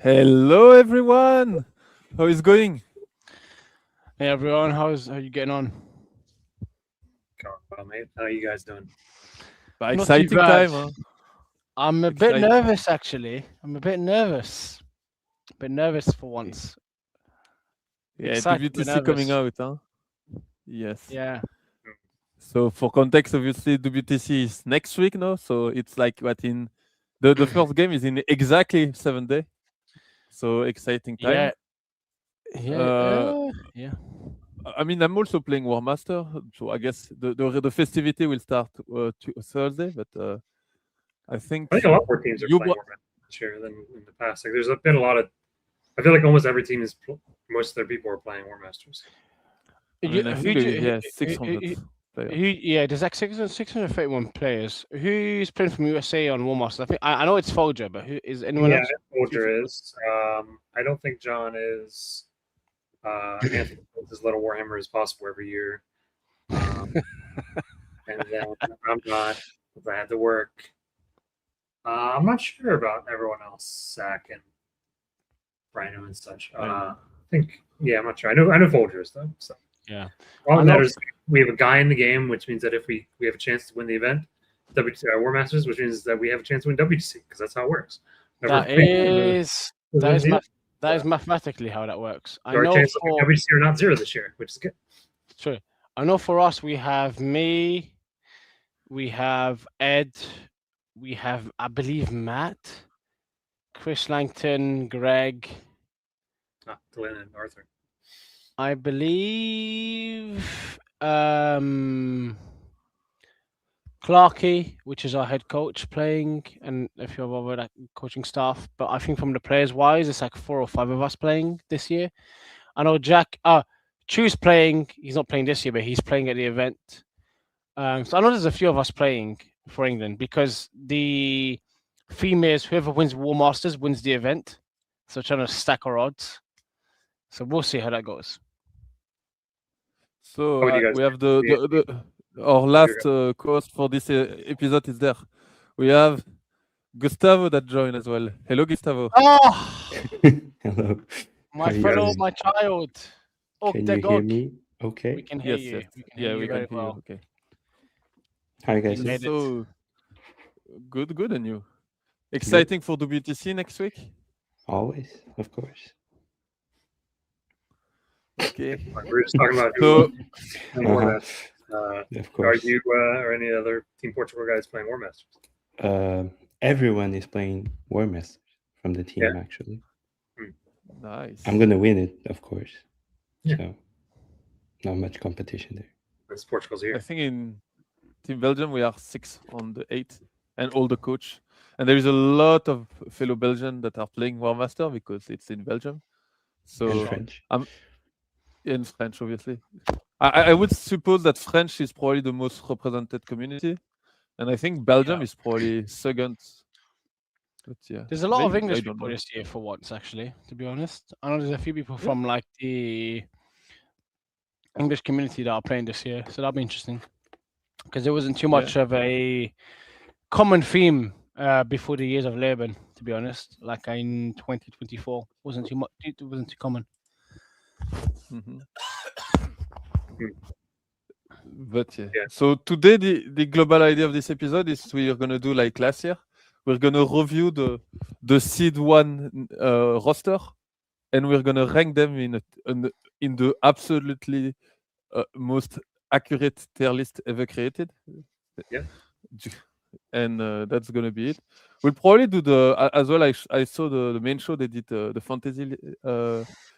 Hello, everyone. How is going? Hey everyone, how you getting on? Going well, mate. How you guys doing? Not too Exciting bad. time, huh? I'm a bit Exciting. nervous actually. I'm a bit nervous. A bit nervous for once. Yeah, Excited but WTC coming nervous. out, huh? Yes. Yeah. So for context, obviously WTC is next week now. So it's like what in the first game is in exactly 7 days. So exciting Yeah. time. Yeah. Uh, Yeah. I mean, I'm also playing War Master, so I guess the festivity will start Thursday. But I I think think a lot more teams are you. playing more this year than in the past. Like, there's been a lot of. I feel like almost every team is. Most of their people are playing War Masters. I mean, I think yeah, 600 players. Yeah, there's like 631 players. Who's playing from USA on Warmaster? I know it's Folger, but who is anyone Yeah, else? Soldier is. I don't think John is. Anthony plays as little Warhammer as possible every year. And then I'm not because I had to work. I'm not sure about everyone else, Zach and Rhino and such. I think I'm not sure. I know Folgers though. So Yeah. all I that know matters. We have a guy in the game, which means that if we have a chance to win the event, War Masters, which means that we have a chance to win WTC because that's how it works. that is that is mathematically how that works. I our know chance to for win WTC are not zero this year, which is good. True. I know for us, we have me, we have Ed, we have, I believe, Matt, Chris Langton, Greg. Glenn and Arthur. I believe Clarkey, which is our head coach, playing, and a few of other coaching staff. But I think from the players wise, it's like 4 or 5 of us playing this year. I know Jack. Chu's playing. He's not playing this year, but he's playing at the event. So I know there's a few of us playing for England because the theme is whoever wins War Masters wins the event. So trying to stack our odds. So we'll see how that goes. So we have our last co-host for this episode is there. We have Gustavo that joined as well. Hello, Gustavo. Oh, hello. my fellow, my child. Oh, can you hear me? Okay. We can hear you. Yes. We can hear you very well. Okay. How you guys? So good, and you? Exciting for WTC next week? Always, of course. Okay. We're just talking about of course. Are you or any other Team Portugal guys playing War Masters? Everyone is playing War Masters from the team, actually. Nice. I'm gonna win it, of course. Yeah. So not much competition there. That's Portugal's here. I think in Team Belgium we are 6 on the 8, and all the coach. And there is a lot of fellow Belgians that are playing War Master because it's in Belgium. So in French. In French, obviously. I would suppose that French is probably the most represented community, and I think Belgium is probably second. But yeah, there's a lot of English people this year for once, actually. To be honest, I know there's a few people from like the English community that are playing this year, so that'll be interesting because there wasn't too much of a common theme before the years of Leben. To be honest, like in 2024, wasn't too much. It wasn't too common. Mm-hmm. But yeah. So today the global idea of this episode is we're gonna do like last year. We're gonna review the seed 1 roster, and we're gonna rank them in the absolutely most accurate tier list ever created. Yeah. And that's gonna be it. We'll probably do as well. I saw the main show they did the fantasy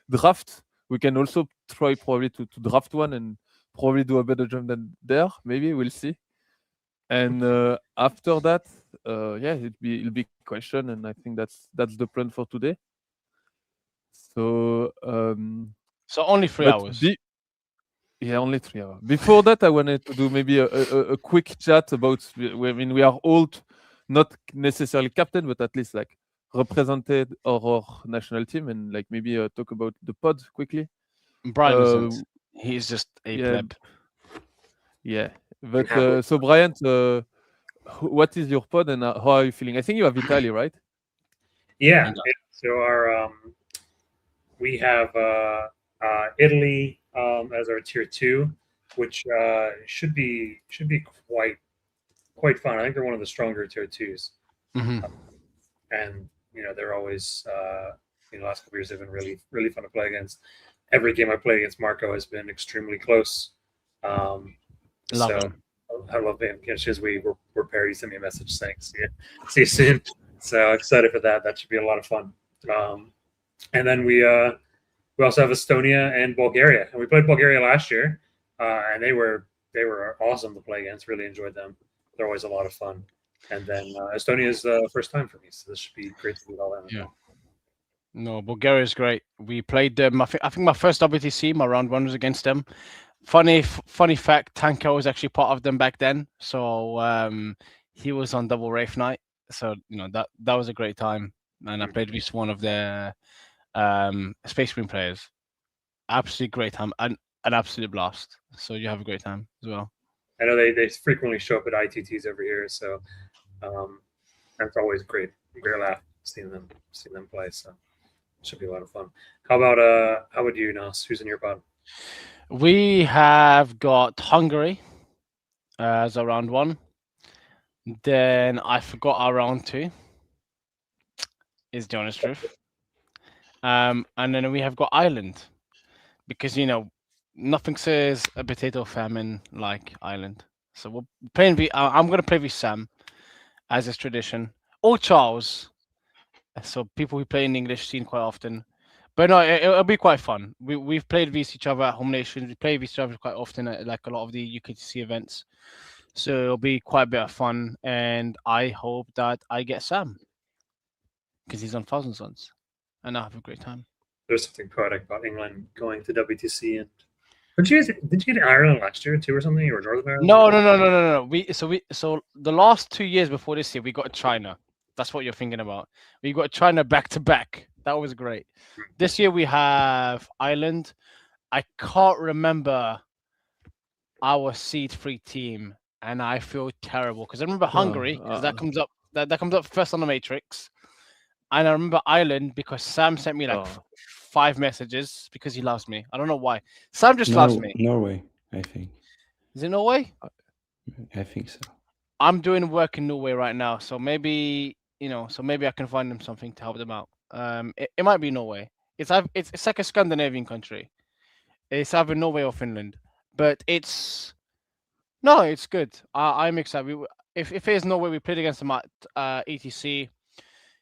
draft. We can also try probably to draft one and probably do a better job than there. Maybe we'll see. And after that, it'll be question, and I think that's the plan for today. So only 3 hours. Only 3 hours. Before that, I wanted to do maybe a quick chat about. I mean, we are all not necessarily captain, but at least like represented our national team, and like maybe talk about the pod quickly. Brian isn't. He's just a pleb. Yeah, but so Brian, what is your pod and how are you feeling? I think you have Italy, right? Yeah. So our we have Italy as our tier 2, which should be quite fun. I think they're one of the stronger tier 2s, and they're always the last couple years they've been really fun to play against. Every game I played against Marco has been extremely close. Love him. I love him. As we're paired, he sent me a message saying, "See you soon." So excited for that. That should be a lot of fun. And then we also have Estonia and Bulgaria, and we played Bulgaria last year, and they were awesome to play against. Really enjoyed them. They're always a lot of fun. And then Estonia is the first time for me, so this should be great to meet all them. Yeah. No, Bulgaria is great. We played them. I think my first WTC, my round 1 was against them. Funny fact, Tanko was actually part of them back then, so he was on double Wraith night. So that was a great time, and I played with one of their Space Marine players. Absolutely great time, and an absolute blast. So you have a great time as well. I know they frequently show up at ITTs over here, so that's always a great laugh seeing them play. So it should be a lot of fun. How about you, Nass? Who's in your pod? We have got Hungary as a round 1. Then I forgot our round 2. Is the honest truth. And then we have got Ireland, because nothing says a potato famine like Ireland. So we're playing. I'm going to play with Sam, as is tradition, or Charles. So people who play in the English scene quite often. But no, it'll be quite fun. We've played with each other at Home Nations. We play with each other quite often at like a lot of the UKTC events. So it'll be quite a bit of fun, and I hope that I get Sam, because he's on Thousand Sons, and I'll have a great time. There's something poetic about England going to WTC, and did you get Ireland last year too, or something, or Northern Ireland? No. So the last 2 years before this year, we got China. That's what you're thinking about. We got China back to back. That was great. This year we have Ireland. I can't remember our seed 3 team, and I feel terrible because I remember Hungary, because that comes up. That comes up first on the matrix, and I remember Ireland because Sam sent me 5 messages because he loves me. I don't know why. Sam just loves me. Norway, I think. Is it Norway? I think so. I'm doing work in Norway right now, so maybe I can find them something to help them out. It might be Norway. It's like a Scandinavian country. It's either Norway or Finland, but it's good. I'm excited. If it is Norway, we played against them at ETC.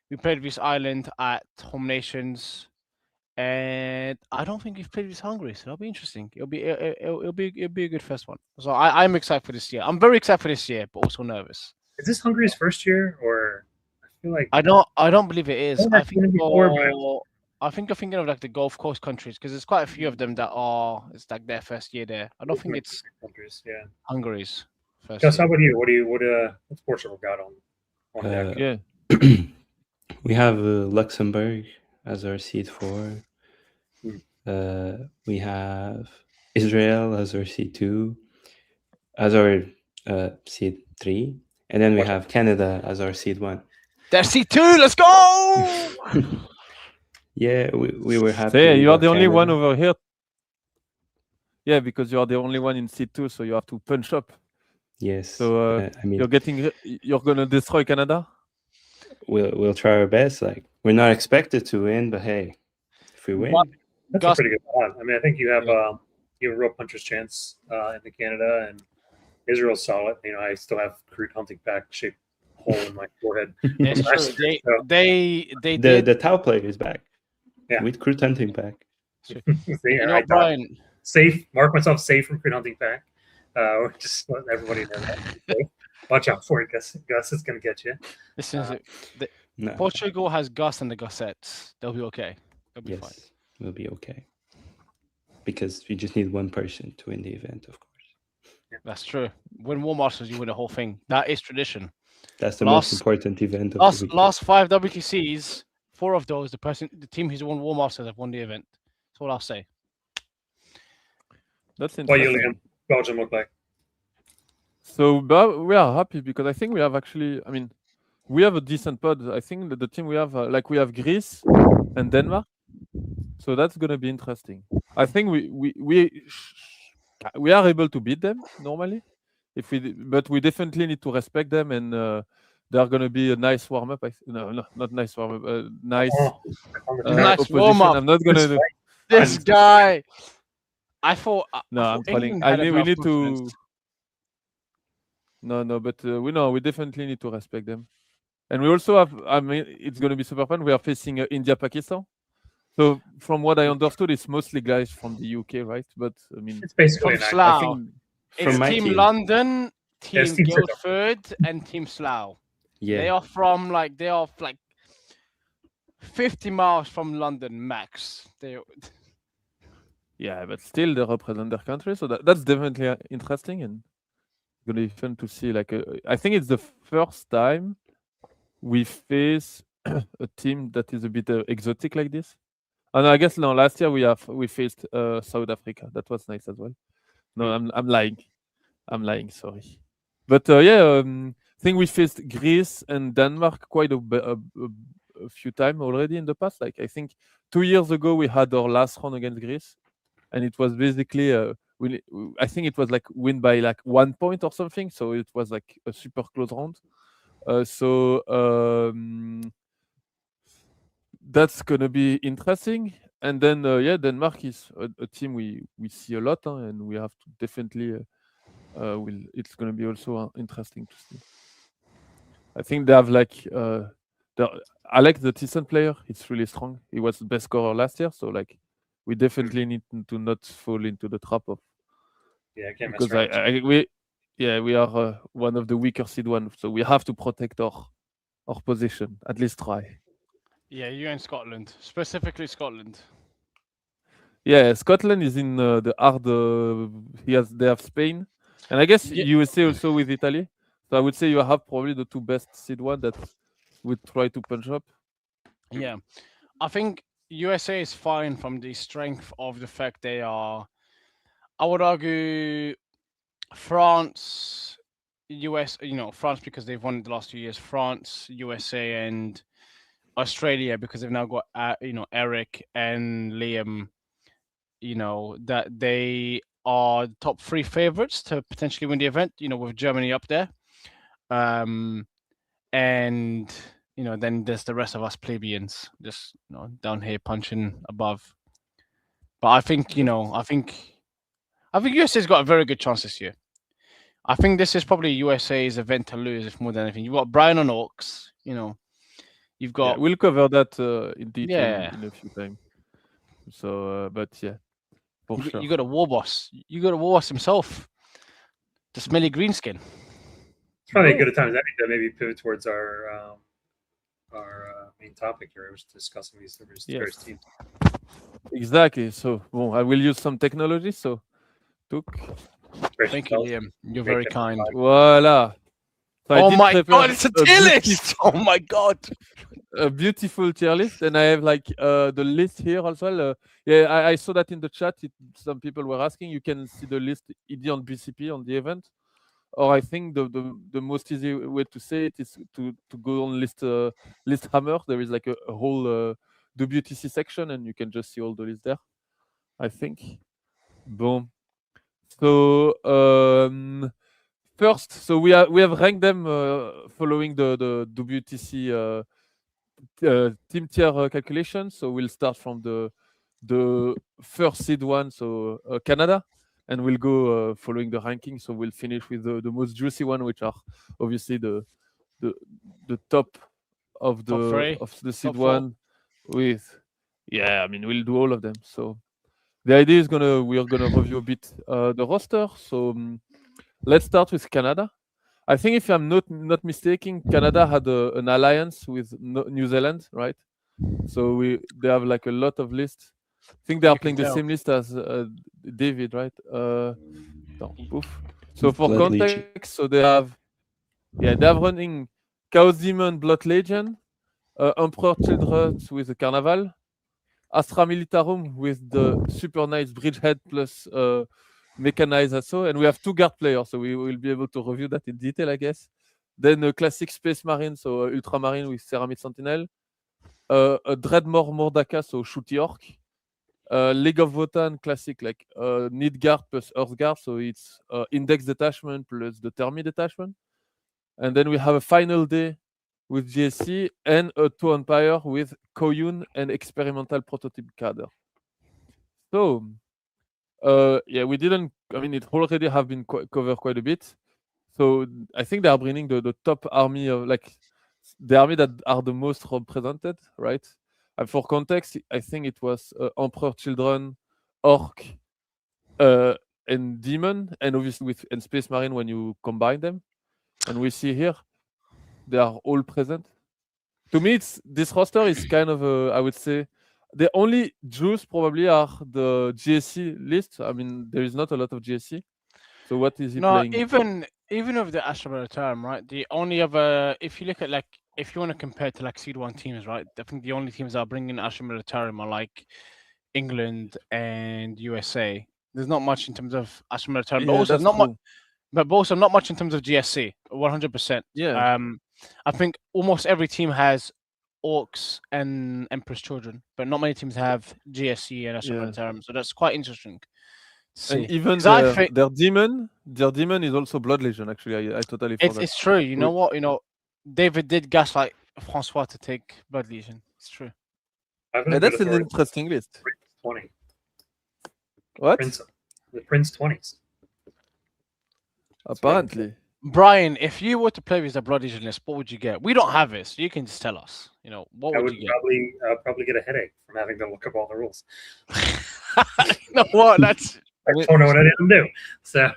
We played with Ireland at Home Nations, and I don't think we've played with Hungary, so that'll be interesting. It'll be a good first one. So I'm excited for this year. I'm very excited for this year, but also nervous. Is this Hungary's first year, or I feel like I don't believe it is. I think you're thinking of like the Gulf Coast countries, because there's quite a few of them that it's like their first year there. I don't think it's countries. Yeah, Hungary's first. Gus, how about you? What's Portugal got on there? Yeah. We have Luxembourg as our seed 4. We have Israel as our seed 2, as our seed 3, and then we have Canada as our seed 1. That's seed 2. Let's go! Yeah, we were happy. So, yeah, you are the only one over here. Yeah, because you are the only one in seed 2, so you have to punch up. Yes. So I mean, you're gonna destroy Canada. We'll try our best. Like, we're not expected to win, but hey, if we win, that's a pretty good pod. I mean, I think you have a real puncher's chance in Canada, and Israel's solid. I still have crude hunting pack shaped hole in my forehead. It's true. The Tau player is back. Yeah, with crude hunting pack. Brian, safe. Mark myself safe from crude hunting pack. Just let everybody know that. Watch out for it, Gus. Gus is going to get you. Listen, Portugal has Gus and the Gussettes. They'll be okay. They'll be fine. We'll be okay. Because we just need one person to win the event, of course. Yeah. That's true. Win War Masters, you win the whole thing. That is tradition. That's the most important event of the week. Last 5 WTCs, 4 of those, the team who's won War Masters have won the event. That's all I'll say. That's interesting. What Belgium look like? So, but we are happy because I think we have actually, we have a decent pod. I think that the team we have, we have Greece and Denmark, so that's gonna be interesting. I think we are able to beat them normally, but we definitely need to respect them, and they're gonna be a nice warm up. No, not nice warm up. Nice Nice opposition. warm-up. I'm not gonna. This guy. I thought. No, I'm trolling. We need to. No, but we definitely need to respect them. And we also have, I mean, it's going to be super fun. We are facing India, Pakistan. So from what I understood, it's mostly guys from the UK, right? But I mean, It's basically from an Slough. It's From my Team team. London, Team Team Slough. Guildford, and Team Slough. Yeah. They are from 50 miles from London max. yeah, but still they represent their country, so that's definitely interesting and going to be fun to see. I think it's the first time we face a team that is a bit exotic like this. And I guess last year we faced South Africa. That was nice as well. No, I'm lying. Sorry. But I think we faced Greece and Denmark quite a few times already in the past. I think 2 years ago we had our last round against Greece, and it was basically I think it was win by 1 point or something. So it was a super close round. That's gonna be interesting. And then Denmark is a team we see a lot, and we have to definitely it's gonna be also interesting to see. I think they have I like the Thyssen player. He's really strong. He was the best scorer last year, so we definitely need to not fall into the trap of. Yeah, I can't mess Because around. we are one of the weaker seed ones, so we have to protect our position. At least try. Yeah, you and Scotland, specifically Scotland. Yeah, Scotland is in the hard. They have Spain, and I guess USA also with Italy. So I would say you have probably the two best seed one that would try to punch up. Yeah, I think USA is fine from the strength of the fact they are. I would argue France, US. France because they've won the last 2 years. France, USA, and Australia because they've now got Eric and Liam. That they are the top 3 favorites to potentially win the event. With Germany up there, and then there's the rest of us plebeians just down here punching above. But I think USA's got a very good chance this year. I think this is probably USA's event to lose, if more than anything. You've got Brian on Orcs, You've got. We'll cover that in detail in a few times. So, but yeah, for sure. You got a war boss. You got a war boss himself. The smelly greenskin. It's probably a good time to maybe pivot towards our main topic here, which is discussing these various teams. Exactly. So, I will use some technology. So, Thank you, Liam. You're very kind. Voila. So oh my god, it's a tier list! Oh my god. A beautiful tier list, and I have the list here as well. I saw that in the chat. Some people were asking. You can see the list either on BCP on the event, or I think the most easy way to say it is to go on list hammer. There is a whole WTC section, and you can just see all the list there. I think. Boom. So first, so we have ranked them following the WTC team tier calculation. So we'll start from the first seed one, so Canada, and we'll go following the ranking. So we'll finish with the most juicy one, which are obviously the top of the seed one. We'll do all of them. So the idea is we are gonna review a bit the roster. So let's start with Canada. I think if I'm not mistaken, Canada had an alliance with New Zealand, right? So they have a lot of lists. I think they are playing the same list as David, right? So for context, so they have running Chaos Demon, Blood Legion, Emperor Children with the Carnival, Astra Militarum with the super nice Bridgehead plus Mechanized Assault, and we have 2 guard players, so we will be able to review that in detail, I guess. Then a classic Space Marine, so Ultramarine with Ceramide Sentinel. A Dreadmore Mordaka, so Shooty Orc. League of Votan classic, like Nidgard plus Earthguard, so it's Index Detachment plus the Thermi Detachment. And then we have a final day with GSC and a 2 Empire with Koyun and Experimental Prototype Cadre. So, yeah, we didn't, I mean, it already have been covered quite a bit. So I think they are bringing the top army of, like, the army that are the most represented, right? And for context, I think it was Emperor Children, Orc, and Demon, and obviously with and Space Marine when you combine them. And we see here, they are all present. To me, this roster is kind of, I would say, the only Jews probably are the GSC list. I mean, there is not a lot of GSC. So what is he playing? Even of the Astra Militarum, right? The only other, if you look at like, if you want to compare to like Seed 1 teams, right? I think the only teams that are bringing Astra Militarum are like England and USA. There's not much in terms of Astra Militarum, but also not much. But also not much in terms of GSC. 100%. Yeah. I think almost every team has Orcs and Emperor's Children, but not many teams have GSC and Astra Militarum. So that's quite interesting. And even their demon is also Blood Legion. Actually, I totally forgot. It's true. You know what? You know, David did gaslight Francois to take Blood Legion. It's true. Yeah, that's an interesting list. Prince 20. What? The Prince 20s. Apparently. Brian, if you were to play with the Blood Legion list, what would you get? We don't have it, so you can just tell us. You know, what would you get? Probably get a headache from having to look up all the rules. You know what? That's I don't know what I didn't do. So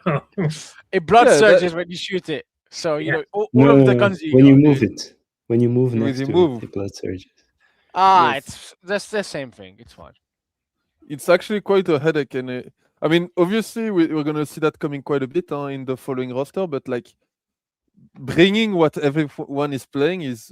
it blood surges when you shoot it. So you know all of the guns when you move it. When you move next to it, the blood surges. That's the same thing. It's fine. It's actually quite a headache, and I mean, obviously, we're gonna see that coming quite a bit in the following roster. But like, bringing what everyone is playing is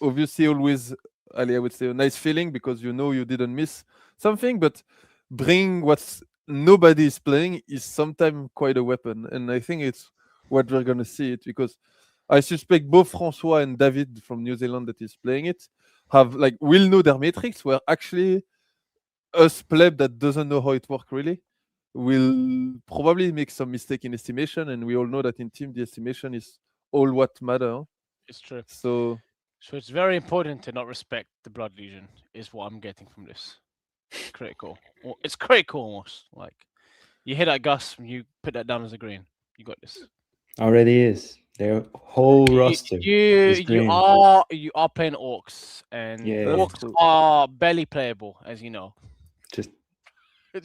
obviously always, I would say, a nice feeling because you know you didn't miss something. But bringing what nobody is playing is sometimes quite a weapon, and I think it's what we're gonna see it because I suspect both Francois and David from New Zealand that is playing it will know their metrics, where actually us pleb that doesn't know how it works really will probably make some mistake in estimation, and we all know that in team the estimation is all what matter. It's true. So it's very important to not respect the Blood Legion is what I'm getting from this. Critical. It's critical almost. Like you hit that Gus and you put that down as a green. You got this. Already is. Their whole roster. You are playing Orcs, and Orcs are barely playable, as you know. Just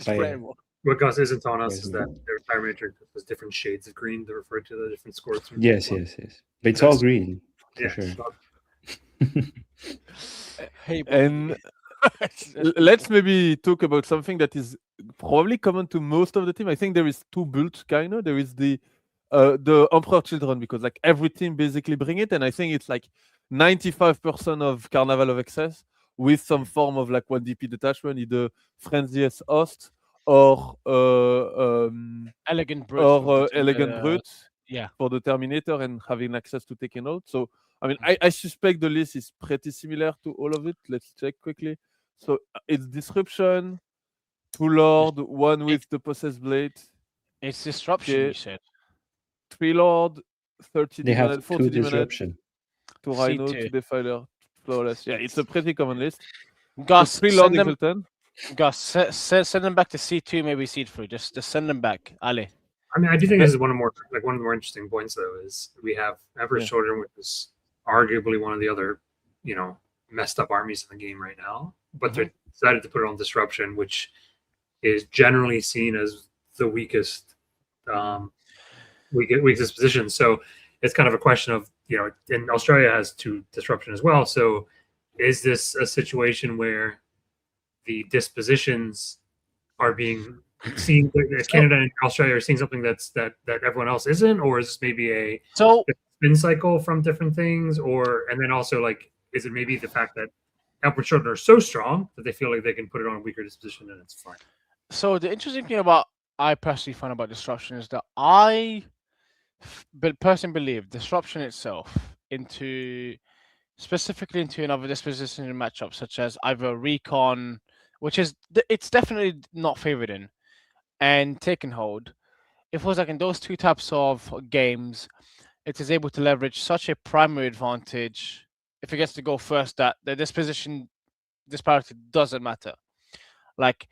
playable. What Gus isn't telling us is that their entire matrix has different shades of green that refer to the different scores. Yes. But it's all green. For sure. And let's maybe talk about something that is probably common to most of the team. I think there is two builds, kind of. There is the Emperor Children, because like every team basically bring it, and I think it's like 95% of Carnival of Excess with some form of like 1DP detachment, either Frenzy as Host or Elegant Brute or Elegant Brute for the Terminator and having access to taking out. So I mean, I suspect the list is pretty similar to all of it. Let's check quickly. So it's Disruption, 2 Lord, 1 with the Possessed Blade. It's Disruption, you said. 3 Lord, 30 they demon, have 40 2 demon, Disruption. 2 Rhino, 2 Defiler, Flawless. Yeah, it's a pretty common list. Gus, 3 Lord Exultant. Gus, send them back to C2, maybe C3. Just send them back. Ali. I mean, I do think this is one of the more interesting points, though, is we have Emperor's Children, which is arguably one of the other, messed up armies in the game right now. But they decided to put it on Disruption, which is generally seen as the weakest position. So it's kind of a question of, and Australia has 2 Disruption as well. So is this a situation where the dispositions are being seen, Canada and Australia are seeing something that everyone else isn't, or is this maybe a spin cycle from different things, and then also like, is it maybe the fact that Emperor's Children are so strong that they feel like they can put it on a weaker disposition and it's fine? So the interesting thing I personally find about Disruption is that I but personally believe disruption itself specifically into another disposition matchup, such as either recon, which is it's definitely not favored in, and take and hold. It feels like in those two types of games, it is able to leverage such a primary advantage if it gets to go first that the disposition disparity doesn't matter. Like,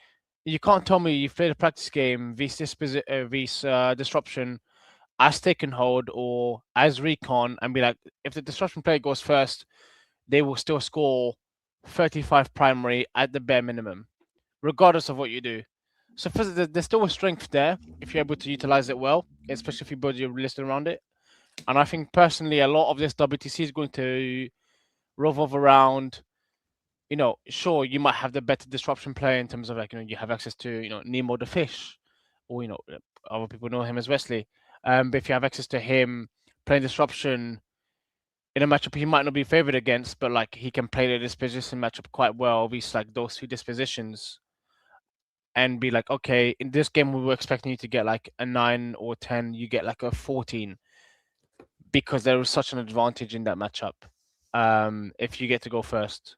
you can't tell me you've played a practice game disruption as take and hold or as recon and be like, if the disruption player goes first, they will still score 35 primary at the bare minimum, regardless of what you do. So there's still a strength there if you're able to utilize it well, especially if you build your list around it. And I think personally, a lot of this WTC is going to revolve around, sure, you might have the better disruption player in terms of like, you have access to, Nemo the Fish, or, other people know him as Wesley. But if you have access to him playing disruption in a matchup he might not be favored against, but like he can play the disposition matchup quite well, these like those two dispositions, and be like, okay, in this game we were expecting you to get like a 9 or 10, you get like a 14 because there was such an advantage in that matchup if you get to go first.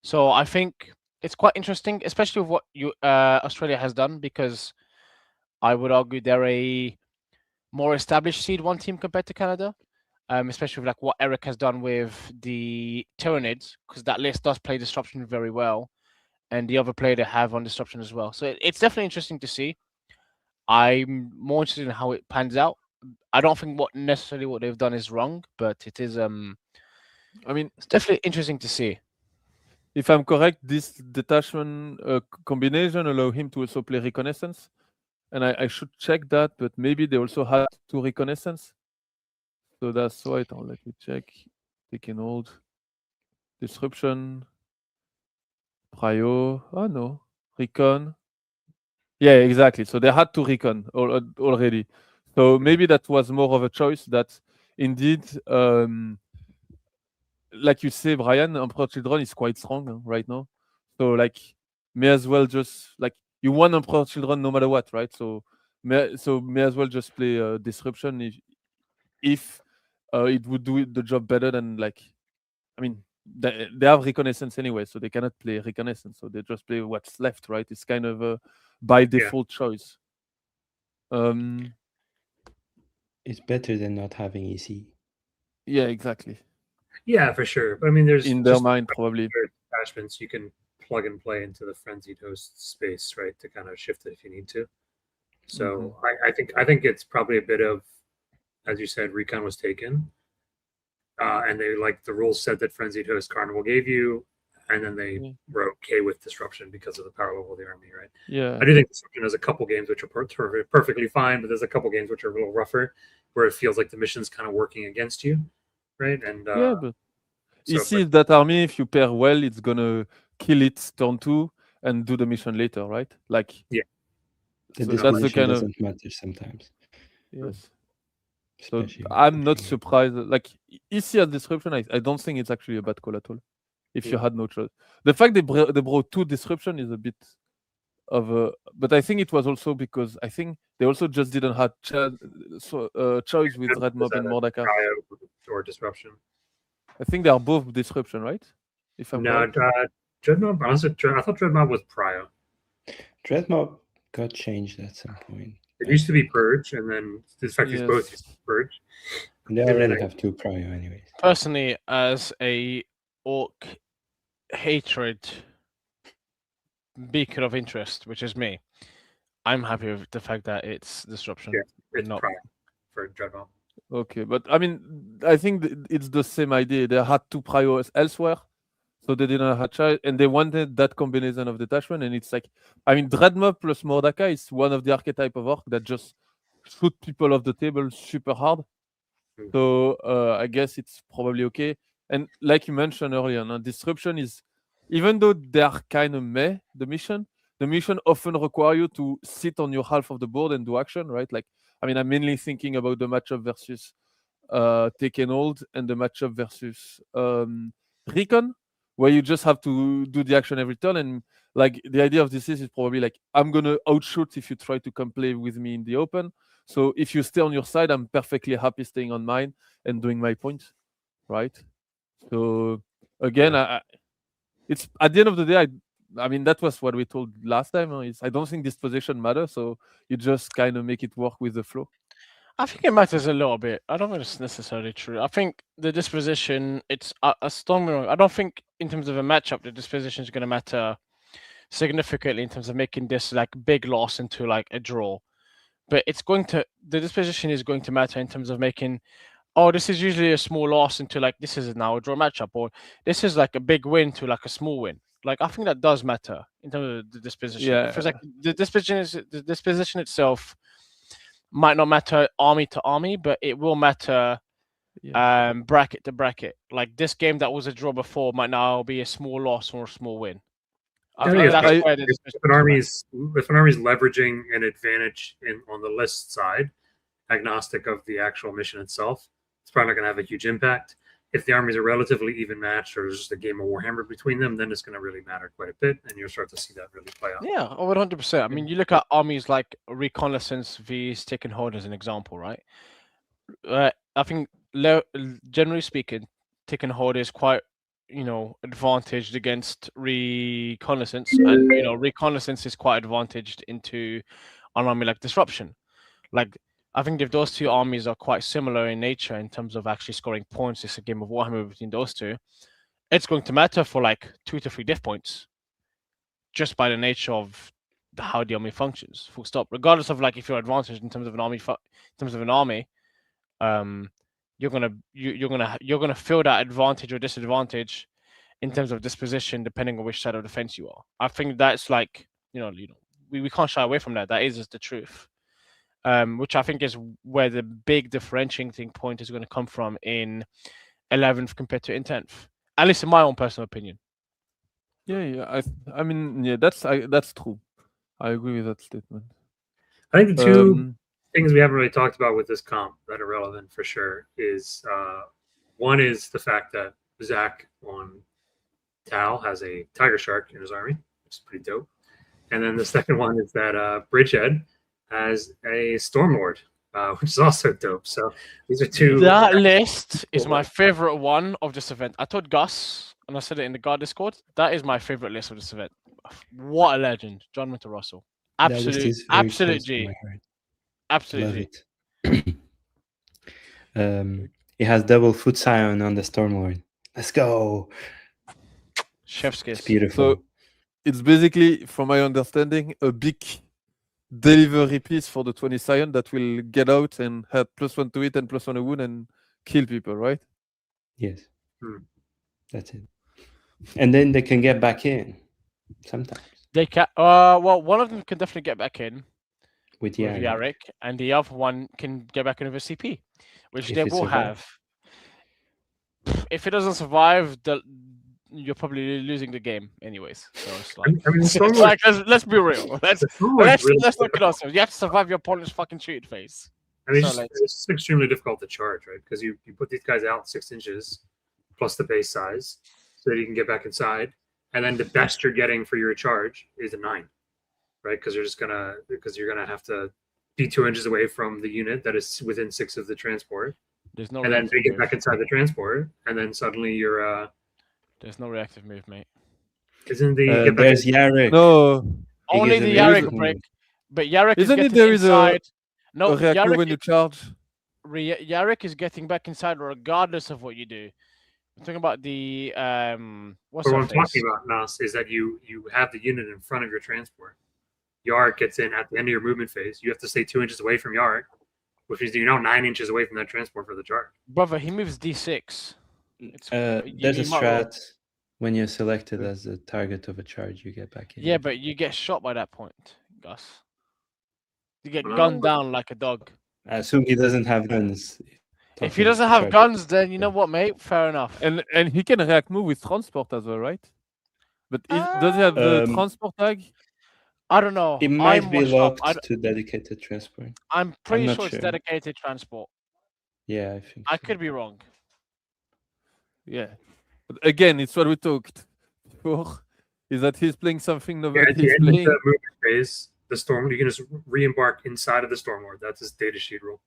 So I think it's quite interesting, especially with what Australia has done, because I would argue they're a more established seed 1 team compared to Canada, especially with like what Eric has done with the Tyranids, because that list does play disruption very well, and the other player they have on disruption as well. So it's definitely interesting to see. I'm more interested in how it pans out. I don't think what they've done is wrong, but it is it's definitely interesting to see. If I'm correct, this detachment combination allow him to also play reconnaissance, and I should check that, but maybe they also had 2 reconnaissance. So that's right. Let me check. Taking hold, disruption, prio. Oh no, recon. Yeah, exactly. So they had 2 recon already. So maybe that was more of a choice that indeed, like you say, Brian, Emperor Children is quite strong right now. So like, may as well just like you want Emperor Children no matter what, right? So may as well just play disruption if it would do the job better than like, I mean, they have reconnaissance anyway, so they cannot play reconnaissance, so they just play what's left, right? It's kind of a by default choice. It's better than not having EC. Yeah, exactly. Yeah, for sure. But I mean, there's in their mind probably attachments you can plug and play into the frenzied host space, right, to kind of shift it if you need to. So I think it's probably a bit of, as you said, recon was taken, and they like the rules said that frenzied host carnival gave you, and then they were okay with disruption because of the power level of the army, right? Yeah, I do think disruption has a couple games which are perfectly fine, but there's a couple games which are a little rougher, where it feels like the mission's kind of working against you, right? And yeah, but you see that army, if you pair well, it's gonna kill it turn 2 and do the mission later, right? Like the so that's the kind doesn't matter sometimes. Yes. So I'm not surprised. Like EC as disruption, I don't think it's actually a bad call at all. If you had no choice, the fact they brought 2 disruption is a bit of a. But I think it was also because I think they also just didn't have choice with Red Mob and Mordaka or disruption. I think they are both disruption, right? If I'm correct. Dreadmob. I thought Dreadmob was Prio. Dreadmob got changed at some point. It used to be Purge, and then in fact it's both Purge. They already have 2 Prio anyways. Personally, as a orc hatred beacon of interest, which is me, I'm happy with the fact that it's disruption. Yeah, it's not Prio for Dreadmob. Okay, but I mean, I think it's the same idea. They had 2 priors elsewhere, so they didn't have child, and they wanted that combination of detachment. And it's like, I mean, Dreadmob plus Mordaka is one of the archetype of orc that just shoot people off the table super hard. So I guess it's probably okay. And like you mentioned earlier, disruption is, even though they are kind of meh, the mission often require you to sit on your half of the board and do action, right? Like, I mean, I'm mainly thinking about the matchup versus Take and Hold and the matchup versus Recon, where you just have to do the action every turn. And like the idea of this is probably like, I'm gonna outshoot if you try to come play with me in the open. So if you stay on your side, I'm perfectly happy staying on mine and doing my point, right? So again, it's at the end of the day, I mean that was what we told last time. I don't think disposition matters, so you just kind of make it work with the flow. I think it matters a little bit. I don't think it's necessarily true. I think the disposition, it's don't get me wrong. I don't think in terms of a matchup, the disposition is going to matter significantly in terms of making this like big loss into like a draw. But the disposition is going to matter in terms of making, oh, this is usually a small loss into like this is now a draw matchup, or this is like a big win to like a small win. Like I think that does matter in terms of the disposition. Yeah. Because like the disposition itself might not matter army to army, but it will matter bracket to bracket. Like this game that was a draw before might now be a small loss or a small win. I think that's why if an army's leveraging an advantage on the list side, agnostic of the actual mission itself, it's probably not going to have a huge impact. If the armies are relatively even matched, or there's just a game of Warhammer between them, then it's going to really matter quite a bit, and you'll start to see that really play out. Yeah, over 100%. I mean, you look at armies like Reconnaissance v Stick and Hold as an example, right? I think, generally speaking, Stick and Hold is quite, advantaged against Reconnaissance, and Reconnaissance is quite advantaged into an army like Disruption. Like, I think if those two armies are quite similar in nature in terms of actually scoring points, it's a game of Warhammer between those two. It's going to matter for like 2 to 3 diff points, just by the nature of how the army functions. Full stop. Regardless of like if you're advantaged in terms of an army, you're gonna feel that advantage or disadvantage in terms of disposition depending on which side of the fence you are. I think that's like we can't shy away from that. That is just the truth. Which I think is where the big differentiating point is going to come from in 11th compared to in 10th. At least in my own personal opinion. Yeah. I mean, yeah, that's true. I agree with that statement. I think the two things we haven't really talked about with this comp that are relevant for sure is one is the fact that Zach on Tal has a tiger shark in his army, which is pretty dope. And then the second one is that Bridgehead has a Stormlord, which is also dope. So these are two. That list is my favorite one of this event. I told Gus, and I said it in the God Discord, that is my favorite list of this event. What a legend, John Winter Russell. Absolute G. Absolutely. Love it. It has double foot scion on the Stormlord. Let's go. Chef's kiss. It's beautiful. So it's basically, from my understanding, a big delivery piece for the 20 Scion that will get out and have +1 to it and +1 a wound and kill people, right? Yes. That's it. And then they can get back in sometimes. They can. Well, one of them can definitely get back in with Yarrick, and the other one can get back in with a CP, which they will have. If it doesn't survive, you're probably losing the game anyways. So it's like, it's like let's be real. Let's not kid ourselves. You have to survive your opponent's fucking shooting face. I mean, it's extremely difficult to charge, right? Because you put these guys out 6 inches plus the base size so that you can get back inside, and then the best you're getting for your charge is a 9, right? Because you're gonna have to be 2 inches away from the unit that is within 6 of the transport. There's no. And then they get back inside the transport, and then suddenly you're. There's no reactive move, mate. Isn't the there's Yarrick? No, only the Yarrick break. But Yarrick isn't is it there inside. No, Yarrick when you charge. Yarrick is getting back inside regardless of what you do. I'm talking about the what I'm talking about, Nass, is that you have the unit in front of your transport. Yarrick gets in at the end of your movement phase. You have to stay 2 inches away from Yarrick, which means you're now 9 inches away from that transport for the charge. Brother, he moves D6. There's a strat when you're selected as the target of a charge, you get back in. Yeah, but you get shot by that point, Gus. You get gunned down like a dog. I assume he doesn't have guns. If he doesn't have guns, then you know what, mate? Fair enough. And he can react move with transport as well, right? But does he have the transport tag? I don't know. It might be locked to dedicated transport. I'm pretty sure it's dedicated transport. Yeah, I think I could be wrong. Yeah. But again, it's what we talked before. Is that he's playing something nobody's playing. The movement phase, the storm. You can just re-embark inside of the Stormlord. That's his data sheet rule.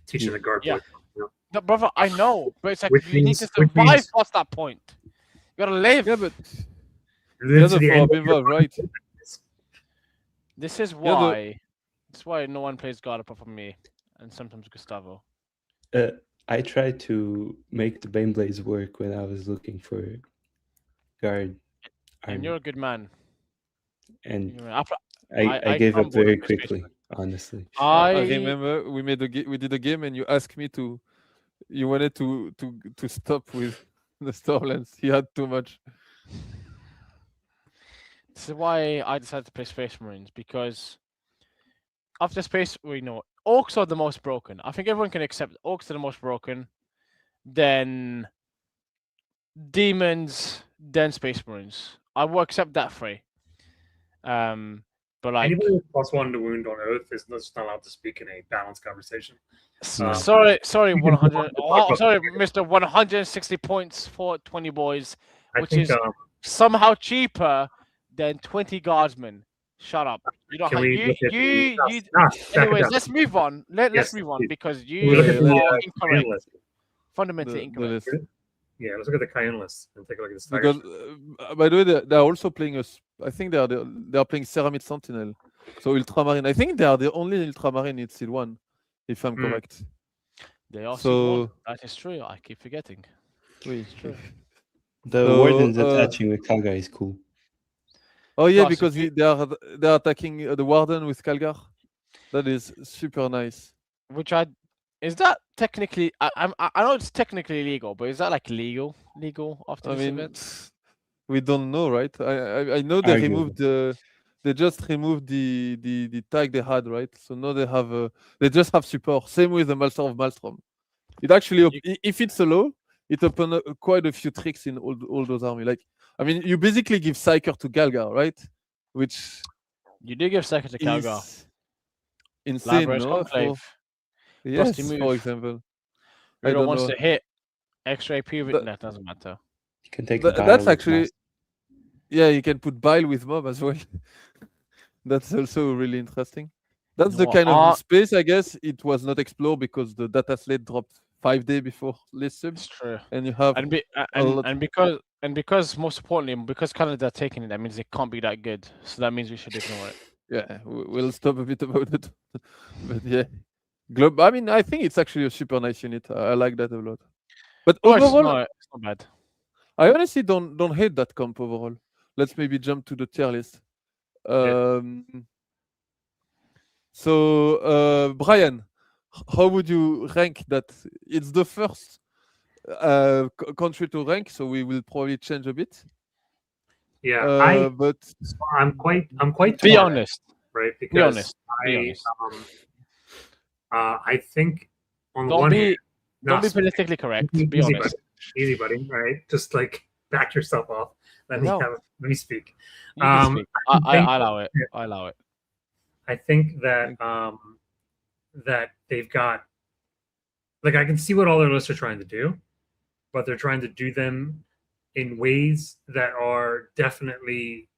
Teaching the guard Yeah. boys. You know? No, brother, I know, but it's like Which you need means- to which survive means- past that point. You gotta live. Yeah, but Live yeah, to the the end for of your Bimba, right? This is Yeah, why. That's why no one plays guard apart from me, and sometimes Gustavo. I tried to make the Baneblades work when I was looking for guard And army, you're a good man. and You're after I I gave up crumbled very under space quickly, honestly. I remember we did a game, and you asked me to. You wanted to stop with the Stormlands. He had too much. This is why I decided to play Space Marines, because after Space, Orcs are the most broken. I think everyone can accept Orcs are the most broken, then Demons, then Space Marines. I will accept that free. But like, Anybody with +1 to wound on oath is just not allowed to speak in a balanced conversation. sorry, you can 100. talk Oh, about sorry, the- Mister 160 points for 20 boys, I which think. is somehow cheaper than 20 guardsmen. Shut up. You don't Can have we look at you. Nass, back it Anyways, up. let's move on. Let's Yes, move on please. because Can we look you at the are Cayenne incorrect. list? Fundamentally The incorrect. list. Yeah, let's look at the Cayenne list and take a look at the Because, Stagger. by the way, they're also playing I think they are playing Ceramide Sentinel. So Ultramarine. I think they are the only Ultramarine in Seal 1, if I'm correct. They are So that is true. I keep forgetting. oui. True. The So, Wardens attaching with Kaga is cool. Oh yeah, Plus, because they are attacking the Warden with Calgar. That is super nice. Which is that technically? I know it's technically illegal, but is that like legal after I this mean, event? we don't know, right? I know they Arguable. removed they just removed the tag they had, right? So now they just have support. Same with the Master of Maelstrom. It actually, if it's a law, it opens quite a few tricks in all those armies. Like, I mean, you basically give Psyker to Galgar, right? Which You do give second to Calgar. is insane, Library's no? Conclave. Yes, Busty for move. example. I Hero don't wants know. to hit extra AP with That- that doesn't matter. You can take That's Bile actually, with yeah, you can put Bile with Mob as well. That's also really interesting. That's the No, kind of space, I guess, it was not explored because the data slate dropped 5 days before list sub, It's true. and you have And because most importantly, because Canada are taking it, that means it can't be that good. So that means we should ignore it. yeah, we'll stop a bit about it. But yeah, I mean, I think it's actually a super nice unit. I like that a lot. But Oh, overall, it's not bad. I honestly don't hate that comp overall. Let's maybe jump to the tier list. So, Brian, how would you rank that? It's the first country to rank, so we will probably change a bit. Yeah, but I'm quite Be torn, honest. right? Because Be honest. Be I honest. I think on the Don't one be hand, don't be Nass, politically correct. easy, Be honest. easy, buddy. Right, just like back yourself off. Let No. me speak. You can speak. I think- allow it. I allow it. I think that that they've got, like, I can see what all their lists are trying to do, but they're trying to do them in ways that are definitely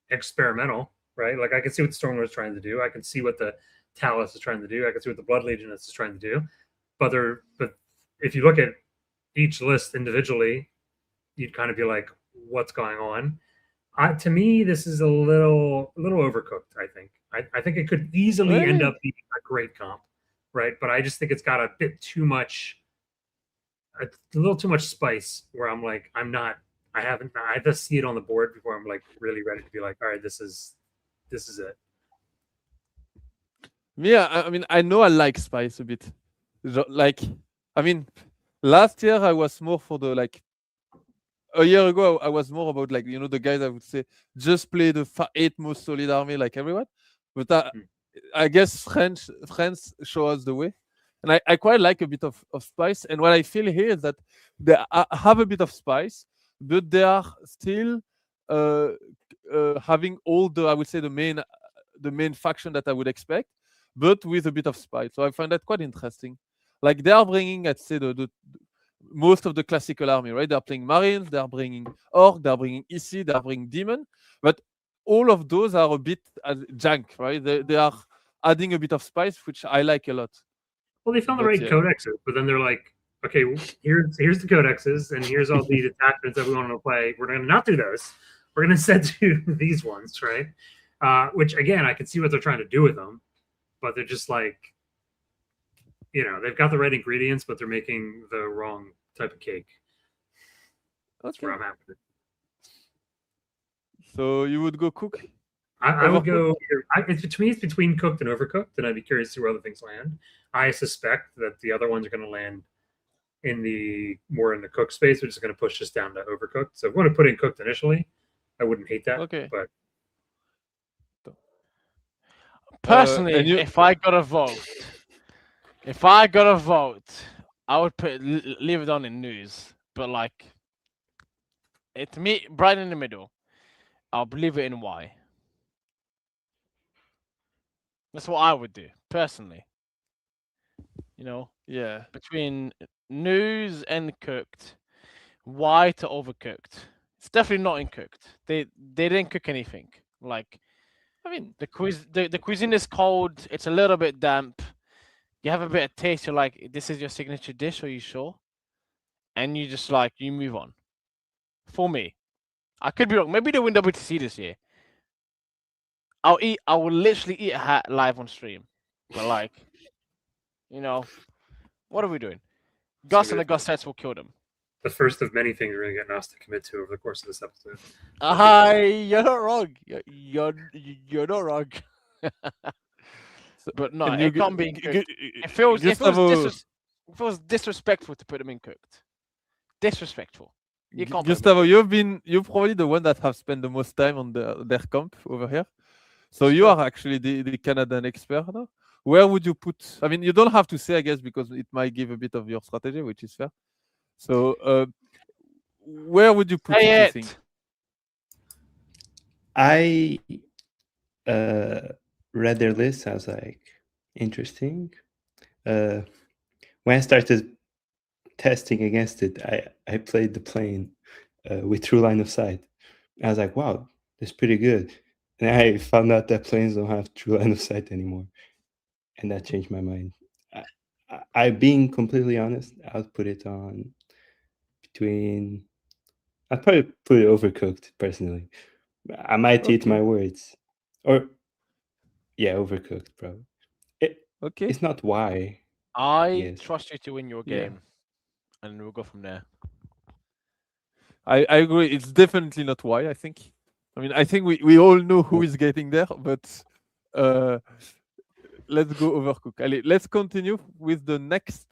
experimental, right? Like, I can see what the Stormlord is trying to do. I can see what the Talus is trying to do. I can see what the Blood Legion is trying to do. But if you look at each list individually, you'd kind of be like, what's going on? To me, this is a little overcooked. I think it could easily end up being a great comp, right? But I just think it's got a bit too much, a little too much spice. Where I'm like, I have to see it on the board before I'm like really ready to be like, all right, this is it. yeah, I mean, I know I like Spice a bit. Like, I mean, last year I was more for the a year ago, I was more about the guys I would say just play the 8 most solid army like everyone. But I guess France show us the way, and I quite like a bit of spice. And what I feel here is that they have a bit of spice, but they are still having all I would say the main faction that I would expect, but with a bit of spice. So I find that quite interesting. Like they are bringing, I'd say the most of the classical army, right? They're playing Marines, they're bringing Orc, they're bringing EC, they're bringing Demon. But all of those are a bit jank, right? They are adding a bit of spice, which I like a lot. Well, they found the But right yeah. codexes, but then they're like, okay, here's the codexes, and here's all the detachments that we want to play. We're going to not do those. We're going to instead do these ones, right? Which again, I can see what they're trying to do with them, but they're just like, they've got the right ingredients, but they're making the wrong type of cake. That's Okay. where I'm at with it. So you would go cook? I would go. To me, it's between cooked and overcooked, and I'd be curious to see where other things land. I suspect that the other ones are going to land in the cooked space, which is going to push us down to overcooked. So if we want to put in cooked initially, I wouldn't hate that. Okay. But Personally, and you- if I got a vote, I would leave it on in news. But like, to me, right in the middle, I'll believe it in Y. That's what I would do personally. Yeah. Between news and cooked, Y to overcooked. It's definitely not in cooked. They didn't cook anything. Like, I mean, the cuisine is cold. It's a little bit damp. You have a bit of taste. You're like, this is your signature dish. Are you sure? And you just like, you move on. For me, I could be wrong. Maybe they win WTC this year. I will literally eat a hat live on stream. But like, what are we doing? Gus and the Gus sets will kill them. the first of many things we're going to get Nass to commit to over the course of this episode. You're not wrong. You're not wrong. But no, it can't be cooked. It feels disrespectful to put them in cooked. Disrespectful. You can't. Gustavo, you're probably the one that have spent the most time on their camp over here. So you are actually the Canadian expert now. Where would you put? I mean, you don't have to say, I guess, because it might give a bit of your strategy, which is fair. So where would you put it, you think? I read their list. I was like, interesting. When I started testing against it, I played the plane with true line of sight. I was like, wow, that's pretty good. And I found out that planes don't have true line of sight anymore. And that changed my mind. I being completely honest, I'll put it on between... I'd probably put it overcooked, personally. I might eat my words. Or, yeah, overcooked, probably. Okay. It's not why. I trust you to win your game. And we'll go from there. I agree. It's definitely not why, I think. I mean, I think we all know who is getting there, but let's go overcook. Allez, let's continue with the next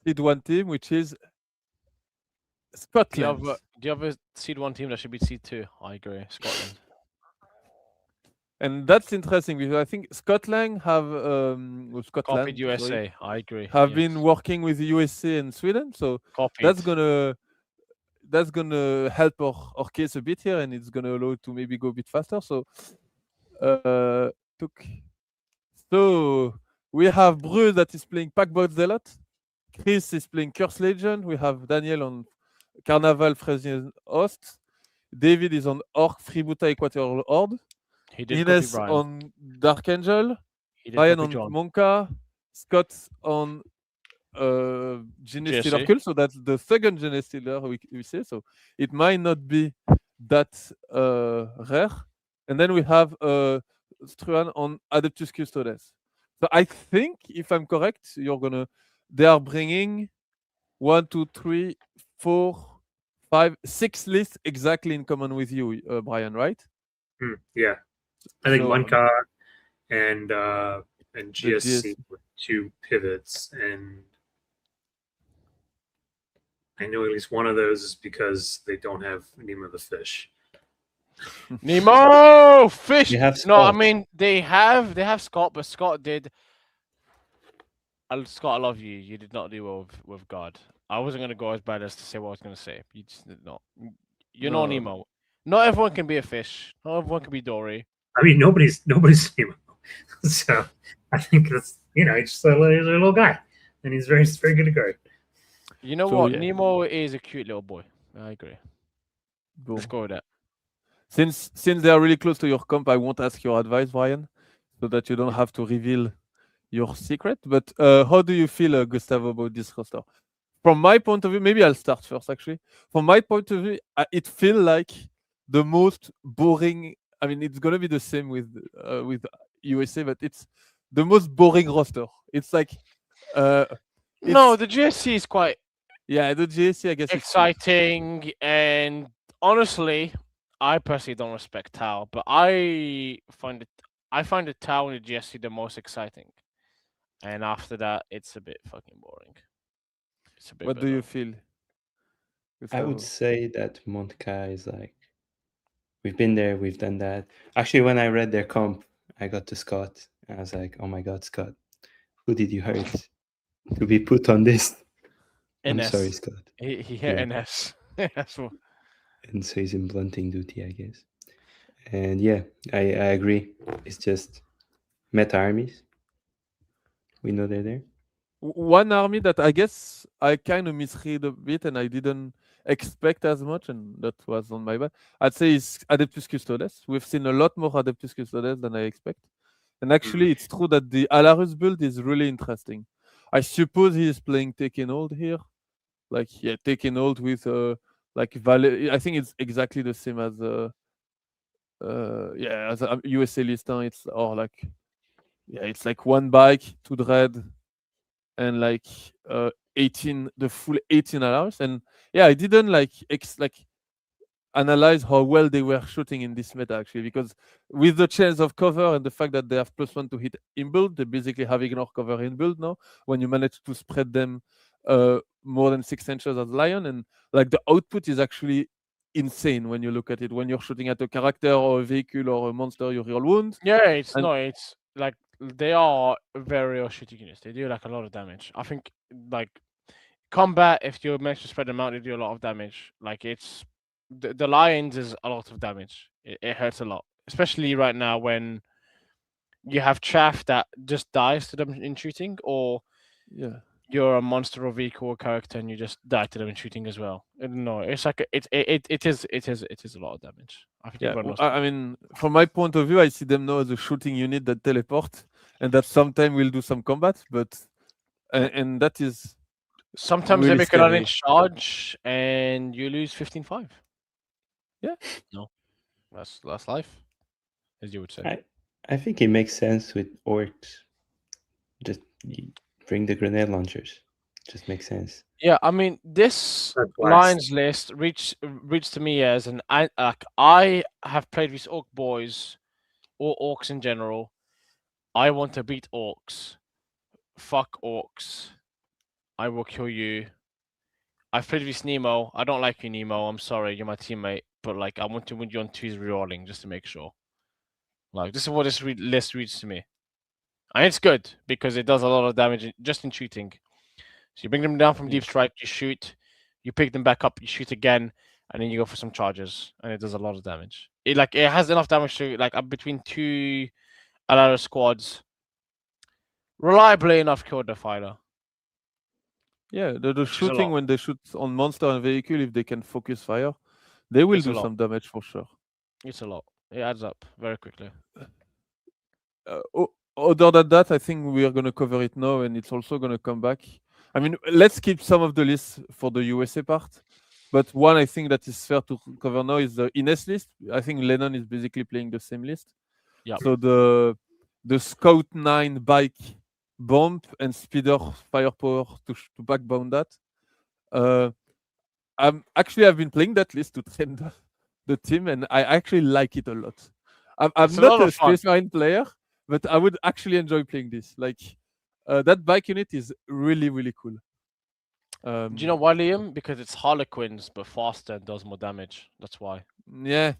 Seed 1 team, which is Scotland. Do you have a Seed 1 team that should be Seed 2? I agree. Scotland. And that's interesting because I think Scotland have copied USA. I agree. Have been working with the USA and Sweden, so that's gonna help our case a bit here, and it's gonna allow it to maybe go a bit faster. So, so we have Bruce that is playing Packbot Zealot. Chris is playing Curse Legend. We have Daniel on Carnaval Frisian Host. David is on Orc Freebooter Equatorial Horde. Ines on Dark Angel. Ryan on Monka. Scott on Genestealer Cult. So that's the second Genestealer we say. So it might not be that rare. And then we have Struan on Adeptus Custodes. So I think, if I'm correct, they are bringing 1, 2, 3, 4, 5, 6 lists exactly in common with you, Brian, right? Yeah. I think Monka and GSC with 2 pivots, and I know at least one of those is because they don't have Nemo the fish. Nemo fish. No, I mean they have Scott, but Scott did. Scott, I love you. You did not do well with God. I wasn't going to go as bad as to say what I was going to say. You just did not. You're not Nemo. Not everyone can be a fish. Not everyone can be Dory. I mean, nobody's Nemo. So I think that's he's just a little guy, and he's very good at guard. You know what? Yeah. Nemo is a cute little boy. I agree. Boom. Let's go with that. since they are really close to your comp, I won't ask your advice, Brian, so that you don't have to reveal your secret. But how do you feel, Gustavo, about this roster? From my point of view, maybe I'll start first. Actually, from my point of view, it feels like the most boring. I mean, it's gonna be the same with USA, but it's the most boring roster. It's like, No, it's the GSC is quite yeah, the GSC, I guess, it's exciting, and honestly, I personally don't respect Tau, but I find the Tau and the GSC the most exciting, and after that, it's a bit fucking boring. It's a bit. What do you below. feel? I would Gustavo? say that Montka is like, we've been there, we've done that. Actually, when I read their comp, I got to Scott, and I was like, oh my God, Scott, who did you hurt to be put on this? I'm NS. sorry, Scott. He hit Yeah. NS. That's what. And so he's in blunting duty, I guess. And yeah, I agree. It's just meta armies. We know they're there. One army that I guess I kind of misread a bit and I didn't expect as much, and that was on my bad. I'd say is Adeptus Custodes. We've seen a lot more Adeptus Custodes than I expect. And actually, it's true that the Alarus build is really interesting. I suppose he is playing Taken Hold here. Like, yeah, Taken Hold with like I think it's exactly the same as as a USA listing. It's or like it's like one bike, 2 dread, and like 18, the full 18 hours. And yeah, I didn't like analyze how well they were shooting in this meta actually, because with the chance of cover and the fact that they have +1 to hit in build, they basically have ignore cover in build now when you manage to spread them more than 6 inches as lion. And like the output is actually insane when you look at it, when you're shooting at a character or a vehicle or a monster you real wound. Yeah, it's And- no, it's like they are very shooting units. They do like a lot of damage. I think like combat, if you manage to spread them out, they do a lot of damage. Like it's the lions is a lot of damage. It hurts a lot, especially right now when you have chaff that just dies to them in shooting, or yeah. you're a monster or vehicle or character and you just die to them in shooting as well. No, it's like it is a lot of damage. I think Yeah, everyone knows. I mean, from my point of view, I see them now as a shooting unit that teleport, and that sometime will do some combat, but and that is Sometimes really they make scary. an charge and you lose 15-5. Yeah. No, that's life, as you would say. I think it makes sense with orcs. Just bring the grenade launchers. Just makes sense. Yeah, I mean this Red flags. Lions list reached to me as an I have played with orc boys or orcs in general. I want to beat orcs. Fuck orcs. I will kill you. I've played with Nemo. I don't like you, Nemo. I'm sorry, you're my teammate, but like I want to win you on 2s rerolling just to make sure. Like this is what this list reads to me, and it's good because it does a lot of damage just in shooting. So you bring them down from deep strike, you shoot, you pick them back up, you shoot again, and then you go for some charges, and it does a lot of damage. It has enough damage to like up between 2 Alara squads, reliably enough kill the fighter. Yeah, the is a shooting lot. when they shoot on monster and vehicle, if they can focus fire, they will It's a do lot. some damage for sure. It's a lot. It adds up very quickly. Other than that, I think we are going to cover it now, and it's also going to come back. I mean, let's keep some of the lists for the USA part. But one I think that is fair to cover now is the Ines list. I think Lennon is basically playing the same list. Yeah. So the Scout 9 bike bomb and speeder firepower to backbound that. I've been playing that list to train the team, and I actually like it a lot. I'm It's a not lot a of fun. Space Marine player, but I would actually enjoy playing this. Like that bike unit is really, really cool. Do you know why, Liam? Because it's Harlequins, but faster and does more damage. That's why. Yeah.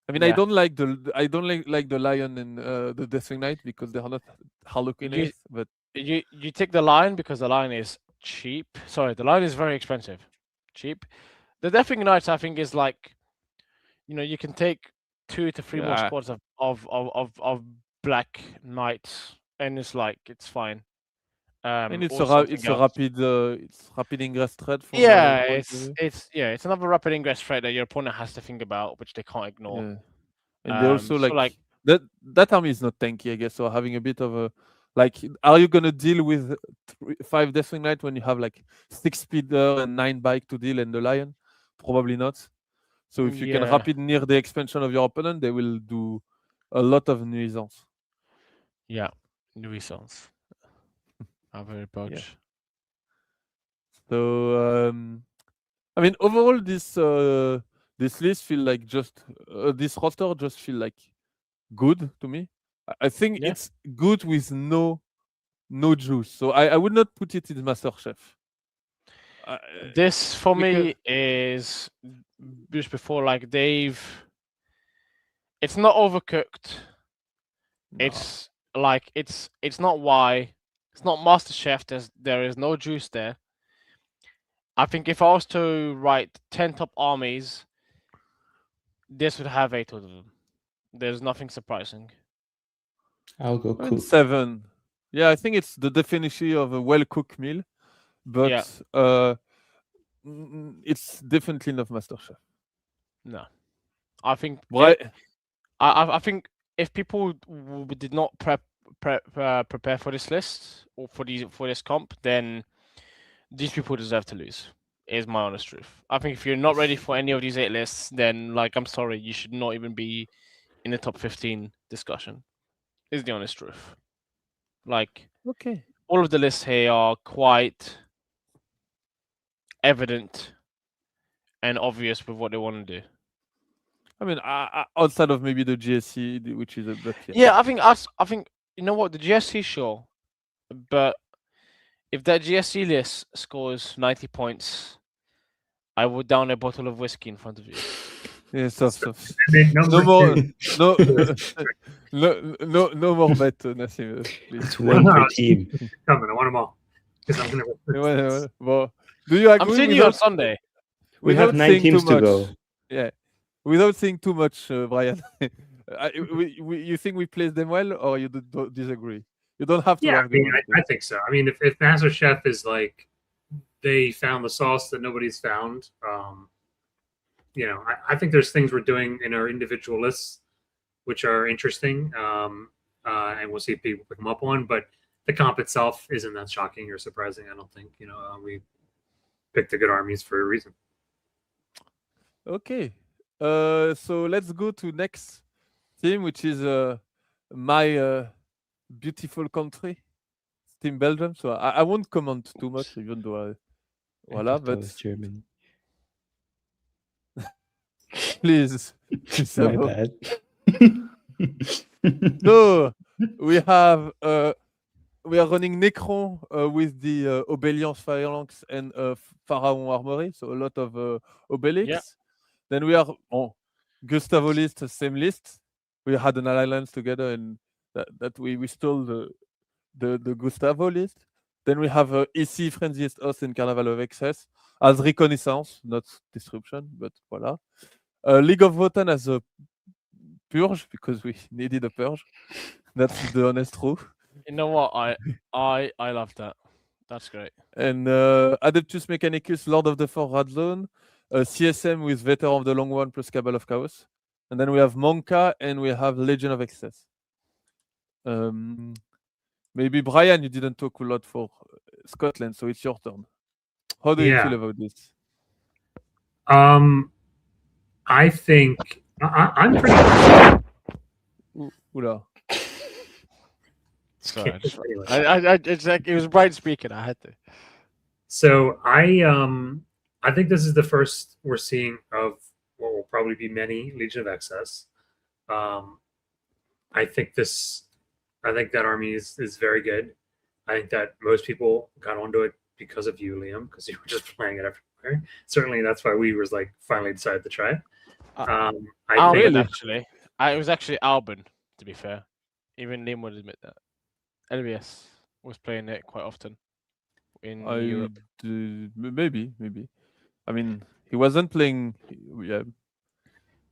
I mean, I Yeah. don't like the lion and the Deathwing Knight because they are not Harlequin, but You take the lion because the lion is cheap. Sorry, the lion is very expensive. Cheap. The Deathwing Knights, I think, is like, you can take 2 to 3 more Yeah. squads of Black Knights, and it's like it's fine. And it's or something it's a else. rapid ingress threat. From Yeah, my point of view. it's another rapid ingress threat that your opponent has to think about, which they can't ignore. Yeah. And they also so, like- that army is not tanky, I guess. So having a bit of a are you gonna deal with 5 Deathwing Knight when you have like 6 speeder and 9 bike to deal and the lion? Probably not. So if you can Yeah. rapid near the expansion of your opponent, they will do a lot of nuisance. Yeah, nuisance. I'm very pouch. So I mean, overall, this list feel like just this roster just feel like good to me. I think Yeah. it's good with no juice. So I would not put it in Master Chef. This for because- me is just before like it's not overcooked. No. It's like it's not why it's not Master Chef. There is no juice there. I think if I was to write 10 top armies, this would have 8 of them. There's nothing surprising. I'll go And cook. 7. Yeah, I think it's the definition of a well-cooked meal, but it's definitely not Master Chef. No, I think Right? I think if people did not prepare for this list or for this comp, then these people deserve to lose. Is my honest truth. I think if you're not ready for any of these 8 lists, then like I'm sorry, you should not even be in the top 15 discussion. Is the honest truth. Like Okay. all of the lists here are quite evident and obvious with what they want to do. I mean, outside of maybe the GSC, which is a bit. Yeah, I think you know what, the GSC sure, but if that GSC list scores 90 points, I would down a bottle of whiskey in front of you. Yeah, stuff. No No more, two. no more bet, Nassim. Please. It's one per team. Coming, I want them all. Because I'm gonna. Well, do you agree? I'm seeing you on Sunday. We have without 9 saying teams too to much? go. Yeah, without saying too much, Brian. You think we placed them well, or you don't disagree? You don't have to. Yeah, I argue mean, about I it. think so. I mean, if Master Chef is like they found the sauce that nobody's found, I think there's things we're doing in our individual lists which are interesting, and we'll see if people pick them up on. But the comp itself isn't that shocking or surprising. I don't think. We picked the good armies for a reason. Okay, so let's go to next team, which is my beautiful country, Team Belgium. So I won't comment too much, even though I thought that but was Germany. please. My Sabo. bad. So we are running Necron with the Obeliance Phalanx and Pharaon Armory, so a lot of Obelix. Yeah. Then we are on Gustavo list, same list. We had an alliance together, and that we stole the Gustavo list. Then we have EC Frenziest Host and Carnival of Excess as reconnaissance, not disruption, but voila. League of Wotan as a purge because we needed a purge. That's the honest truth. You know what? I love that. That's great. And Adeptus Mechanicus, Lord of the Four Red Zone, CSM with Veteran of the Long One plus Cabal of Chaos. And then we have Monka and we have Legion of Excess. Maybe Brian, you didn't talk a lot for Scotland, so it's your turn. How do you feel about this? I think I'm pretty. Oula. Sorry, Anyway. it's like it was Brian speaking. I had to. So I think this is the first we're seeing of what will probably be many Legion of Excess. I think that army is very good. I think that most people got onto it because of you, Liam, because you were just playing it everywhere. Certainly, that's why we was like finally decided to try it. Actually, it was actually Albin. To be fair, even Liam would admit that. LBS was playing it quite often in Europe. Maybe. I mean, he wasn't playing. Yeah.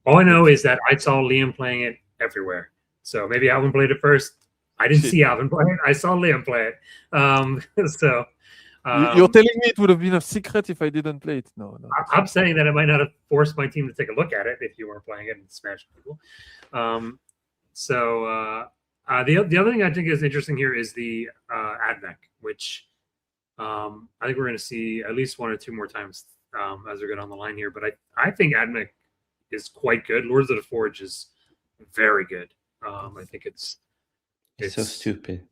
All I know is that I saw Liam playing it everywhere. So maybe Alvin played it first. I didn't Shit. see Alvin play it. I saw Liam play it. So You're telling me it would have been a secret if I didn't play it? No. I'm saying that it might not have forced my team to take a look at it if you weren't playing it and smashing people. The other thing I think is interesting here is the AdMech, which I think we're going to see at least 1 or 2 more times as we get on the line here. But I think AdMech is quite good. Lords of the Forge is very good. I think it's so stupid.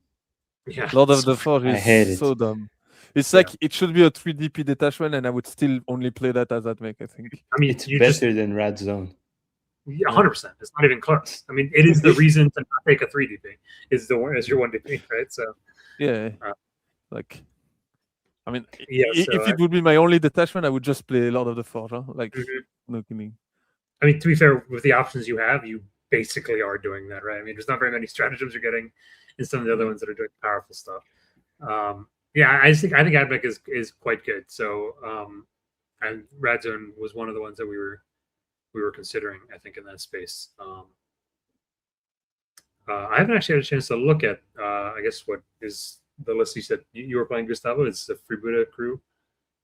Yeah, Lord of the Forge I hate is it. so dumb. It's like it should be a 3DP detachment, and I would still only play that as AdMech, I think. I mean, It's better than Red Zone. 100%. It's not even close. I mean, it is the reason to not take a 3DP is your 1DP, right? So yeah, like, I mean, Yeah, if so it would be my only detachment, I would just play Lord of the Forge. Huh? Like, no kidding. I mean, to be fair, with the options you have, you basically are doing that, right? I mean, there's not very many stratagems you're getting in some of the other ones that are doing powerful stuff. Yeah, I think AdMech is quite good. So, and Radzone was one of the ones that we were considering, I think, in that space. I haven't actually had a chance to look at, I guess, what is the list you said you were playing, Gustavo. It's the Freebooter crew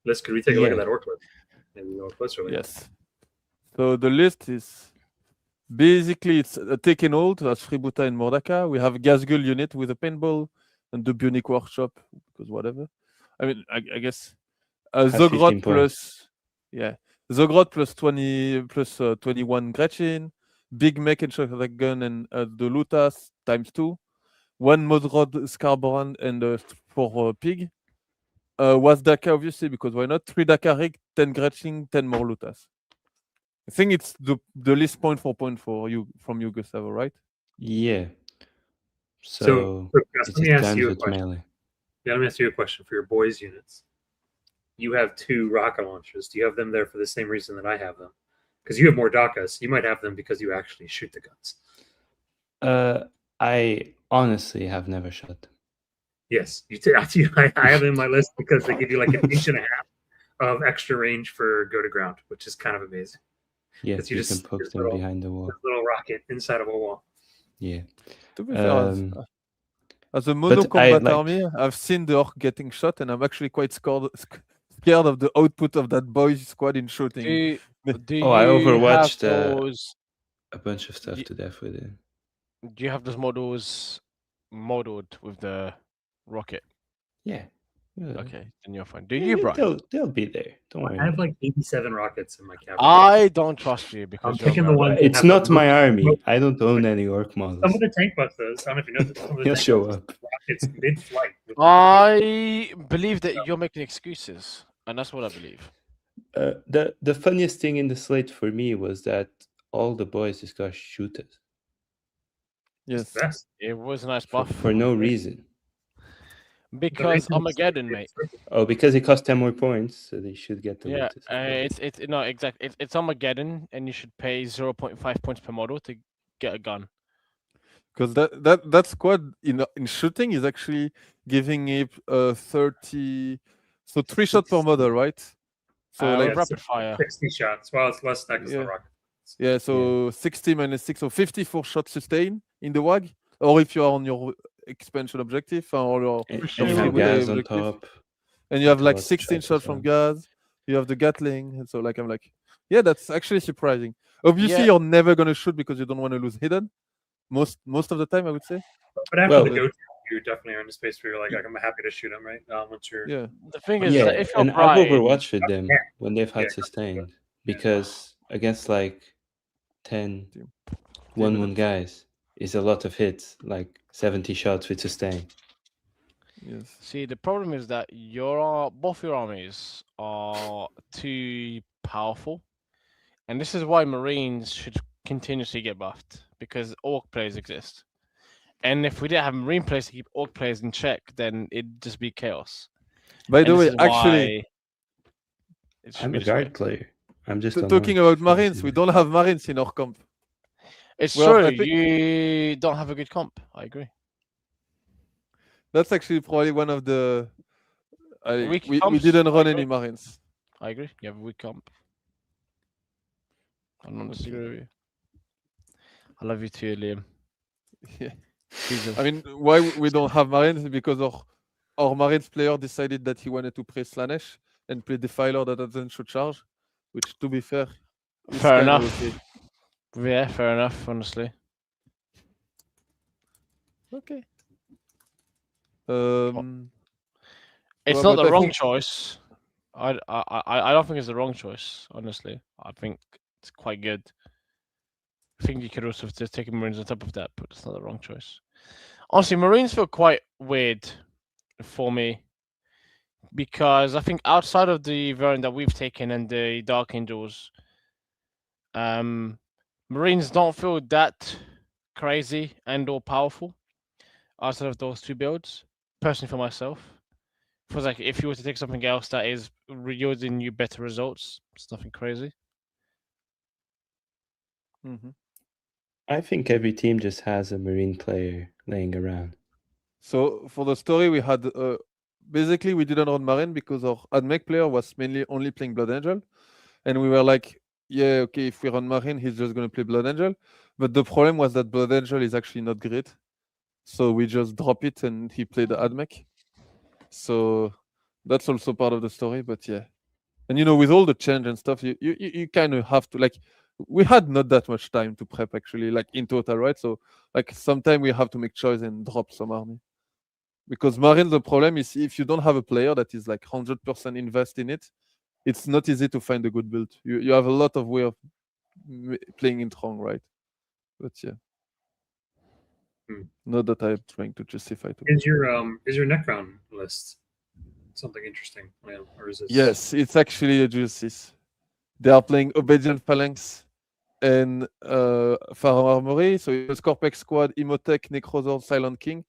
list. Could we take a look at that orc list? Maybe go closer. Yes. So the list is basically it's a take and hold as Freebooter and Mordaka. We have Gazgul unit with a paintball and the Bionic Workshop because whatever. I mean, I guess Zogrod plus Zogrod plus 20 plus 21 Gretchen, Big Mech and Shotgun Gun and the Lutas times 2, 1 Modrod Scarbrand and 4 Pig. Was Daka obviously because why not? 3 Daka Rig, 10 Gretchen, 10 more Lutas. I think it's the list point for you from you, Gustavo, right? Yeah. So let me ask you a question. Melee. Yeah, let me ask you a question for your boys' units. You have 2 rocket launchers. Do you have them there for the same reason that I have them? Because you have more Dakas. You might have them because you actually shoot the guns. I honestly have never shot them. Yes, I have them in my list because they give you like 1.5 inches of extra range for go to ground, which is kind of amazing. Yeah, you can poke them behind the wall. Little rocket inside of a wall. Yeah. To be fair, as a mono combat army, I've seen the orc getting shot, and I'm actually quite scared of the output of that boys squad in shooting. I overwatched a bunch of stuff to death with it. Do you have those models modeled with the rocket? Yeah. Okay, then you're fine. Do you, Brian? They'll be there. Don't worry. I have like 87 rockets in my cavalry. I don't trust you because I'm picking the one. It's not my army. I don't own any orc models. Some of the tank busters. I don't know if you know this. Some of the He'll show up. Rockets mid-flight. I believe that you're making excuses, and that's what I believe. The funniest thing in the slate for me was that all the boys just got shooters. Yes, it was a nice buff for no reason. Because Armageddon, mate. Oh, because it cost 10 more points, so they should get the latest. It's no exactly. It's Armageddon, and you should pay 0.5 points per model to get a gun. Because that squad in shooting is actually giving it 30, so 3 shots per model, right? So like rapid fire, 60 shots. Well, it's less than the rocket. Yeah, so 60 minus 6, so 54 shots sustained in the WAG, or if you are on your expansion objective or your you have gas on top, and you have like 16 shots from gas, you have the Gatling, and so like I'm like, yeah, that's actually surprising. Obviously, you're never gonna shoot because you don't want to lose hidden. Most of the time, I would say. But after the go-to, you definitely are in a space where you're like, I'm happy to shoot them, right? Once you're The thing is, that if you're and I've overwatched with them when they've had sustained because against like 10 1-1 guys is a lot of hits, like 70 shots with sustain. Yes. See, the problem is that both your armies are too powerful, and this is why Marines should continuously get buffed because orc players exist. And if we didn't have Marine players to keep orc players in check, then it'd just be chaos. By the way, actually, I'm a guard player. I'm just talking about Marines. We don't have Marines in our comp. It's true. You don't have a good comp. I agree. That's actually probably one of the. We didn't run any Marines. I agree. You have a weak comp. I'm not disagreeing with you. I love you too, Liam. Yeah. Jesus. I mean, why we don't have Marines is because our Marines player decided that he wanted to play Slanesh and play Defiler that doesn't show charge, which, to be fair, is Fair kinda enough. okay. Yeah, fair enough. Honestly, Okay. it's Well, not but the I wrong think choice. I don't think it's the wrong choice. Honestly, I think it's quite good. I think you could also have just taken Marines on top of that, but it's not the wrong choice. Honestly, Marines feel quite weird for me because I think outside of the variant that we've taken and the Dark Angels, Marines don't feel that crazy and or powerful outside of those two builds. Personally, for myself, feels like if you were to take something else that is yielding you better results, it's nothing crazy. Mhm. I think every team just has a Marine player laying around. So for the story, we had basically we didn't run Marine because our AdMech player was mainly only playing Blood Angel, and we were like, yeah, okay, if we run Marine, he's just gonna play Blood Angel. But the problem was that Blood Angel is actually not great, so we just drop it and he played AdMech. So that's also part of the story. But yeah, and with all the change and stuff, you kind of have to like. We had not that much time to prep actually, like in total, right? So like sometimes we have to make choice and drop some army. Because Marine, the problem is if you don't have a player that is like 100% invest in it, it's not easy to find a good build. You have a lot of way of playing it wrong, right? But yeah, not that I'm trying to justify too much. Is your Necron list something interesting, Liam, or is this? Yes, it's actually a juices. They are playing Obedient Phalanx and Pharaoh Armory. So it's Corpex Squad, Imhotep, Necrozor, Silent King,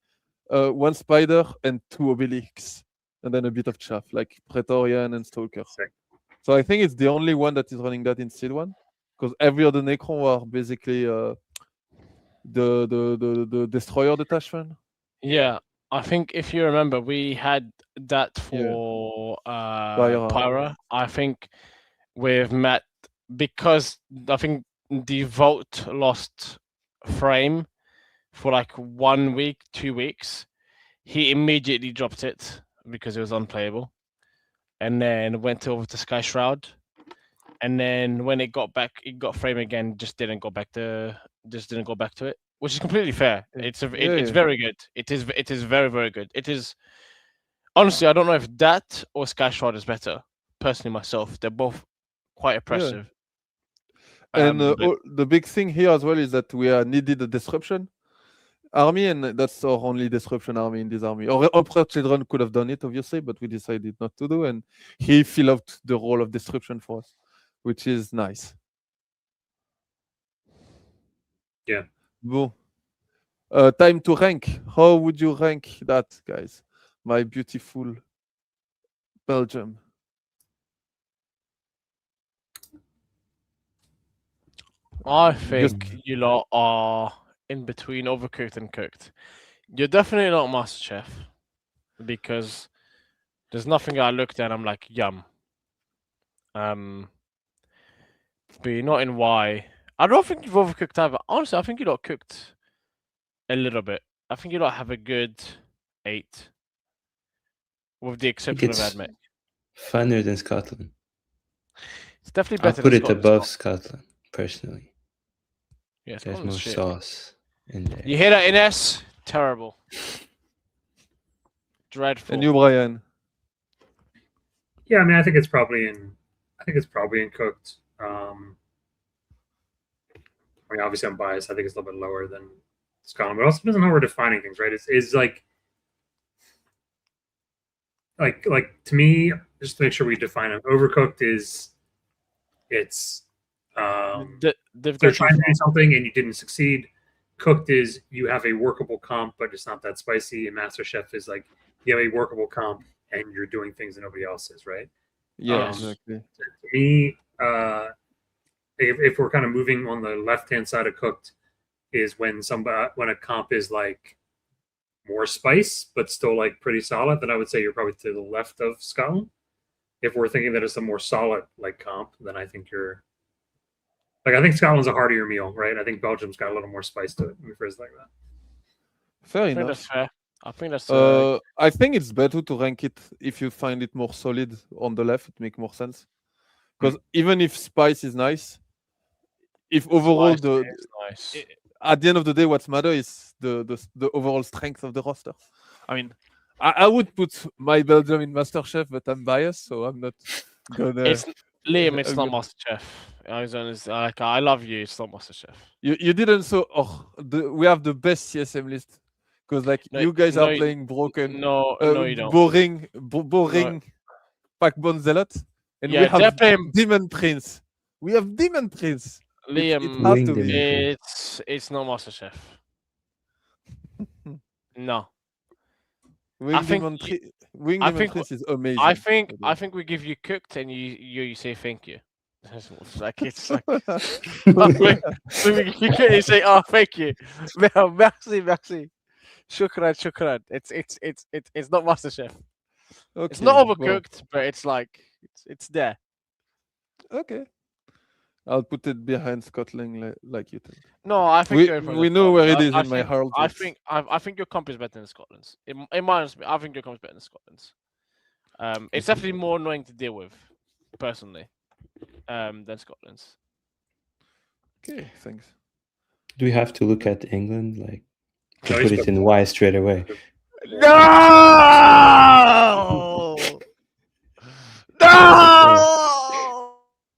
one Spider, and 2 Obelix. And then a bit of chaff, like Praetorian and Stalker. Sick. So I think it's the only one that is running that in Seed 1. Because every other Necron are basically the Destroyer detachment. Yeah, I think if you remember, we had that Yeah. for Pyra. Pyra. I think with Matt, because I think the Vault lost frame for like 1 week, 2 weeks, he immediately dropped it because it was unplayable, and then went over to Sky Shroud, and then when it got back, it got frame again. Just didn't go back to it, which is completely fair. Yeah. It's Yeah. very good. It is very, very good. It is honestly, I don't know if that or Sky Shroud is better. Personally, myself, they're both quite oppressive. And But the big thing here as well is that we needed a disruption army, and that's our only disruption army in this army. Our Emperor Children could have done it, obviously, but we decided not to do, and he filled out the role of disruption for us, which is nice. Yeah. Bon. Time to rank. How would you rank that, guys? My beautiful Belgium. I think you lot are in between overcooked and cooked. You're definitely not MasterChef because there's nothing I looked at. I'm like, yum. But you're not in Y. I don't think you've overcooked either. Honestly, I think you lot cooked a little bit. I think you lot have a good 8, with the exception of it's Admech. funner than Scotland. It's definitely I'll better. put than it Scotland. above Scotland, personally. Yeah, There's Scotland's more shit. sauce in there. You hear that, Ines? Terrible. Dreadful. And you, Brian? Yeah, I mean, I think it's probably in cooked. I mean, obviously, I'm biased. I think it's a little bit lower than Scotland, but also depends on how we're defining things, right? It's like to me, just to make sure we define it. Overcooked is it's They've they're got trying to do something and you didn't succeed. Cooked is you have a workable comp, but it's not that spicy. And Master Chef is like you have a workable comp and you're doing things that nobody else is, right? Yeah, Yes. exactly. To me, if we're kind of moving on the left-hand side of cooked, is when a comp is like more spice but still like pretty solid, then I would say you're probably to the left of Scotland. If we're thinking that it's a more solid like comp, then I think you're like I think Scotland's a heartier meal, right? I think Belgium's got a little more spice to it. Let me phrase it like that. Fair I think enough. that's fair. I think that's I think it's better to rank it if you find it more solid on the left. It makes more sense. Because even if Spice is nice, if overall Spice the is nice. at the end of the day, what matters is the overall strength of the roster. I mean, I would put my Belgium in MasterChef, but I'm biased, so I'm not gonna. It's Liam. It's I'm not gonna- MasterChef. Like I love you. It's not MasterChef. You didn't so. We have the best CSM list because like No, you guys no, are playing broken, No, no, you don't. boring, Pac-Bon Zealot, and Yeah, we they're have playing Demon Prince. We have Demon Prince. Liam. It has to Wing be. Demon. It's not MasterChef. No, Wing think Demon, you- Wing I Demon think Prince is amazing. I think we give you cooked and you say thank you. It's like you say thank you. Merci. Shukran. It's not MasterChef. It's not well, overcooked, but it's like it's there. okay. I'll put it behind Scotland like you think. No, I think you're in front We of know where it Scotland. is in my heart. I think your comp is better than Scotland's. In my honest, I think your comp is better than Scotland's. It's definitely more annoying to deal with, personally, than Scotland's. Okay, thanks. Do we have to look at England, like to No, put he's it in Y straight away? No! No!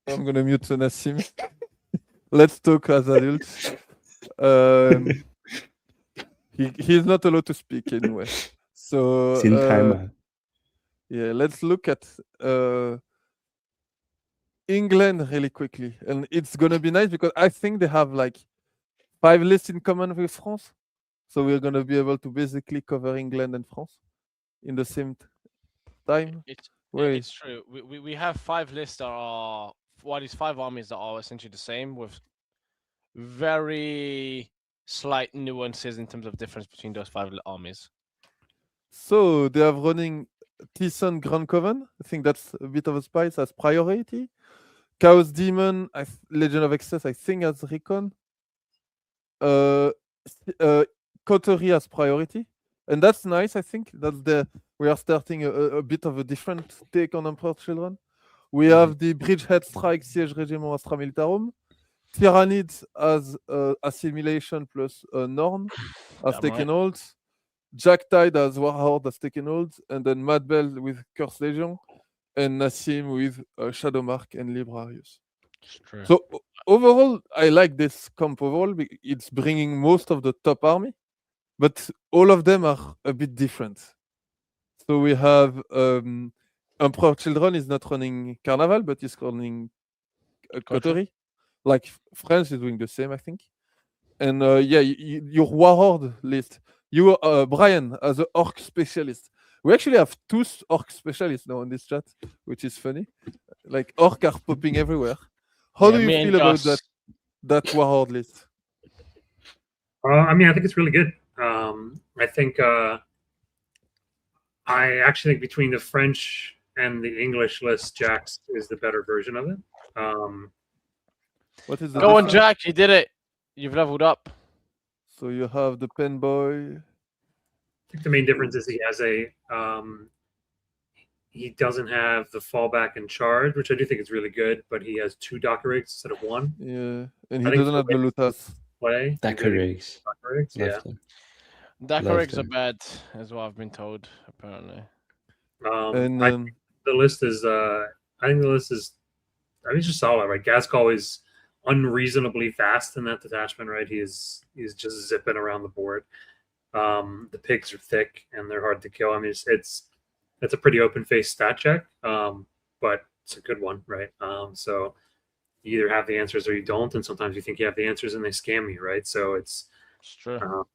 I'm gonna mute Nassim. Let's talk as adults. He's not allowed to speak anyway. So It's in timeout. yeah, let's look at England really quickly, and it's gonna be nice because I think they have like 5 lists in common with France. So we're gonna be able to basically cover England and France in the same time. It's true. We have 5 lists that are these 5 armies that are essentially the same with very slight nuances in terms of difference between those 5 armies. So they have running Tyson Grand Coven. I think that's a bit of a spice as priority. Chaos Demon, Legend of Excess, I think as recon. Coterie as priority, and that's nice. I think we are starting a bit of a different take on Emperor Children. We have the Bridgehead Strike Siege Regiment Astra Militarum, Tyrannids as assimilation plus Norn as taken hold, Jack Tide as Warhorde as taken hold, and then Mad Bell with Curse Legion, and Nassim with Shadowmark and Librarius. So overall, I like this comp overall. It's bringing most of the top army, but all of them are a bit different. So we have Emperor Children is not running Carnival, but is running Coterie. Like France is doing the same, I think. And your Warhorde list. You, Brian, as an Orc specialist. We actually have 2 Orc specialists now in this chat, which is funny. Like Orc are popping everywhere. How do you feel about that Warhorde list? I mean, I think it's really good. I think I actually think between the French and the English list, Jack's is the better version of it. What is the Go on, difference? Jack! You did it. You've leveled up. So you have the pen boy. I think the main difference is he has he doesn't have the fallback and charge, which I do think is really good, but he has 2 Docker rigs instead of 1. Yeah, and he I think doesn't have the Lutas. Play. Dacker rigs. Docker rigs, yeah. Dakar rigs are them. bad, as well. I've been told, apparently. And I think the list is I think it's just solid, right? Gaskell is unreasonably fast in that detachment, right? He's just zipping around the board. The pigs are thick and they're hard to kill. I mean, it's a pretty open face stat check, but it's a good one, right? So you either have the answers or you don't, and sometimes you think you have the answers and they scam you, right? So it's true.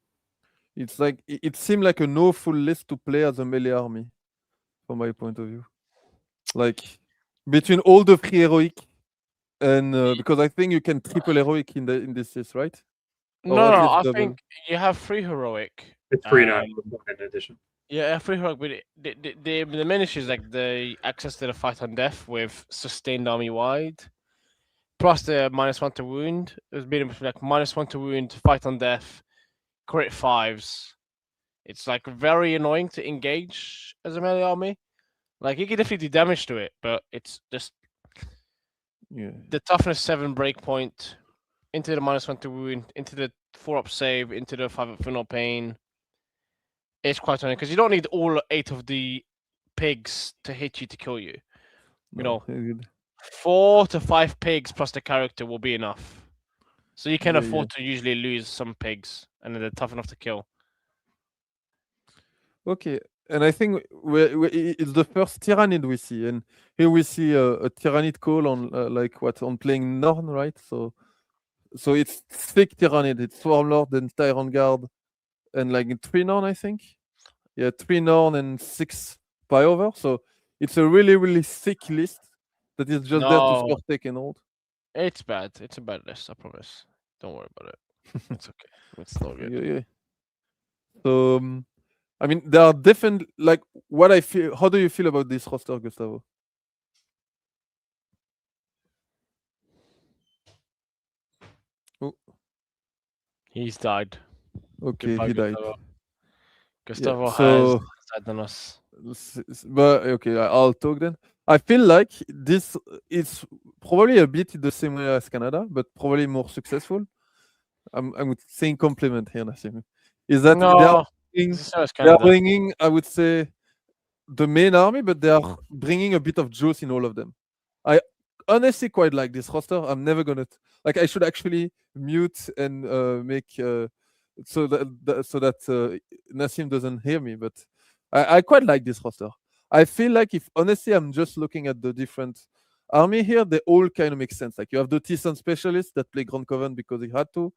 it's like it seemed like a no full list to play as a melee army, from my point of view. Like between all the free heroic and because I think you can triple heroic in this list, right? No, I think you have 3 heroic. It's free now in addition. Yeah, free heroic, but the main issue is like the access to the fight on death with sustained army wide, plus the -1 to wound. It was being like -1 to wound, fight on death, crit 5s, It's like very annoying to engage as a melee army. Like you can definitely do damage to it, but it's just Yeah. the toughness 7 breakpoint into the -1 to wound, into the 4-up save, into the 5-up for no pain. It's quite annoying because you don't need all 8 of the pigs to hit you to kill you. You know, 4 to 5 pigs plus the character will be enough. So you can Yeah, afford to usually lose some pigs, and then they're tough enough to kill. Okay, and I think it's the first Tyrannid we see, and here we see a Tyrannid call on like what on playing Norn, right? So it's thick Tyrannid. It's Swarmlord and Tyrant Guard, and like 3 Norn, I think. Yeah, 3 Norn and 6 Pyover. So it's a really thick list that is just there to No. score take and hold. It's bad. It's a bad list, I promise. Don't worry about it. It's okay. It's not good. Yeah. So I mean, there are different like what I feel. How do you feel about this roster, Gustavo? He's died. Okay, Goodbye, he died. Gustavo Yeah, has so died than us. but okay, I'll talk then. I feel like this is probably a bit the same way as Canada, but probably more successful. I'm saying compliment here, Nassim. Is that No, bringing, this is how it's they are Canada. bringing, I would say, the main army, but they are bringing a bit of juice in all of them. I honestly quite like this roster. I'm never gonna like. I should actually mute and make so that Nassim doesn't hear me. But I quite like this roster. I feel like if honestly I'm just looking at the different army here, they all kind of make sense. Like you have the Tisan specialists that play Grand Coven because he had to,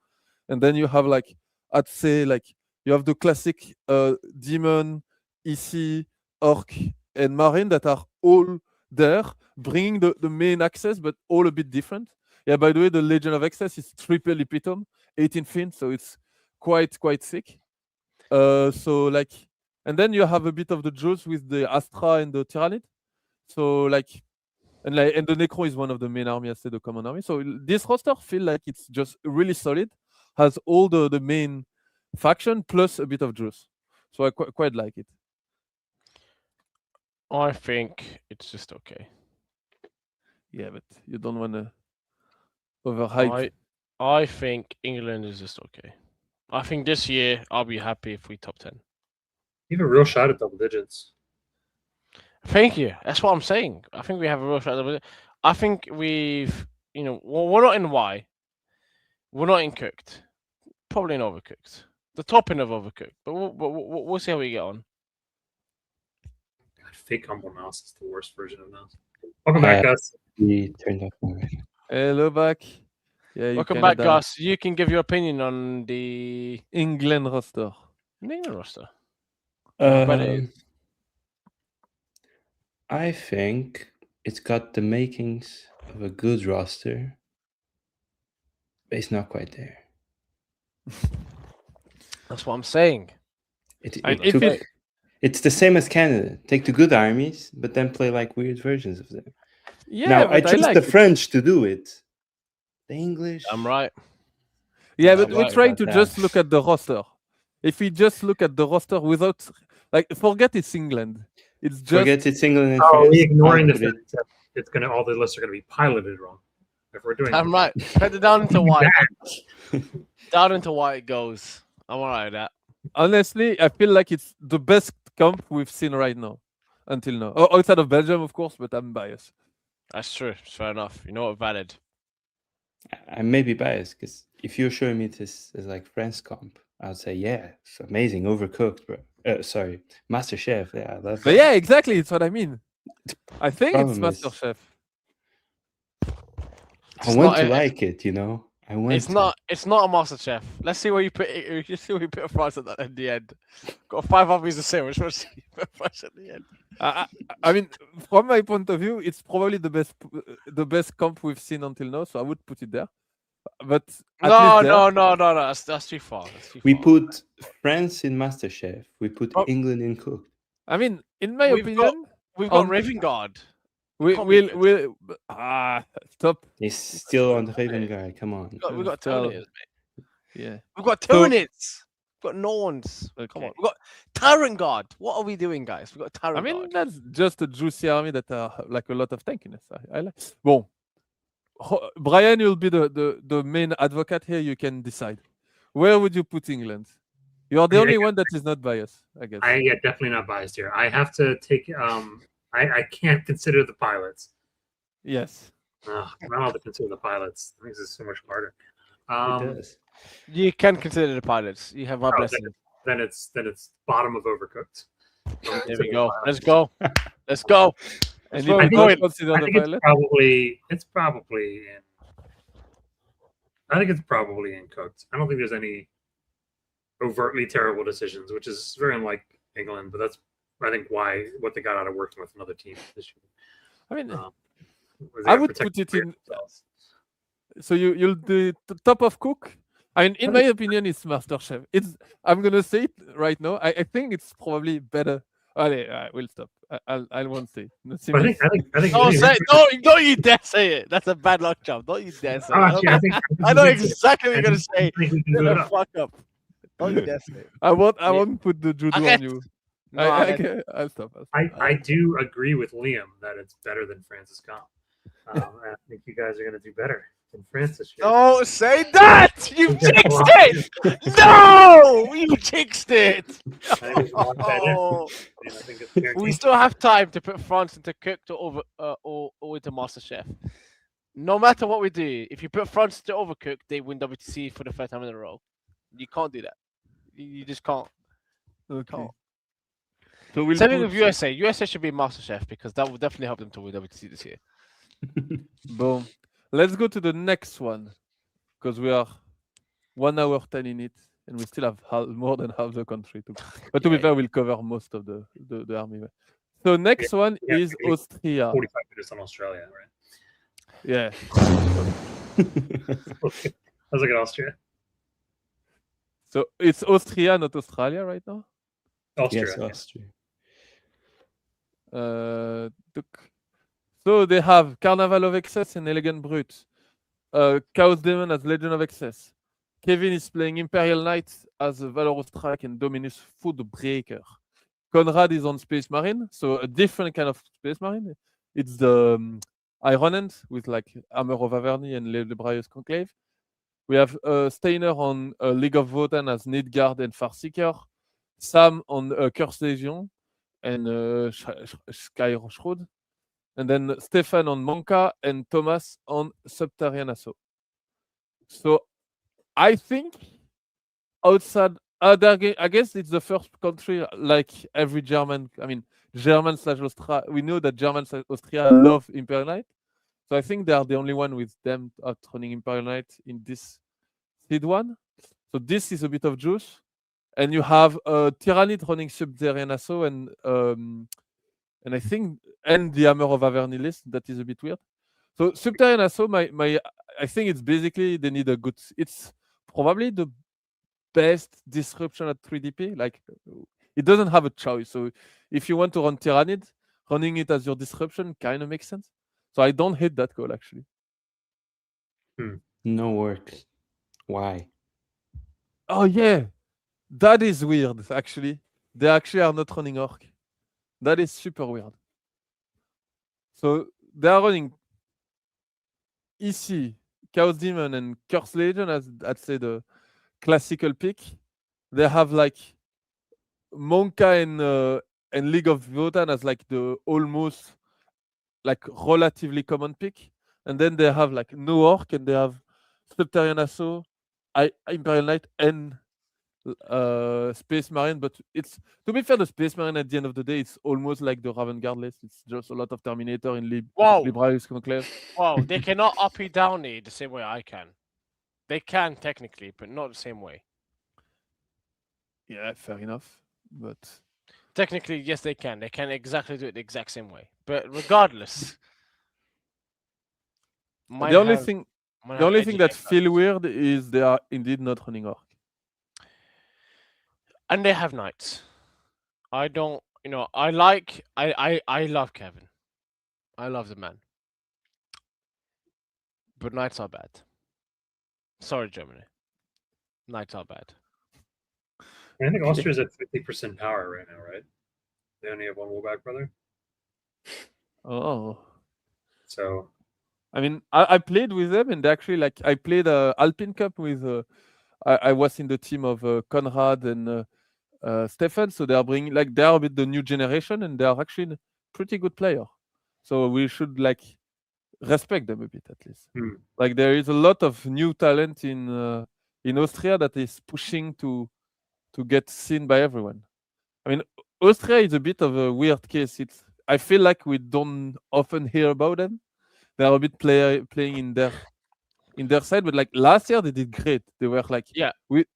and then you have like I'd say like you have the classic demon, EC, orc, and marine that are all there, bringing the main access, but all a bit different. Yeah, by the way, the Legion of Access is triple epitome, 18 fin, so it's quite sick. So like, and then you have a bit of the juice with the Astra and the Tyrannid. So like, and the Necro is one of the main army, I say the common army. So this roster feel like it's just really solid, has all the main faction plus a bit of juice. So I quite like it. I think it's just okay. Yeah, but you don't want to overhype. I think England is just okay. I think this year I'll be happy if we top 10. You have a real shot at double digits. Thank you. That's what I'm saying. I think we have a real shot. I think we've, we're not in Y. We're not in Cooked. Probably in Overcooked. The top end of Overcooked. But we'll see how we get on. God, fake humble Nass is the worst version of Nass. Welcome back, Gus. We turned off my mic. Hello back. Yeah, Welcome back, Gus. You can give your opinion on the England roster. England roster. I think it's got the makings of a good roster, but it's not quite there. That's what I'm saying. It's the same as Canada. Take the good armies, but then play like weird versions of them. Yeah, now I trust like the French to do it. The English. I'm right. Yeah, but we're trying to just look at the roster. If we just look at the roster without, like, forget it's England. It's just forget it's England and France. France. Ignoring the fact that it's gonna all the lists are gonna be piloted wrong. If we're doing, I'm right. Put it down into Y. Down into Y it goes. I'm alright with that. Honestly, I feel like it's the best comp we've seen right now, until now. Outside of Belgium, of course, but I'm biased. That's true. It's fair enough. You know what? Valid. I may be biased because if you're showing me this as like France comp, I'd say yeah, it's amazing, overcooked, bro. Sorry, Master Chef. Yeah, I love but that. yeah, exactly. It's what I mean. I think it's Master Chef. I want to like it, you know. It's not a Master Chef. Let's see where you put it. You see where you put a price at that at the end. Got 5 armies the same. Which one see you put a price at the end? I mean, from my point of view, it's probably the best comp we've seen until now. So I would put it there. But no. That's too far. We put France in Master Chef. We put England in Cooked. I mean, in my opinion, we've got Raven Guard. We'll stop. He's still on the Raven Guard. Come on. We got Turnits, mate. Yeah. We've got Turnits. Got no ones. Come Okay. on. We got Tyrant Guard. What are we doing, guys? We got I Tyrant mean, Guard. that's just a juicy army that are like a lot of tankiness. I like. Bon, Brian, you'll be the main advocate here. You can decide. Where would you put England? You are the Yeah, only one that is not biased, I guess. Yeah, definitely not biased here. I have to take. I can't consider the pilots. Yes. I'm not allowed to consider the pilots. I think this is so much harder. It does. You can consider the pilots. You have our blessing. Then it's bottom of Overcooked. Don't There consider we the go. pilots. Let's go. Let's go. And That's you where we're don't going. consider I the think it's pilot? probably in. I think it's probably in cooked. I don't think there's any overtly terrible decisions, which is very unlike England. But that's I think what they got out of working with another team this year. I mean, Was I they would protect put it in. themselves. So you'll do the top of cook. I mean, in my opinion, it's MasterChef. I'm gonna say it right now. I think it's probably better. Allez, we'll stop. I won't say. But I think. Don't say. Don't you dare say it. That's a bad luck job. Don't you dare say it. I know exactly what you're gonna say. I think we can You're do it gonna up. fuck up. Don't you dare say it. I won't put the judo Okay. on you. No, I'll stop. I do agree with Liam that it's better than Francis Comp. I think you guys are going to do better than Francis. Don't say that! You jinxed it! No! You jinxed it! I think it's a lot better. Oh. I think it's We guaranteed. still have time to put France into cooked or into MasterChef. No matter what we do, if you put France into overcooked, they win WTC for the third time in a row. You can't do that. You just can't. Okay. So we'll Same thing put- with USA. USA should be MasterChef because that will definitely help them to win WTC this year. Boom. Let's go to the next one because we are 1 hour 10 in it, and we still have more than half the country to. But to be fair, we'll cover most of the army. So next one yeah, is we- Austria. 45 minutes on Australia, right? Yeah. I was like Austria. So it's Austria, not Australia, right now. Austria. Yes, Austria. So they have Carnival of Excess and Elegant Brute. Chaos Demon as Legend of Excess. Kevin is playing Imperial Knight as a Valorous Strike and Dominus Foodbreaker. Conrad is on Space Marine, so a different kind of Space Marine. It's the Iron Hand with like Armor of Averny and Lebrius Conclave. We have Steiner on League of Votan as Nidgard and Farseeker. Sam on Curse Legion and Sky Shroud. And then Stefan on Monka and Thomas on Subterranean Assault. So I think outside other game, I guess it's the first country like every German. I mean, German/Austria. We know that German/Austria love Imperial Knight. So I think they are the only one with them running Imperial Knight in this seed one. So this is a bit of juice. And you have Tyrannid running Subterranean Assault and I think the Hammer of Averny list. That is a bit weird. So Subterranean Assault, I think it's basically they need a good. It's probably the best disruption at 3DP. Like it doesn't have a choice. So if you want to run Tyrannid, running it as your disruption kind of makes sense. So I don't hate that call actually. No works. Why? Oh yeah, that is weird. Actually, they actually are not running Orc. That is super weird. So they are running EC, Chaos Demon, and Curse Legion as I'd say the classical pick. They have like Monka and League of Votan as like the almost like relatively common pick. And then they have like no Orc and they have Subterranean Assault, Imperial Knight, and Space Marine. But it's to be fair, the Space Marine at the end of the day, it's almost like the Raven Guard list. It's just a lot of Terminator in Librarius Conclave. Wow, they cannot uppy downy the same way I can. They can technically, but not the same way. Yeah, fair enough. But Technically, yes, they can. They can exactly do it the exact same way. But regardless, the only thing that feel weird is they are indeed not running Orc. And they have knights. I don't, I love Kevin. I love the man. But knights are bad. Sorry, Germany. Knights are bad. I think Austria's at 50% power right now, right? They only have one Wolbach brother. Oh. So I mean, I played with them, and actually, like, I played Alpine Cup with. I was in the team of Konrad and Stefan, so they are bringing, like, they are a bit the new generation, and they are actually a pretty good player. So we should, like, respect them a bit at least. Like, there is a lot of new talent in Austria that is pushing to get seen by everyone. I mean, Austria is a bit of a weird case. I feel like we don't often hear about them. They are a bit playing in their side, but like last year they did great. They were like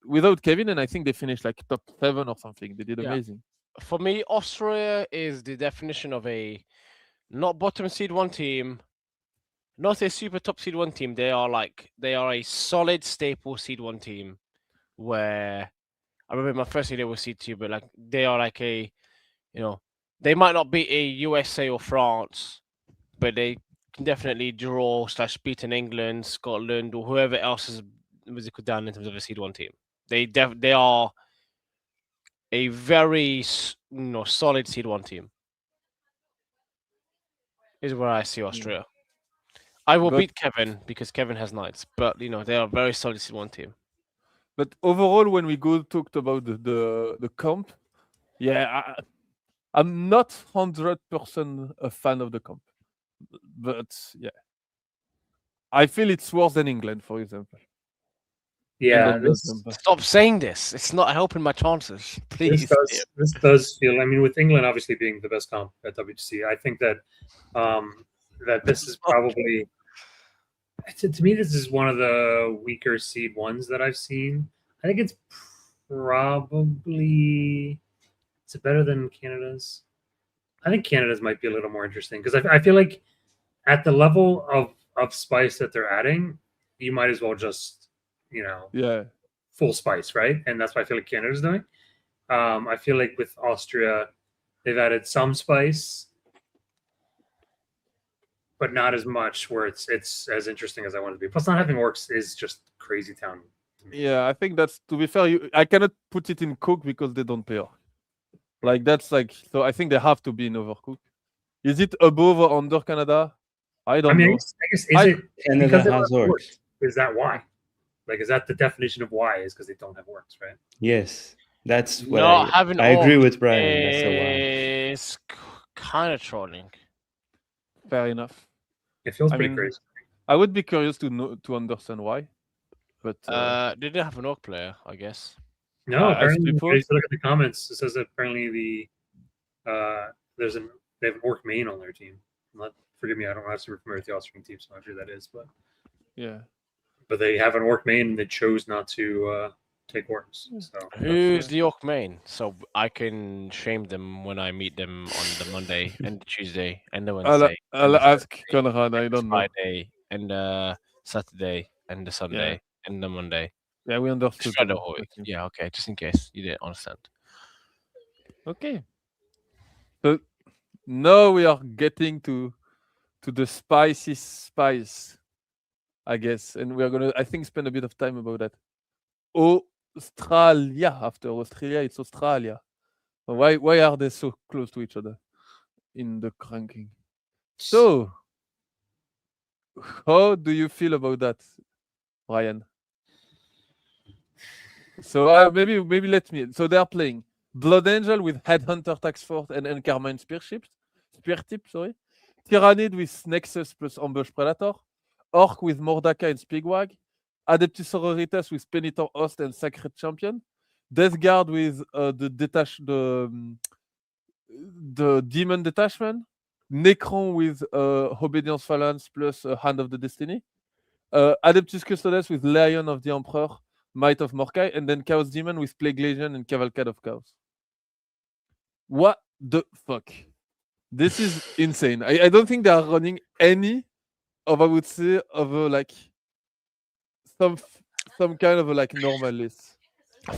without Kevin, and I think they finished like top 7 or something. They did amazing. For me, Austria is the definition of a not bottom seed 1 team, not a super top seed 1 team. They are a solid staple seed 1 team. Where I remember my first year they were seed 2, but like they are like a, they might not beat a USA or France, but they can definitely draw / beat in England, Scotland, or whoever else is down in terms of a seed 1 team. They are a very solid seed 1 team. Is where I see Austria. I will beat Kevin because Kevin has Knights, but they are a very solid seed 1 team. But overall, when we talked about the comp, I'm not 100% a fan of the comp, but I feel it's worse than England, for example. Yeah, stop saying this. It's not helping my chances. Please. This does feel. I mean, with England obviously being the best comp at WTC, I think that that this is probably. To me, this is one of the weaker seed 1s that I've seen. I think it's probably. Is it better than Canada's? I think Canada's might be a little more interesting because I feel like at the level of spice that they're adding, you might as well just full spice, right? And that's what I feel like Canada's doing. I feel like with Austria, they've added some spice, but not as much where it's as interesting as I want it to be. Plus, not having orcs is just crazy town to me. Yeah, I think that's, to be fair, I cannot put it in Cook because they don't pay orc. Like, that's like, so I think they have to be in Overcook. Is it above or under Canada? I don't know. I guess is it Canada has orcs? Is that why? Like, is that the definition of why? Is because they don't have orcs, right? Yes, that's what I agree with Brian. That's a why. It's kind of trolling. Fair enough. It feels pretty crazy. I would be curious to understand why. But did they have an orc player? I guess. No, apparently. If you look at the comments, it says that apparently they have an orc main on their team. Forgive me, I don't have super familiar with the Austrian team, so I'm not sure who that is, but but they have an orc main and they chose not to take orcs. So who's the orc main? So I can shame them when I meet them on the Monday and the Tuesday and the Wednesday. I'll ask Conrad. I don't know. Friday and Saturday and the Sunday and the Monday. Yeah, we understood. Yeah, okay. Just in case you didn't understand. Okay. So now we are getting to the spicy spice, I guess, and we are gonna, I think, spend a bit of time about that. Australia. After Australia, it's Australia. Why are they so close to each other in the ranking? So, how do you feel about that, Ryan? So maybe let me. So they are playing Blood Angel with Headhunter Tax Force and Encarmine Spear Tip, sorry. Tyrannid with Nexus plus Ambush Predator. Orc with Mordaka and Spigwag. Adeptus Sororitas with Penitent Host and Sacred Champion. Death Guard with the Demon Detachment. Necron with Obedience Phalanx plus Hand of the Destiny. Adeptus Custodes with Lion of the Emperor. Might of Morkai, and then Chaos Demon with Plague Legion and Cavalcade of Chaos. What the fuck? This is insane. I don't think they are running any of, I would say, of like some kind of a like normal list.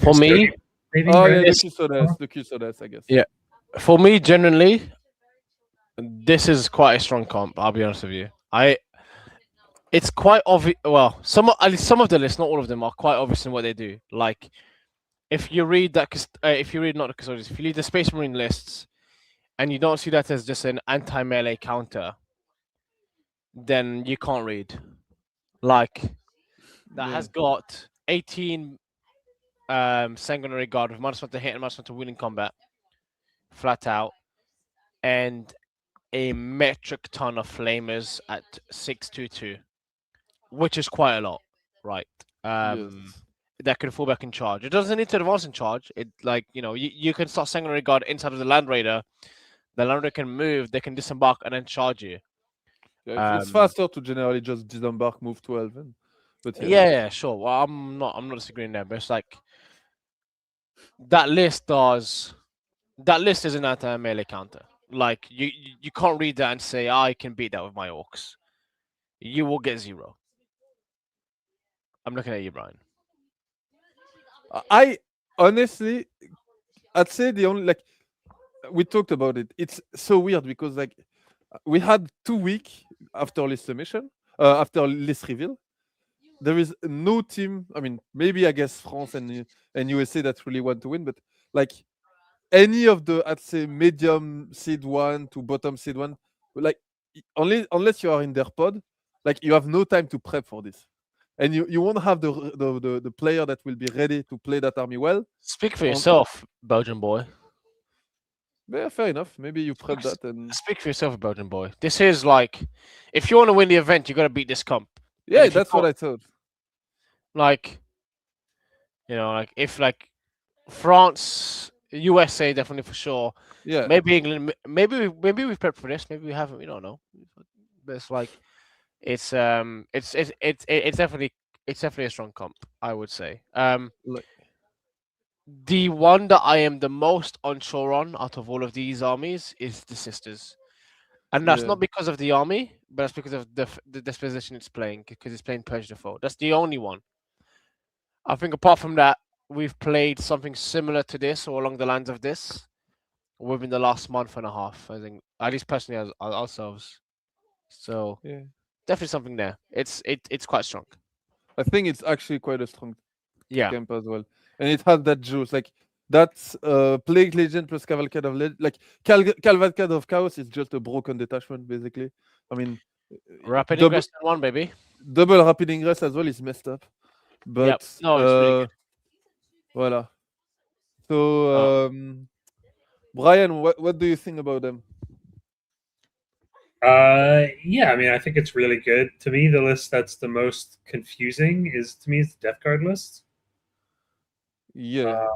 For me, the Custodes, I guess. Yeah. For me, generally, this is quite a strong comp. I'll be honest with you. It's quite obvious. Well, at least some of the lists, not all of them, are quite obvious in what they do. Like, if you read that, if you read not the custodians, if you read the Space Marine lists, and you don't see that as just an anti-melee counter, then you can't read. Like that has got 18 sanguinary guard with -1 to hit and -1 to win in combat, flat out, and a metric ton of flamers at 622, which is quite a lot, right? Yes. That can fall back in charge. It doesn't need to advance in charge. It you can start sanguinary guard inside of the Land Raider. The Land Raider can move, they can disembark and then charge you. Yeah, it's faster to generally just disembark, move 12, but Yeah, sure. Well, I'm not disagreeing there, but it's like that list is an anti-melee counter. Like you can't read that and say I can beat that with my orcs. You will get 0. I'm looking at you, Brian. I honestly, I'd say the only we talked about it. It's so weird because we had 2 weeks after list submission, after list reveal. There is no team. I mean, maybe I guess France and USA that really want to win, but any of the, I'd say, medium seed 1 to bottom seed 1, unless you are in their pod, you have no time to prep for this, and you won't have the player that will be ready to play that army well. Speak for yourself, Belgian boy. Yeah, fair enough. Maybe you prep that and speak for yourself, Belgian boy. This is if you want to win the event, you got to beat this comp. Yeah, that's what I thought. If France, USA, definitely for sure. Yeah. Maybe England. Maybe we've prepped for this. Maybe we haven't. We don't know. But it's definitely a strong comp, I would say. The one that I am the most unsure on out of all of these armies is the Sisters. And that's not because of the army, but that's because of the disposition it's playing, because it's playing Purge Default. That's the only one. I think apart from that, we've played something similar to this or along the lines of this within the last month and a half, I think, at least personally as ourselves. So definitely something there. It's quite strong. I think it's actually quite a strong camp as well. And it has that juice, that's Plague Legend plus Cavalcade of Cavalcade of Chaos is just a broken detachment, basically. I mean, Rapid Ingress in 1, baby. Double Rapid Ingress as well is messed up. But it's pretty good. Voila. So Brian, what do you think about them? Yeah, I mean, I think it's really good. To me, the list that's the most confusing is the Death Guard list. Yeah.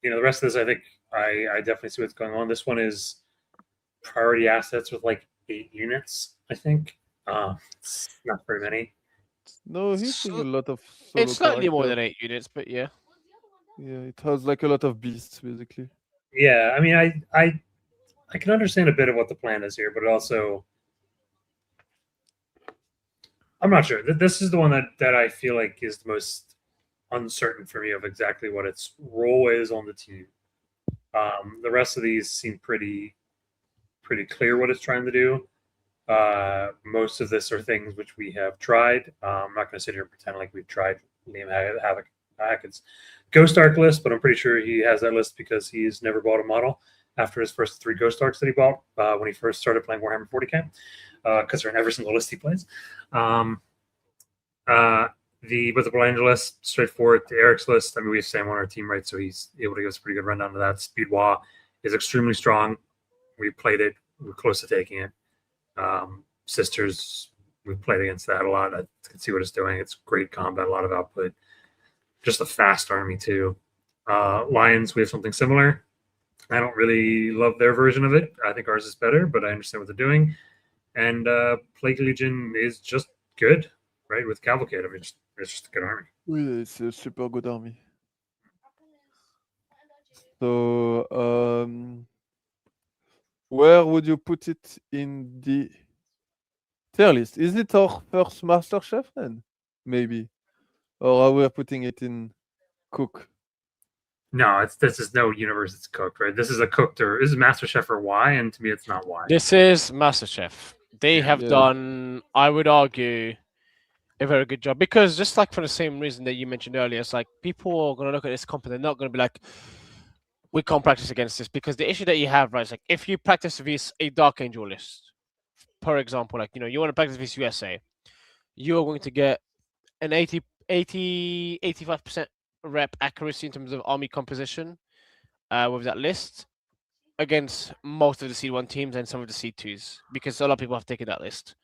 The rest of this, I think I definitely see what's going on. This one is priority assets with 8 units, I think. It's not very many. No, he's seeing a lot of it's slightly more than 8 units, but yeah. Yeah, it has a lot of beasts, basically. Yeah, I mean, I can understand a bit of what the plan is here, but also I'm not sure. This is the one that I feel like is the most uncertain for me of exactly what its role is on the team. The rest of these seem pretty clear what it's trying to do. Most of this are things which we have tried. I'm not going to sit here and pretend like we've tried Liam Hackett's Ghost Arc list, but I'm pretty sure he has that list because he's never bought a model after his first 3 Ghost Arcs that he bought when he first started playing Warhammer 40k, because they're in every single list he plays. The Blind list, straightforward. The Eric's list, I mean, we have Sam on our team, right? So he's able to give us a pretty good rundown of that. Speedwa is extremely strong. We played it. We're close to taking it. Sisters, we've played against that a lot. I can see what it's doing. It's great combat, a lot of output. Just a fast army, too. Lions, we have something similar. I don't really love their version of it. I think ours is better, but I understand what they're doing. And Plague Legion is just good, right? With Cavalcade, I mean, it's just a good army. It's a super good army. So, where would you put it in the tier list? Is it our first Master Chef then? Maybe. Or are we putting it in Cook? No, this is no universe it's cooked, right? This is a cooked, or this is Master Chef or Y, and to me it's not Y. This is Master Chef. They have done, I would argue, a very good job, because just like for the same reason that you mentioned earlier, it's like people are going to look at this comp and they're not going to be like, we can't practice against this, because the issue that you have, right, is like if you practice with a Dark Angel list, for example, like, you want to practice with USA, you are going to get an 85% rep accuracy in terms of army composition with that list against most of the C1 teams and some of the C2s, because a lot of people have taken that list.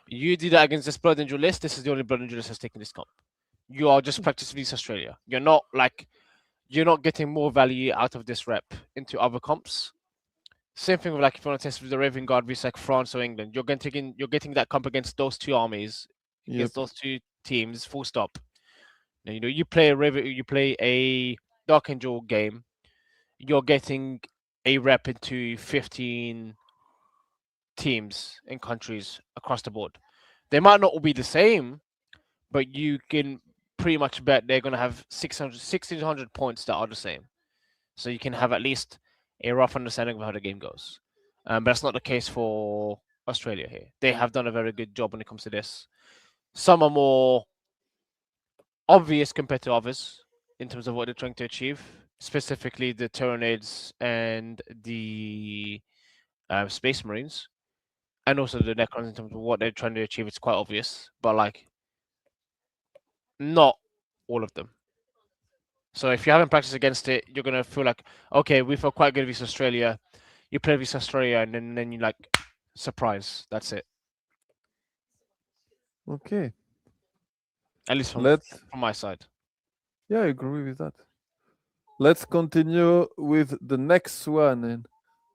You do that against this Blood Angel list. This is the only Blood Angel list that's taken this comp. You are just practicing East Australia. You're not getting more value out of this rep into other comps. Same thing with like if you want to test with the Raven Guard versus like France or England, you're getting that comp against those two armies, against those two teams, full stop. Now, you play a Dark Angel game, you're getting a rep into 15 teams and countries across the board. They might not all be the same, but you can pretty much bet they're going to have 1,600 points that are the same. So you can have at least a rough understanding of how the game goes. But that's not the case for Australia here. They have done a very good job when it comes to this. Some are more obvious compared to others in terms of what they're trying to achieve, specifically the Tyranids and the Space Marines, and also the Necrons in terms of what they're trying to achieve. It's quite obvious, but like not all of them. So if you haven't practiced against it, you're gonna feel like, okay, we feel quite good with Australia. You play with Australia, and then you like, surprise. That's it. Okay. At least from my side. Yeah, I agree with that. Let's continue with the next one, and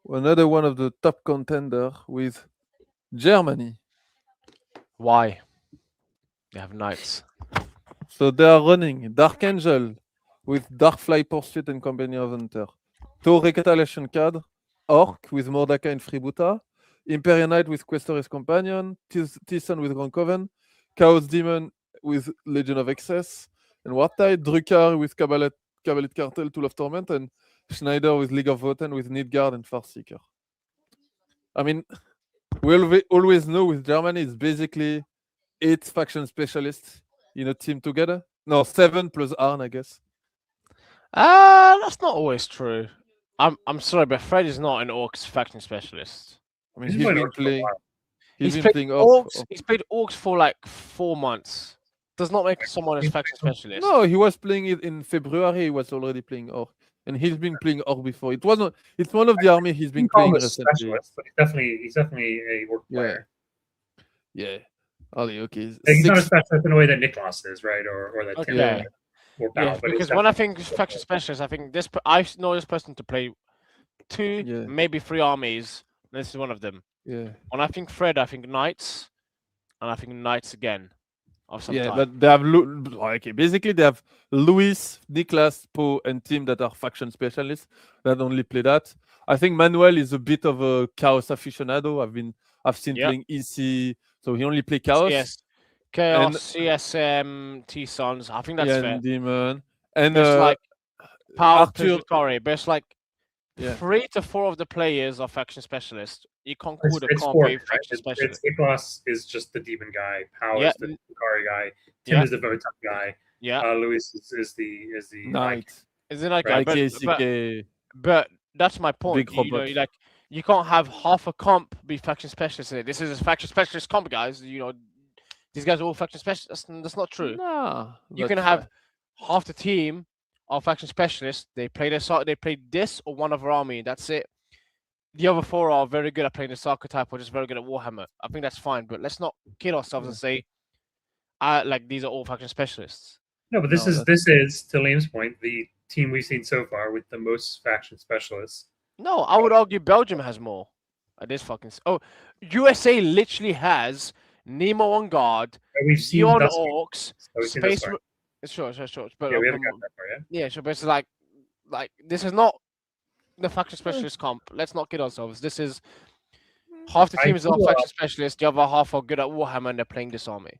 another one of the top contender with Germany. Why? They have knights. So they are running Dark Angel with Darkfly Pursuit and Company of Hunter, Thor Retaliation Cadre, Orc with Mordecai and Freebooter, Imperial Knight with Questor's Companion, Tyson with Grand Coven, Chaos Demon with Legion of Excess, and Wartide, Drukkar with Cabalet Cartel, Tool of Torment, and Schneider with League of Voten with Nidgard and Farseeker. I mean, we always know with Germany it's basically 8 faction specialists in a team together. No, 7 plus Arn, I guess. That's not always true. I'm sorry, but Fred is not an Orcs faction specialist. I mean, he's been playing. He's played Orcs. He's played Orcs for like 4 months. Does not make someone a faction specialist. No, he was playing it in February. He was already playing Orc, and he's been playing Orc before. It's one of the army he's been playing recently. But he's definitely a work player. Yeah. Ali, okay. He's not a specialist in the way that Niklas is, right? Or that Tim. Yeah. But because when I think faction specialist, I think I know this person to play 2, maybe 3 armies. This is one of them. Yeah. When I think Fred, I think knights, and I think knights again. But they have basically they have Luis, Niklas, Poe, and Tim that are faction specialists that only play that. I think Manuel is a bit of a chaos aficionado. I've seen playing EC, so he only play chaos. Yes. Chaos, CSM, T-Sons. I think that's fair. And Demon. And it's like Power Arthur. Sorry, but it's like 3 to 4 of the players are faction specialists. You can't call the comp a faction specialist. Niklas is just the demon guy. Power is the Kari guy. Tim is the Votan guy. Luis is the Knight. Is the Knight guy. But that's my point. You can't have half a comp be faction specialist in it. This is a faction specialist comp, guys. These guys are all faction specialists. That's not true. No, you can have half the team are faction specialists. They play this or one other army. That's it. The other 4 are very good at playing this archetype or just very good at Warhammer. I think that's fine, but let's not kid ourselves and say, like these are all faction specialists. No, but this is to Liam's point, the team we've seen so far with the most faction specialists. No, I would argue Belgium has more. USA literally has Nemo on guard, Zeon Orcs, Space. Sure. But we haven't got that far yet. Yeah, sure. But it's like this is not the faction specialist comp. Let's not kid ourselves. This is half the team is all faction specialists, the other half are good at Warhammer and they're playing this army.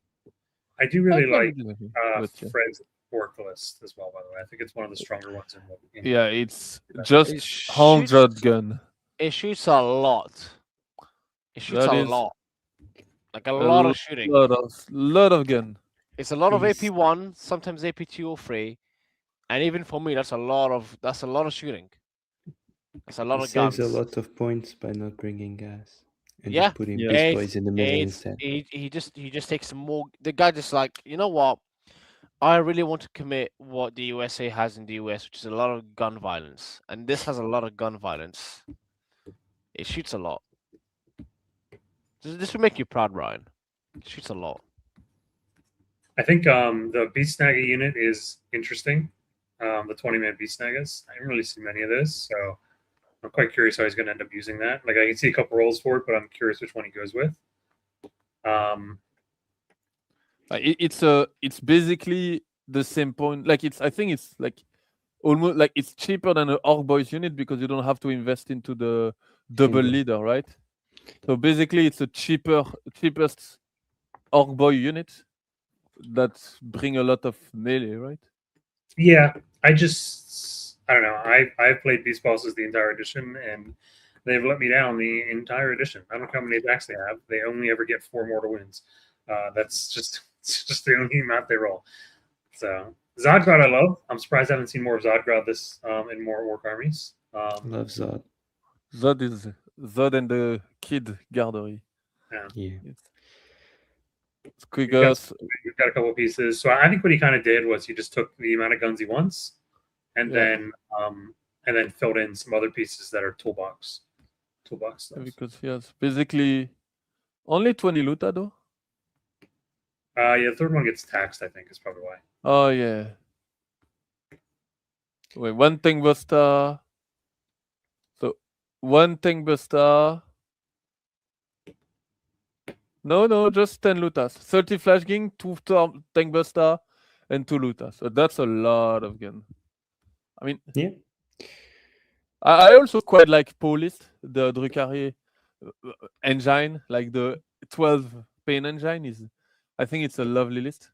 I do really like Fred's work list as well, by the way. I think it's one of the stronger ones in the game. Yeah, it's just 100 gun. It shoots a lot. Like a lot of shooting. Lot of gun. It's a lot of He's- AP1, sometimes AP2 or 3, and even for me, that's a lot of shooting. That's a lot He of saves guns. a lot of points by not bringing gas and Yeah. just putting Yeah. Beast Boys in the middle It's instead. he just takes more. The guy just like, you know what? I really want to commit what the USA has in the US, which is a lot of gun violence, and this has a lot of gun violence. It shoots a lot. This will make you proud, Ryan. It shoots a lot. I think the Beast Snagger unit is interesting. The 20-man Beast Snaggers. I haven't really seen many of those, so I'm quite curious how he's going to end up using that. Like, I can see a couple roles for it, but I'm curious which one he goes with. It's basically the same point. Like I think it's like almost like it's cheaper than an Orc Boys unit because you don't have to invest into the double Single. leader, right? So basically, it's a cheapest Orc Boy unit that bring a lot of melee, right? Yeah, I don't know. I've played Beast Bosses the entire edition, and they've let me down the entire edition. I don't know how many attacks they have. They only ever get 4 mortal wounds. That's just it's just the only amount they roll. So Zodgrod I love. I'm surprised I haven't seen more of Zodgrod this in more Orc armies. Love Zod. Zod is Zod and the Kid Gardery. Yeah. It's quicker. You've got a couple of pieces. So I think what he kind of did was he just took the amount of guns he wants, and Yeah. then filled in some other pieces that are toolbox stuff. Because he has basically only 20 luta though. Yeah, the third one gets taxed. I think is probably why. Oh yeah. Wait, one tank buster. So one tank buster. No, just 10 lutas. 30 flash ging, 2 tank buster, and 2 lutas. So that's a lot of gun. I mean, Yeah. I also quite like Police, the Drukhari engine, like the 12 pain engine is. I think it's a lovely list.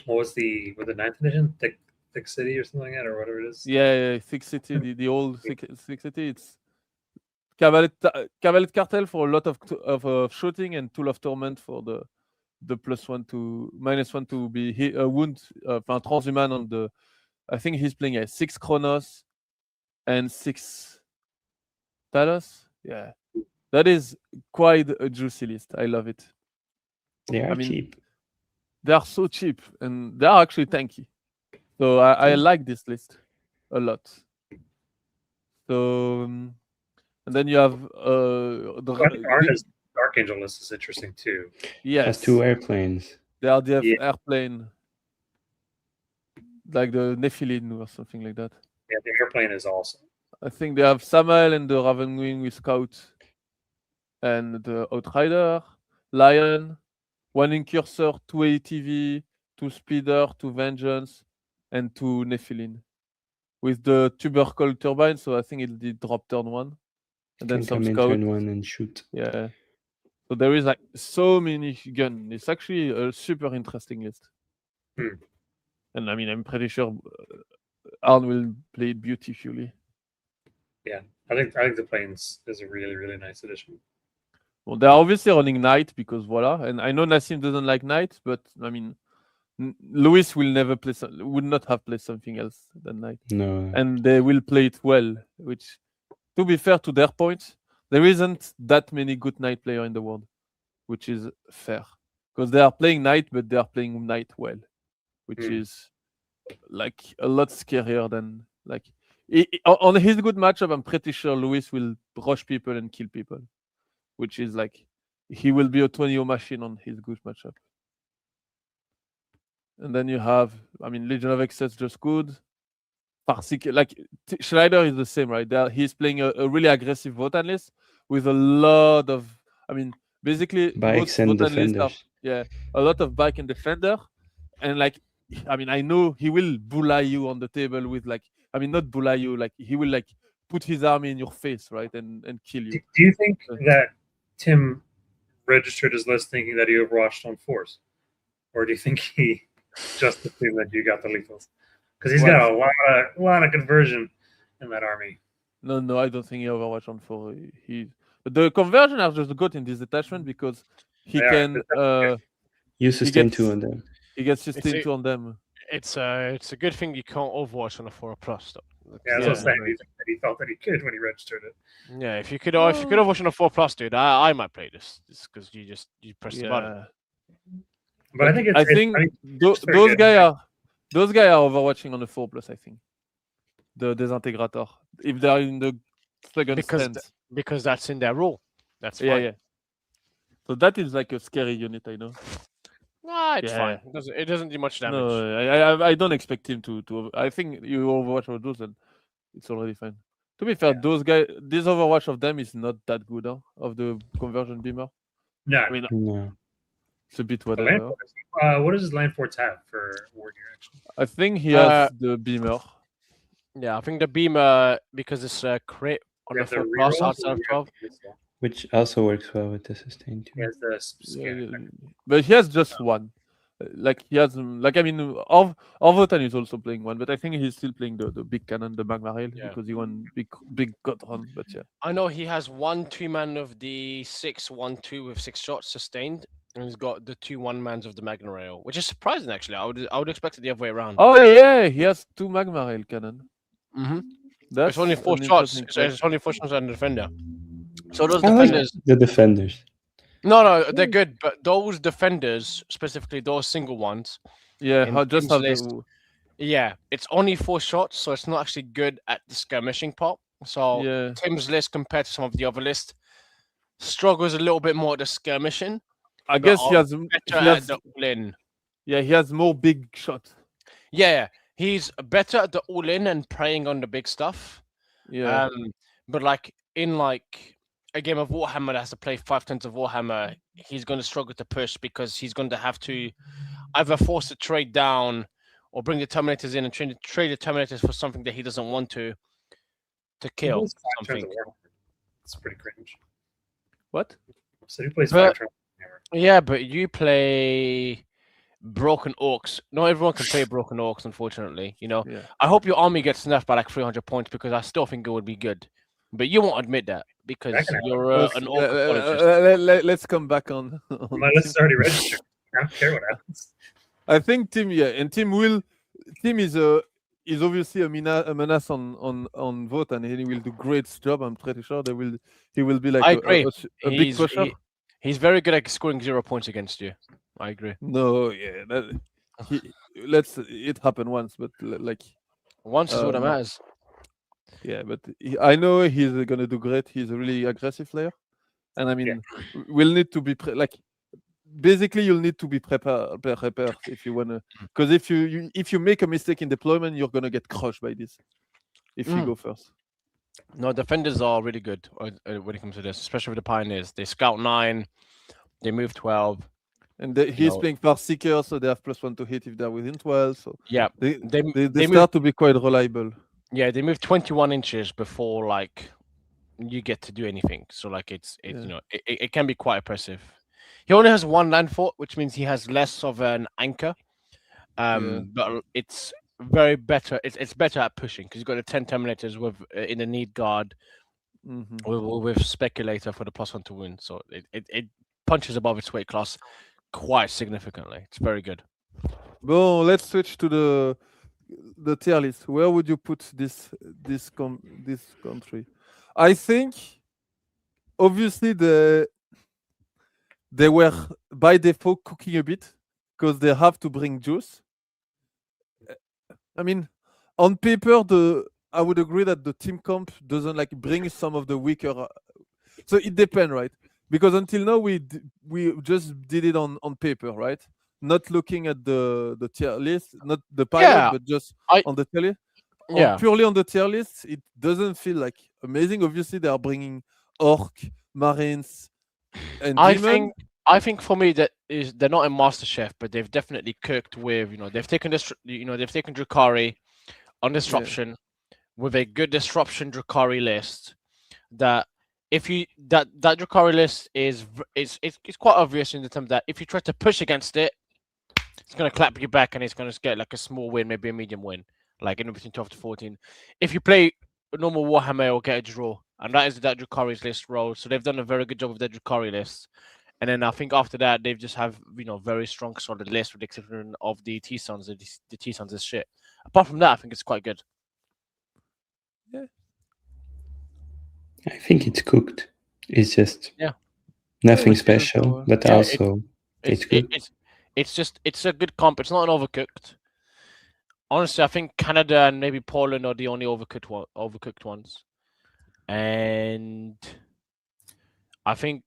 What was the 9th edition? Thick City or something like that, or whatever it is. Yeah, Thick City, the old Thick City. It's Cavalry Cartel for a lot of shooting and Tool of Torment for the +1 to -1 to be wound. Transhuman on the. I think he's playing 6 Chronos and 6 Talos. Yeah, that is quite a juicy list. I love it. They are mean, cheap. They are so cheap and they are actually tanky. So I Yeah. like this list a lot. So and then you have Arna's Archangel list is interesting too. yes, Has 2 airplanes. they are the Yeah. airplane, like the Nephilim or something like that. Yeah, the airplane is awesome. I think they have Samael and the Ravenwing with Scout and the Outrider, Lion, 1 Incursor, 2 ATV, 2 Speeder, 2 Vengeance, and 2 Nephilim. With the tubercle turbine, so I think it did drop turn 1. And then Can some come in Scout. turn 1 and shoot. Yeah. So there is like so many guns. It's actually a super interesting list. And I mean, I'm pretty sure Arn will play it beautifully. Yeah, I think the planes is a really, really nice addition. Well, they're obviously running Knight because voila. And I know Nassim doesn't like Knight, but I mean, Lewis will never play. Would not have played something else than Knight. No. And they will play it well. Which, to be fair to their point, there isn't that many good Knight players in the world, which is fair because they are playing Knight, but they are playing Knight well, which is like a lot scarier than like on his good matchup. I'm pretty sure Lewis will rush people and kill people, which is like he will be a 20-0 machine on his good matchup. And then you have, I mean, Legion of Excess just good. Like Schneider is the same, right? He's playing a really aggressive Votan list with a lot of, I mean, basically Bikes and defenders. A lot of bike and defender, and like, I mean, I know he will bully you on the table with like, I mean, not bully you, like he will like put his army in your face, right, and kill you. Do you think that Tim registered his list thinking that he overwatched on 4s, or do you think he just assumed that you got the lethals? Because he's got a lot of conversion in that army. No, I don't think he overwatched on 4. But the conversion are just good in this detachment because he can You sustain gets, 2 on them. He gets It's 16 on them. It's a good thing you can't Overwatch on a 4 Plus though. Yeah, that's what I'm Yeah. saying. He felt that he could when he registered it. Yeah, if you could Overwatch on a 4 Plus, dude, I might play this because you press the button. Yeah. But I think it's. I think it's very those good. guys are overwatching on the 4 Plus. I think the Desintegrator, if they're in the second stance. Because that's in their rule. That's fine. Yeah. So that is like a scary unit, I know. Nah, it's Yeah. fine. It doesn't do much damage. No, I don't expect him to. I think you Overwatch all those, and it's already fine. To be fair, those guys, this Overwatch of them is not that good, huh? Of the conversion beamer. No. I mean, No. it's a bit The whatever. what does Land Forts have for Warrior action? I think he has the beamer. Yeah, I think the beamer, because it's a crit on the 4 Plus outside of 12. Which also works well with the sustain too. He has the scare. But he has just one. Like he has, like I mean, Overton is also playing one, but I think he's still playing the big cannon, the magma rail, because he won big cut run. But yeah, I know he has 1 2-man of the 6-1-2 with 6 shots sustained, and he's got the 2 1-mans of the magma rail, which is surprising actually. I would expect it the other way around. Oh yeah, he has 2 magma rail cannon. Mm-hmm. That's It's only 4 an shots. interesting So choice. it's only 4 shots on the defender. So those I like defenders. the defenders. No, they're good, but those defenders, specifically those single ones. Yeah, in just Tim's have list, the. Yeah, it's only 4 shots, so it's not actually good at the skirmishing part. So Yeah, Tim's list compared to some of the other lists struggles a little bit more at the skirmishing. I guess he has. Better at the all-in. Yeah, he has more big shots. Yeah, he's better at the all-in and preying on the big stuff. Yeah, But like in like a game of Warhammer that has to play 5 turns of Warhammer, he's going to struggle to push because he's going to have to either force a trade down or bring the Terminators in and trade the Terminators for something that he doesn't want to kill something. It's pretty cringe. what? So he plays But- 5 turns. Yeah, but you play Broken Orcs. Not everyone can play Broken Orcs, unfortunately. You know, Yeah. I hope your army gets nerfed by like 300 points because I still think it would be good. But you won't admit that because That can happen. you're an orc apologist. Let's come back on. My list is already registered. I don't care what happens. I think Tim, and Tim is obviously a menace on vote, and he will do great job. I'm pretty sure he will be like I agree. a big pusher. He's very good at scoring 0 points against you. I agree. No, yeah, it happened once, but like Once is what that matters. yeah, but I know he's gonna do great. He's a really aggressive player, and I mean, we'll need to be basically you'll need to be prepared if you wanna, because if you make a mistake in deployment, you're gonna get crushed by this if you go first. No, defenders are really good when it comes to this, especially with the Pioneers. They scout 9, they move 12. And he's playing Far Seeker, so they have +1 to hit if they're within 12. So Yeah, they they start to be quite reliable. Yeah, they move 21 inches before like you get to do anything. So like it's you know it can be quite oppressive. He only has 1 land fort, which means he has less of an anchor. But it's very better. It's better at pushing because you've got the 10 Terminators with in the need guard with Speculator for the +1 to win. So it punches above its weight class quite significantly. It's very good. Well, let's switch to the tier list. Where would you put this country? I think obviously they were by default cooking a bit because they have to bring juice. I mean, on paper, I would agree that the team comp doesn't like bring some of the weaker. So it depends, right? Because until now we just did it on paper, right? Not looking at the tier list, not the pilot, but just on the tier list. Purely on the tier list, it doesn't feel like amazing. Obviously, they are bringing Orc, Marines, and Demon. I think for me they're not in MasterChef, but they've definitely cooked with they've taken Drukhari on disruption with a good disruption Drukhari list. That if you that Drukhari list is quite obvious in the term that if you try to push against it, it's gonna clap you back and it's gonna get like a small win, maybe a medium win, like in between 12 to 14. If you play a normal Warhammer or get a draw, and that is that Drukhari's list role. So they've done a very good job with their Drukhari list. And then I think after that they've just have very strong solid list with the exception of the T-Sons. The T-Sons is shit. Apart from that, I think it's quite good. I think it's cooked. It's just Yeah. nothing we see also, special, but Yeah, also it's good. It's a good comp. It's not an overcooked. Honestly, I think Canada and maybe Poland are the only overcooked ones, and I think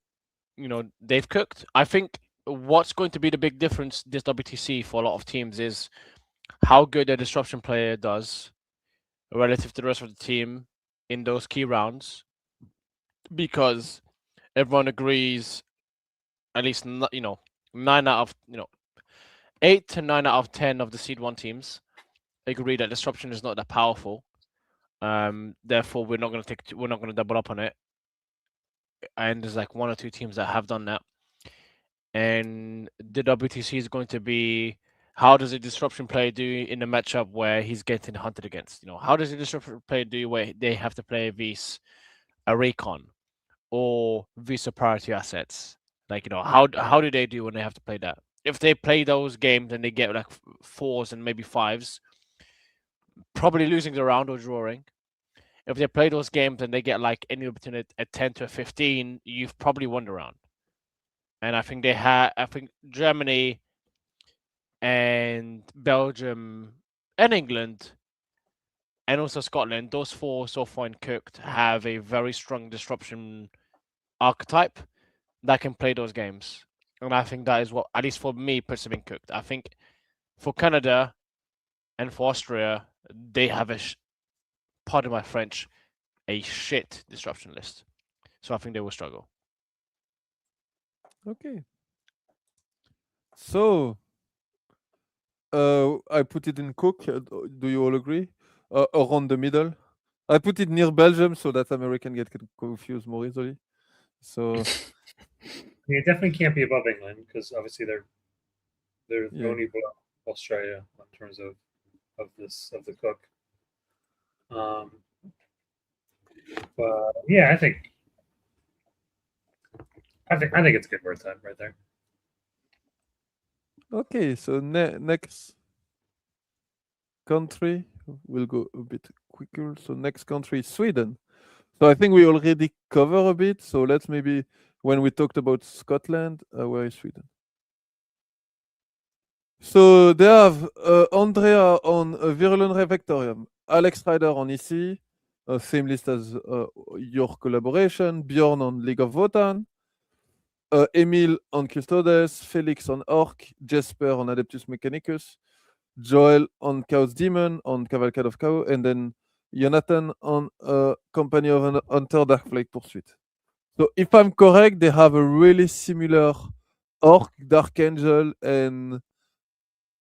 they've cooked. I think what's going to be the big difference this WTC for a lot of teams is how good a disruption player does relative to the rest of the team in those key rounds, because everyone agrees, at least 9 out of 8 to 9 out of 10 of the seed 1 teams agree that disruption is not that powerful. Therefore, we're not going to double up on it. And there's like 1 or 2 teams that have done that. And the WTC is going to be, how does a disruption player do in a matchup where he's getting hunted against? How does a disruption player do where they have to play vis a recon or vis a priority assets? Like, how do they do when they have to play that? If they play those games and they get like 4s and maybe 5s, probably losing the round or drawing. If they play those games and they get like anywhere between a 10 to a 15, you've probably won the round. And I think I think Germany and Belgium and England and also Scotland, those 4 so far in cooked have a very strong disruption archetype that can play those games. And I think that is what, at least for me, puts them in cooked. I think for Canada and for Austria, they have pardon my French, a shit disruption list. So I think they will struggle. Okay. So, I put it in cook. Do you all agree? Around the middle. I put it near Belgium so that American get confused more easily. So, It definitely can't be above England because obviously they're Yeah. only below Australia in terms of the cook. But yeah, I think it's good worth that right there. okay. So next country, we'll go a bit quicker. So next country is Sweden. So I think we already cover a bit. So let's maybe, when we talked about Scotland, where is Sweden? So they have Andrea on Virulent Refectorium, Alex Ryder on EC, same list as your collaboration, Bjorn on League of Wotan, Emil on Custodes, Felix on Orc, Jesper on Adeptus Mechanicus, Joel on Chaos Demon, on Cavalcade of Chaos, and then Jonathan on Company of an Hunter Dark Flight Pursuit. So if I'm correct, they have a really similar Orc, Dark Angel, and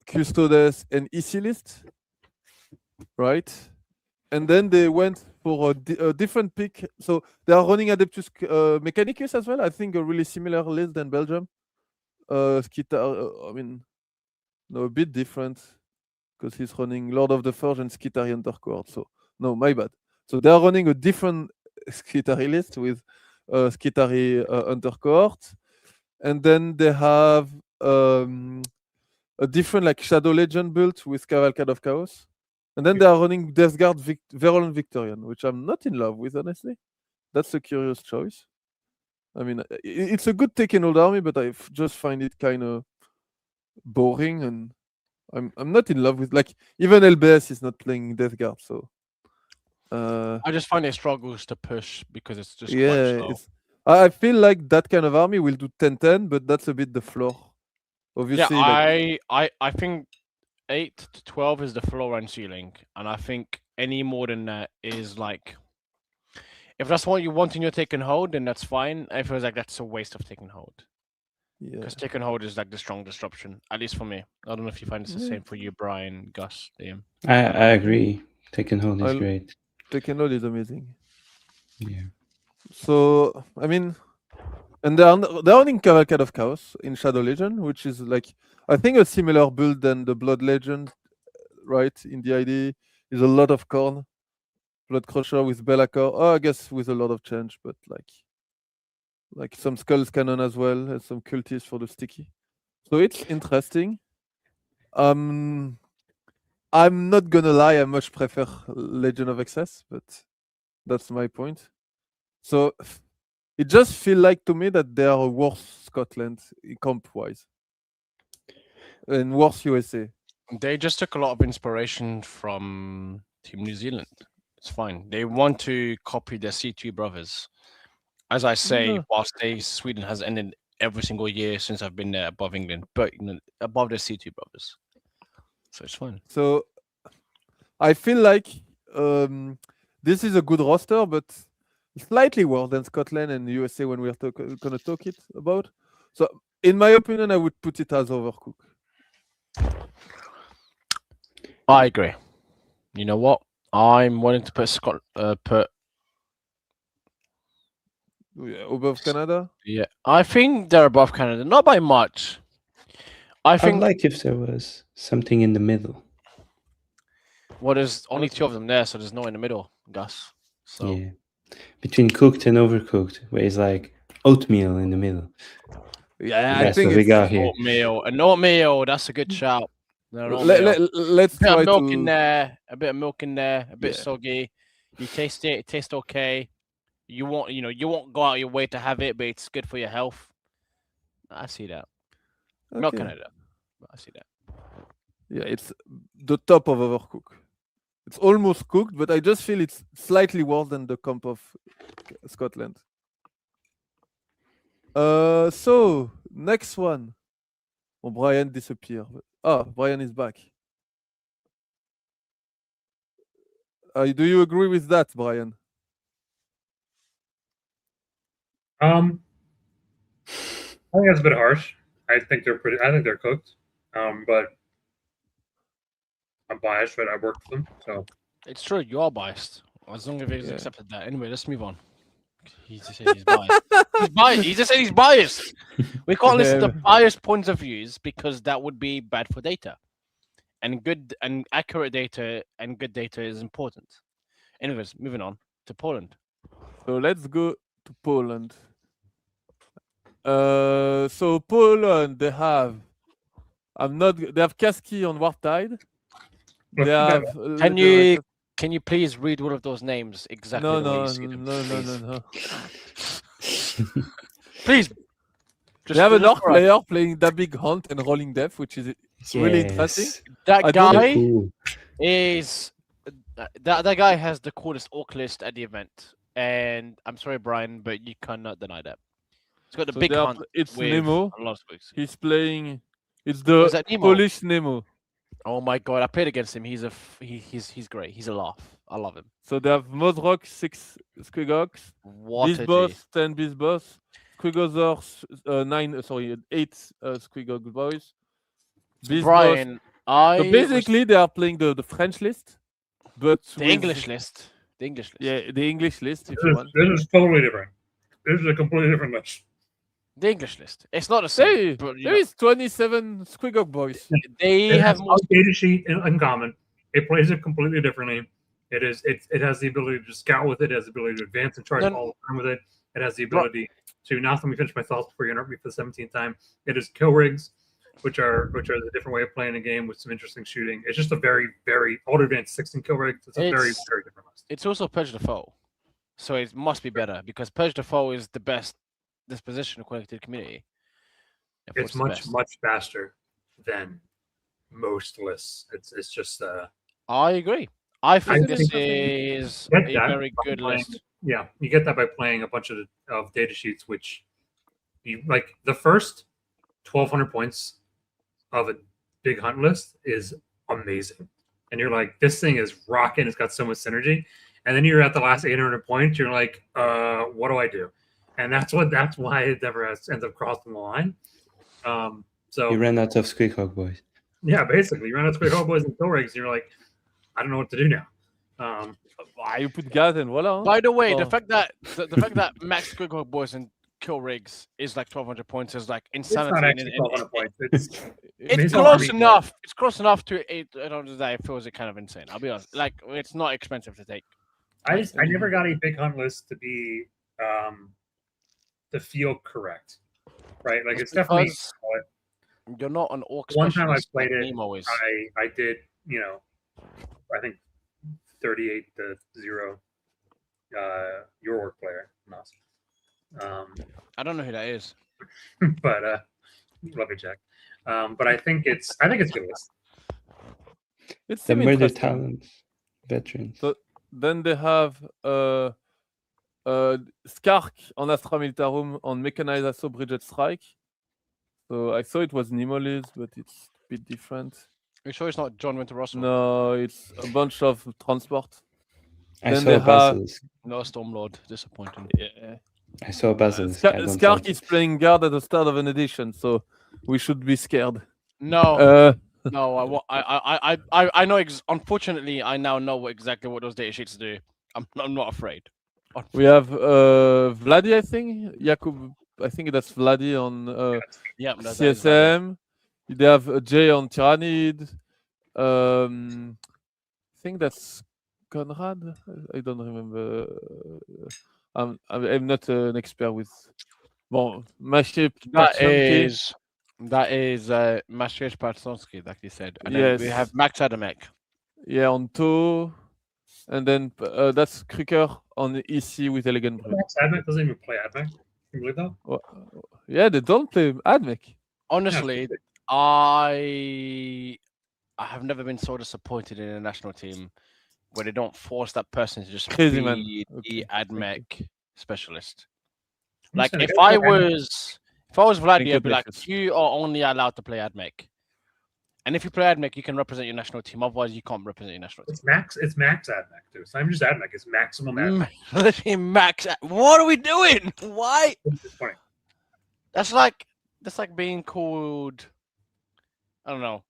Custodes and EC list, right? And then they went for a different pick. So they are running Adeptus Mechanicus as well. I think a really similar list than Belgium. I mean, no, a bit different because he's running Lord of the Forge and Skitari Undercourt. So no, my bad. So they are running a different Skitari list with Skitari Undercourt, and then they have a different like Shadow Legend build with Cavalcade of Chaos. And then they are running Death Guard Virulent Victorian, which I'm not in love with, honestly. That's a curious choice. I mean, it's a good take in old army, but I just find it kind of boring, and I'm not in love with, like, even LBS is not playing Death Guard, so I just find it struggles to push because it's just quite yeah, slow. I feel like that kind of army will do 10-10, but that's a bit the floor. Obviously, Yeah, I think 8 to 12 is the floor and ceiling, and I think any more than that is like, if that's what you want in your take and hold, then that's fine. I feel like that's a waste of take and hold. yeah. Because take and hold is like the strong disruption, at least for me. I don't know if you find it's the Yeah. same for you, Brian, Gus, Liam. I agree. Take and hold is I'll- great. Take and hold is amazing. Yeah. So I mean, and they're running Cavalcade of Chaos in Shadow Legend, which is like, I think, a similar build than the Blood Legend, right? In the ID is a lot of corn, Blood Crusher with Bellacore. Oh, I guess with a lot of change, but like like some skulls cannon as well, and some cultists for the sticky. So it's interesting. I'm not gonna lie, I much prefer Legion of Excess, but that's my point. So it just feel like to me that they are worse Scotland comp wise and worse USA. They just took a lot of inspiration from Team New Zealand. It's fine. They want to copy their C2 brothers. As I say, No. whilst Sweden has ended every single year since I've been there above England, but above the C2 brothers. So it's fine. So I feel like this is a good roster, but slightly worse than Scotland and USA when we are gonna talk it about. So in my opinion, I would put it as Overcooked. I agree. You know what? I'm willing to put Above Canada. Yeah, I think they're above Canada, not by much. I I'd think like if there was something in the middle. well, there's only two of them there, so there's no in the middle, Gus. So Yeah. Between cooked and overcooked, where it's like oatmeal in the middle. Yeah, I That's think what we it's got here. oatmeal, that's a good shout. No, let's a bit try of milk to. in there, a bit of milk in there, a bit Yeah. soggy. You taste it tastes okay. You won't go out your way to have it, but it's good for your health. I see that. Not Okay. Canada, but I see that. Yeah, it's the top of Overcooked. It's almost cooked, but I just feel it's slightly worse than the comp of Scotland. So next one. Oh, Brian disappeared. Brian is back. Do you agree with that, Brian? I think that's a bit harsh. I think they're cooked. But I'm biased, but I worked with them, so It's true, you are biased. As long as he's Yeah. accepted that. Anyway, let's move on. He just said he's biased. He's biased. He just said he's biased. We can't listen to Yeah. biased points of views because that would be bad for data. And good and accurate data and good data is important. Anyways, moving on to Poland. So let's go to Poland. So Poland, they have Kaski on Wartide. They have. Can you please read all of those names exactly the way you see them? No. Please. They have an orc describe. player playing that big hunt and rolling death, which is really interesting. Yes. That I don't- guy Cool. is that guy has the coolest orc list at the event, and I'm sorry, Brian, but you cannot deny that. He's got the So big they are- hunt. It's with Nemo. a lot of squigs. He's playing. It's Is the that Nemo? Polish Nemo. Oh my god, I played against him. He's great. He's a laugh. I love him. So they have Modrock, 6 Squigox, What Beast a G. Boss, 10 Beast Boss, Squigosaurs, 8 Squigog Boys. Beast Brian, Boss. So basically, they are playing the French list, but the English list. The English list. Yeah, the English list, if you want. this is totally different. This is a completely different list. The English list. It's not the same. Hey, but, you there know, is 27 Squigog Boys. they It have has more. no data sheet in common. It plays it completely differently. It has the ability to scout with it. It has the ability to advance and charge No, no. all the time with it. It has the ability to. Now, let me finish my thoughts before you interrupt me for the 17th time. It is kill rigs, which are the different way of playing a game with some interesting shooting. It's just a very, very old advanced 16 kill rigs. It's a very, It's- very different list. It's also Purge the Foe, so it must be better because Purge the Foe is the best disposition according to the community. Therefore, It's the much, best. much faster than most lists. It's just I agree. I think this think- is Get a that very by good playing- list. Yeah, you get that by playing a bunch of data sheets, which you like. The first 1,200 points of a big hunt list is amazing, and you're like, this thing is rocking. It's got so much synergy, and then you're at the last 800 points. You're like, what do I do? And that's why it never ends up crossing the line. So You ran out of Squeakhawk boys. yeah, basically, you run out of Squid Boys and kill rigs, and you're like, I don't know what to do now. You put Gaz and voila. By the way, Oh. the fact that Max Squiggle Boys and kill rigs is like 1,200 points is like It's insanity. not and- actually and- 1,200 points. It's It's close not enough. It's close enough to it. I don't know that it feels kind of insane. I'll be honest. Like it's not expensive to take. I never got a big hunt list to be to feel correct, right? Like it's definitely. because you're not an orc One time I specialist played like it, Nemo is. I did, I think 38-0. Your orc player, Nass. I don't know who that is. But love you, Jack. But I think it's good. It's The seem murder interesting. talents, veterans. So then they have Skark on Astra Militarum on Mechanized Assault Bridget Strike. So I saw it was Nimolis, but it's a bit different. Are you sure it's not John Winter Russell? No, it's a bunch of transport. I Then saw they a have- basilisk. No, Stormlord. Disappointing. Yeah. I saw a basilisk. I don't Skark like is it. playing guard at the start of an edition, so we should be scared. No, no. I know. Unfortunately, I now know exactly what those data sheets do. I'm not afraid. We have Vladi, I think. Jakub, I think that's Vladi on Yeah, that is valid. CSM. They have Jay on Tyrannid. I think that's Conrad. I don't remember. I'm not an expert with. Bon, Maciej That Paczynski. is Maciej Paczynski, like you said, and then we Yes. have Max Adamek. Yeah, on Toe. And then that's Kruker on EC with Elegant Brood. Admech doesn't even play Admech. Can you believe that? Yeah, they don't play Admech. Honestly, I have never been so disappointed in a national team where they don't force that person to just Crazy man. be the Okay, AdMech specialist. I'm Like just gonna if go I with was Vladi, Thank you, I'd be like, Blefus. you are only allowed to play AdMech. And if you play AdMech, you can represent your national team. Otherwise, you can't represent your national team. It's max Admech too. It's not even just Admech. It's maximum Admech. Literally max. What are we doing? Why? It's funny. That's like being called, I don't know,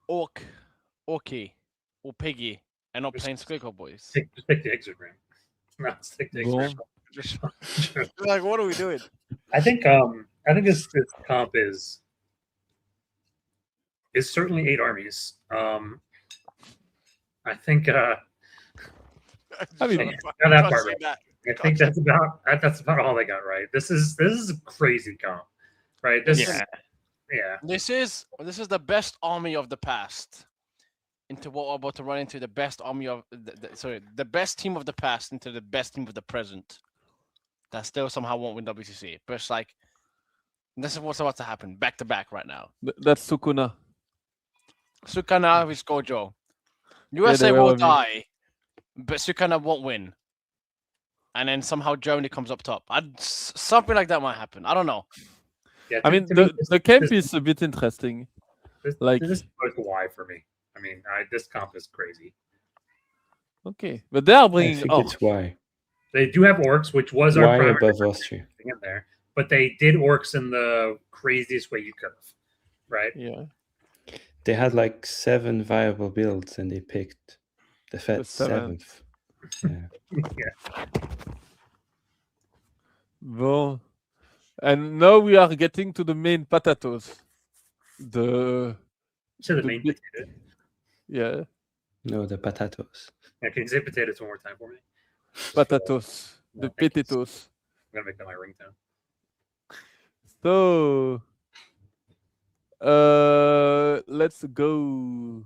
Orky, or Piggy, and not playing Squiggle Boys. Just take the exogram. No, take the exogram. Just like, what are we doing? I think this comp is certainly 8 armies. I think I mean, not that part right. I think that's about all they got right. This is a crazy comp, right? This is the best army of the past into what we're about to run into. The best army of the best team of the past into the best team of the present. That still somehow won't win WTC, but it's like this is what's about to happen back to back right now. That's Sukuna. Sukana with Gojo. USA were will on me. die, but Sukana won't win. And then somehow Germany comes up top. Something like that might happen. I don't know. Yeah, I mean, the camp is a bit interesting. This like- is why for me. I mean, this comp is crazy. Okay, but they are I bringing. think Oh, it's why. They do have orcs, which was our Why primary above Austria? thing in there, but they did orcs in the craziest way you could have, right? yeah. They had like 7 viable builds and they picked the seventh. 7th. Yeah. Yeah. Bon. And now we are getting to the main potatoes. So the The main big- potato. Yeah, No, the potatoes. Yeah, can you say potatoes one more time for me? potatoes. No, The thank you. potatoes. I'm gonna make that my ringtone. So, let's go.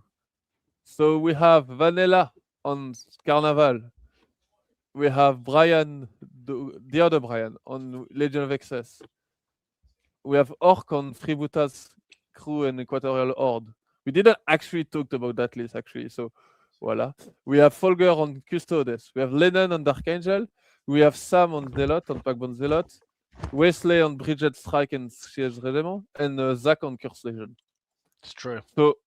So we have Vanilla on Carnival. We have Brian, the other Brian, on Legion of Excess. We have Orc on Freebooter's crew and Equatorial Horde. We didn't actually talk about that list, actually, so voila. We have Folger on Custodes. We have Lennon on Dark Angel. We have Sam on Zealot, on Packbone Zealot. Wesley on Bridget Strike and Siege Regiment. And Zach on Curse Legion. It's true. So,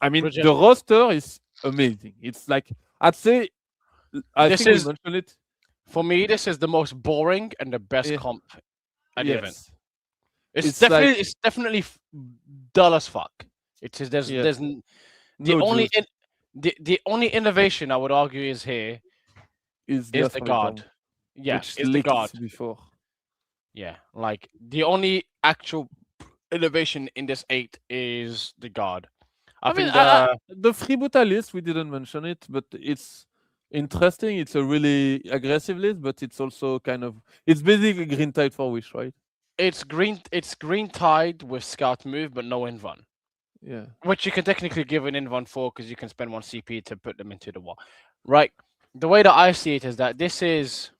I mean, Bridget- the roster is amazing. It's like, I'd say, I This think is- we mentioned it. For me, this is the most boring and the best Yeah. comp at the event. Yes. It's It's definitely like- it's definitely dull as fuck. It is there's Yeah. there's the No only juice. the only innovation I would argue is here Is is the Astral guard. Storm, Yeah, which is the leaked guard. before. Yeah, like the only actual innovation in this 8 is the guard. I I mean, think the freebooter list, we didn't mention it, but it's interesting. It's a really aggressive list, but it's also it's basically green tide for Wish, right? It's green tide with scout move, but no invan. Yeah. Which you can technically give an invan for because you can spend 1 CP to put them into the wall. Right. The way that I see it is that this is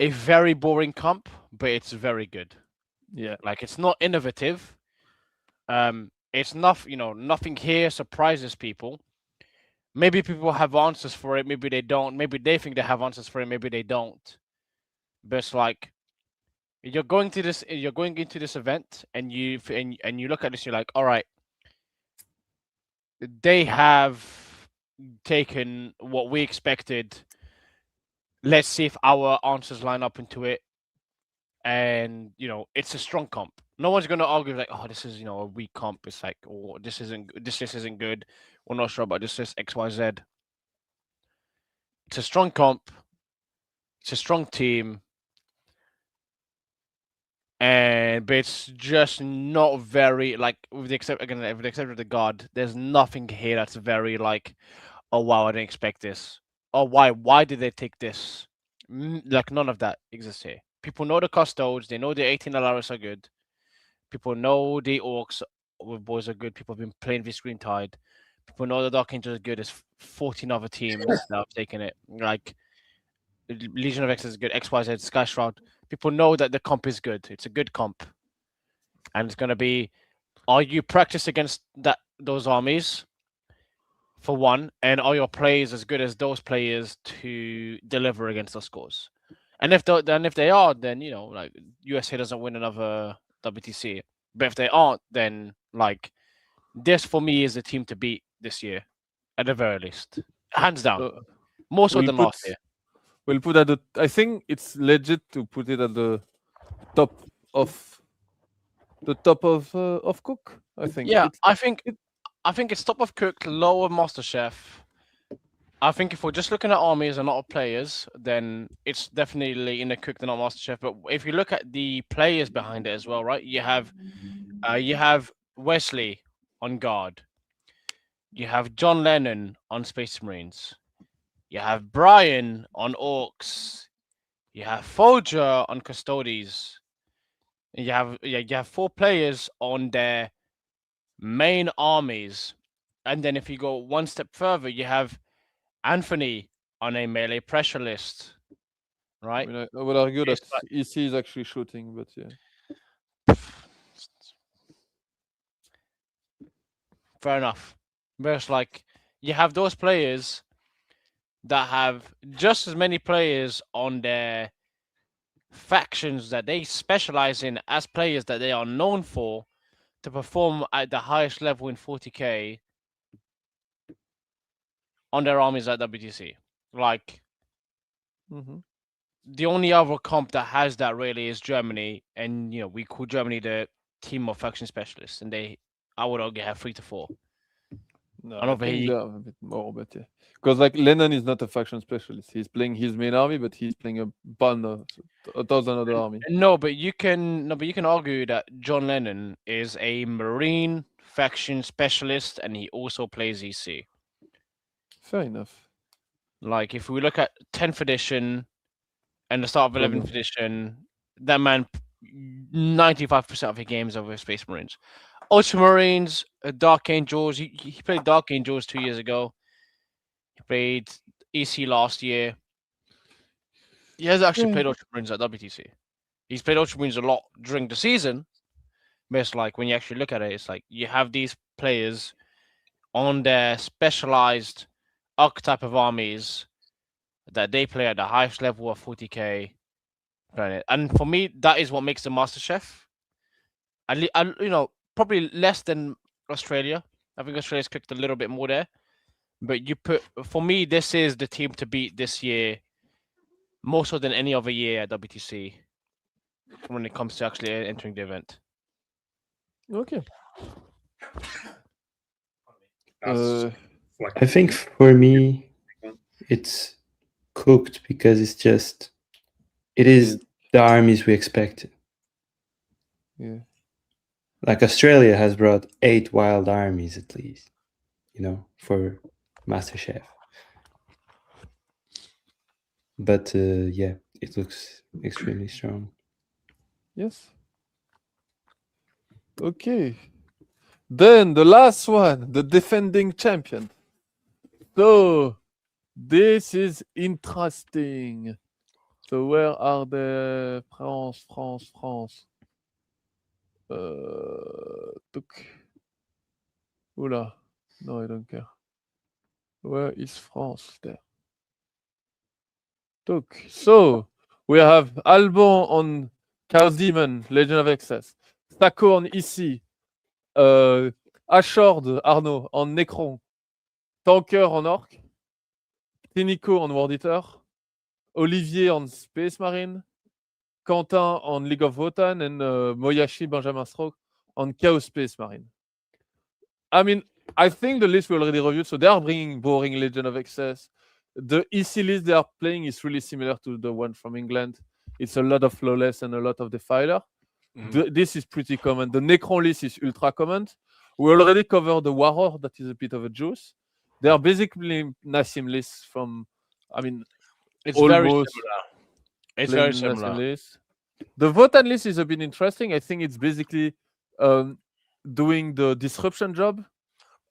a very boring comp, but it's very good. Yeah. Like it's not innovative. It's nothing here surprises people. Maybe people have answers for it, maybe they don't. Maybe they think they have answers for it, maybe they don't. But it's like you're going into this event and you look at this, you're like, all right, they have taken what we expected. Let's see if our answers line up into it. And it's a strong comp. No one's gonna argue like, oh, this is a weak comp. It's like, oh, this isn't good. We're not sure about this XYZ. It's a strong comp. It's a strong team. But it's just not very with the exception of the guard. There's nothing here that's very like, oh wow, I didn't expect this. Oh why did they take this? Like none of that exists here. People know the custodes. They know the 18 Alaris are good. People know the Orcs with boys are good. People have been playing this Green Tide. People know the Dark Angels are good. There's 14 other teams that have taken it. Like Legion of X is good. XYZ, Sky Shroud. People know that the comp is good. It's a good comp. And it's going to be, are you practice against those armies? For one, and are your players as good as those players to deliver against those scores? And if they are, then like USA doesn't win another WTC. But if they aren't, then like this for me is the team to beat this year, at the very least, hands down, more so than last year. We'll put I think it's legit to put it at the top of Cook. I think. Yeah, I think it's top of Cook, lower MasterChef. I think if we're just looking at armies and not players, then it's definitely in the Cook, not MasterChef. But if you look at the players behind it as well, right? You have Wesley on guard. You have John Lennon on Space Marines. You have Brian on Orcs. You have Folger on Custodes. You have 4 players on their main armies. And then if you go one step further, you have Anthony on a melee pressure list, right? I mean, I would argue that EC is actually shooting, but yeah. Fair enough. But it's like you have those players that have just as many players on their factions that they specialize in as players that they are known for to perform at the highest level in 40k on their armies at WTC. Like the only other comp that has that really is Germany, and we call Germany the team of faction specialists, and I would argue have 3 to 4. No, I think they have a bit more, but yeah, because like Lennon is not a faction specialist. He's playing his main army, but he's playing a bunch of 1,000 other armies. No, but you can argue that John Lennon is a Marine faction specialist, and he also plays EC. Fair enough. Like if we look at 10th edition and the start of 11th edition, that man 95% of his games are with Space Marines. Ultramarines, Dark Angels. He played Dark Angels 2 years ago. He played EC last year. He has actually played Ultramarines at WTC. He's played Ultramarines a lot during the season. But it's like when you actually look at it, it's like you have these players on their specialized archetype of armies that they play at the highest level of 40k planet. And for me, that is what makes the MasterChef. Probably less than Australia. I think Australia's cooked a little bit more there. But for me, this is the team to beat this year, more so than any other year at WTC when it comes to actually entering the event. Okay. I think for me, it's cooked because it is the armies we expected. Yeah. Like Australia has brought 8 wild armies at least, for MasterChef. But yeah, it looks extremely strong. Yes. Okay. Then the last one, the defending champion. So this is interesting. So where are the France? Took. Oula. No, I don't care. Where is France there? Took. So we have Alban on Chaos Demon, Legend of Excess. Sako on EC. Ashord Arnaud en Necron. Tanker en Orc. Tinico en World Eater. Olivier en Space Marine. Quentin on League of Wotan. And Moyashi Benjamin Stroke on Chaos Space Marine. I mean, I think the list we already reviewed, so they are bringing boring Legend of Excess. The EC list they are playing is really similar to the one from England. It's a lot of Flawless and a lot of Defiler. This is pretty common. The Necron list is ultra common. We already covered the Warrior, that is a bit of a juice. They are basically Nassim lists from, I mean, It's very almost similar. It's plain very Nassim similar. list. The Votan list is a bit interesting. I think it's basically doing the disruption job,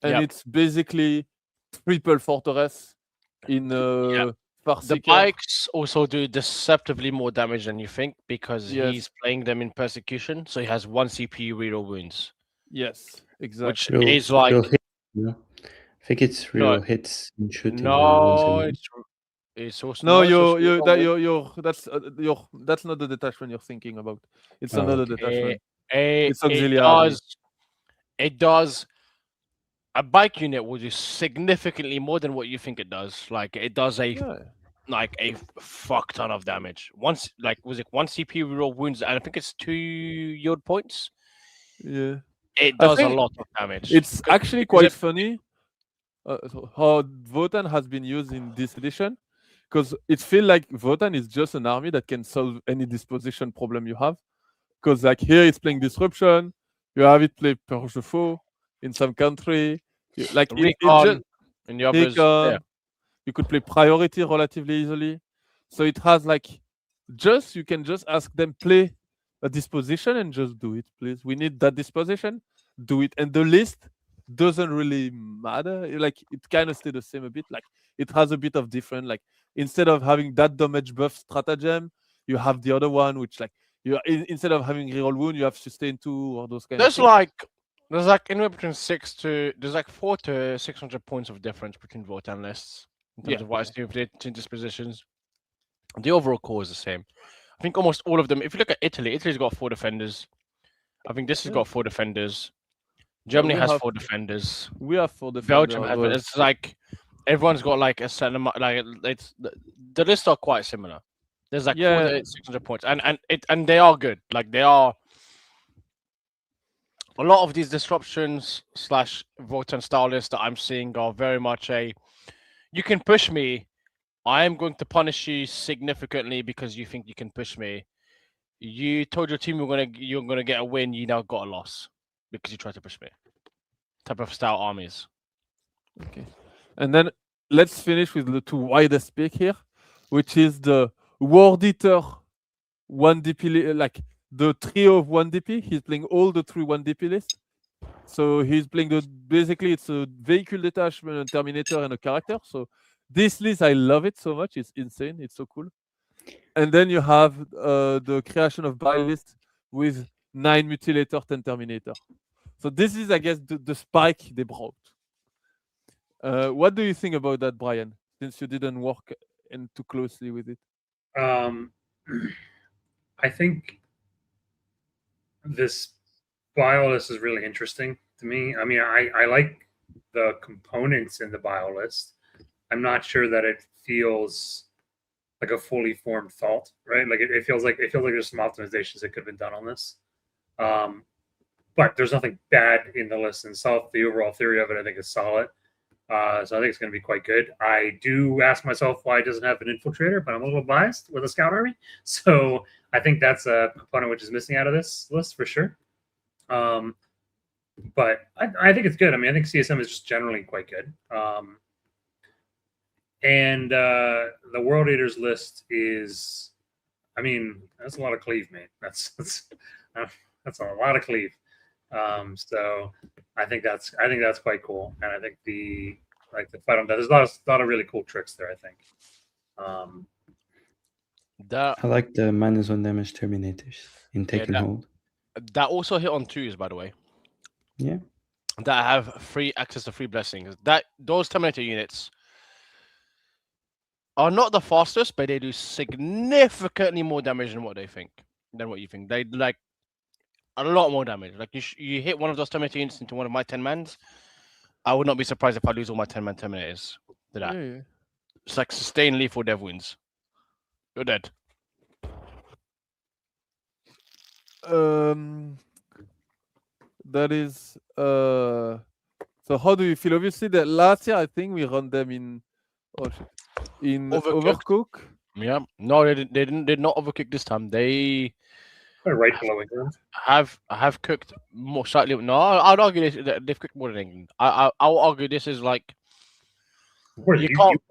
and Yep. it's basically triple fortress in The Farseeker. bikes also do deceptively more damage than you think because Yes. he's playing them in persecution, so he has 1 CPU reroll wounds, Yes, exactly. which is like real hit, you know? I think it's No, real hits in shooting. rather than no, wounds, it's also No, it's also that's not the detachment you're thinking about. It's Oh, another okay. detachment. it It's auxiliary. does a bike unit will do significantly more than what you think it does. Like it does a fuck ton of damage. Once was it 1 CPU reroll wounds and I think it's 2 yield points. Yeah. It I does a think lot of damage. It's actually because quite funny how Votan has been used in this edition, because it feels like Votan is just an army that can solve any disposition problem you have. Because like here it's playing disruption, you have it play Purge the Foe in some country, like it Recon just and the others. Recon, Yeah. you could play priority relatively easily. So it has like you can just ask them play a disposition and just do it, please. We need that disposition, do it. And the list doesn't really matter. Like it kind of stay the same a bit. Like it has a bit of different. Like instead of having that damage buff stratagem, you have the other one, which like instead of having reroll wound, you have sustain 2 or those kind of things. There's like anywhere between 4 to 600 points of difference between Votan lists in terms of what I see with the two dispositions. The overall core is the same. I think almost all of them. If you look at Italy's got 4 defenders. I think this has got 4 defenders. Germany we has have 4 defenders. We have 4 defenders. Belgium as has. well. It's like everyone's got like a certain amount. Like it's the lists are quite similar. There's like 4 to 600 points, and they are good. Like they are. A lot of these disruptions / Votan style lists that I'm seeing are very much you can push me. I am going to punish you significantly because you think you can push me. You told your team you're gonna get a win. You now got a loss because you tried to push me. Type of style armies. Okay, and then let's finish with the 2 widest pick here, which is the World Eater 1 DP, like the trio of 1 DP. He's playing all the 3 1 DP lists. So he's playing basically it's a vehicle detachment, a Terminator, and a character. So this list, I love it so much. It's insane. It's so cool. And then you have the creation of buy list with 9 Mutilator, 10 Terminator. So this is, I guess, the spike they brought. What do you think about that, Brian? Since you didn't work too closely with it. I think this bio list is really interesting to me. I mean, I like the components in the bio list. I'm not sure that it feels like a fully formed thought, right? Like it feels like there's some optimizations that could have been done on this. But there's nothing bad in the list itself. The overall theory of it, I think, is solid. So I think it's going to be quite good. I do ask myself why it doesn't have an infiltrator, but I'm a little biased with a scout army. So I think that's a component which is missing out of this list for sure. But I think it's good. I mean, I think CSM is just generally quite good. And the World Eaters list is, I mean, that's a lot of cleave, mate. That's a lot of cleave. So I think that's quite cool, and I think the fight on death. There's a lot of really cool tricks there. I think. That I like the -1 damage Terminators in Take and that- Hold. that also hit on 2s, by the way. Yeah. That have free access to free blessings. Those Terminator units are not the fastest, but they do significantly more damage than what you think. They like a lot more damage. Like you hit one of those Terminator units into one of my 10-mans, I would not be surprised if I lose all my 10-man Terminators to that. Yeah. It's like sustained lethal dev wounds. You're dead. That is. So how do you feel? Obviously, that last year I think we run them in. Oh shit. In Overcook. Yeah. No, they did not overcook this time. They right below England. have cooked more slightly. No, I'd argue they've cooked more than England. I'll argue this is like you can't.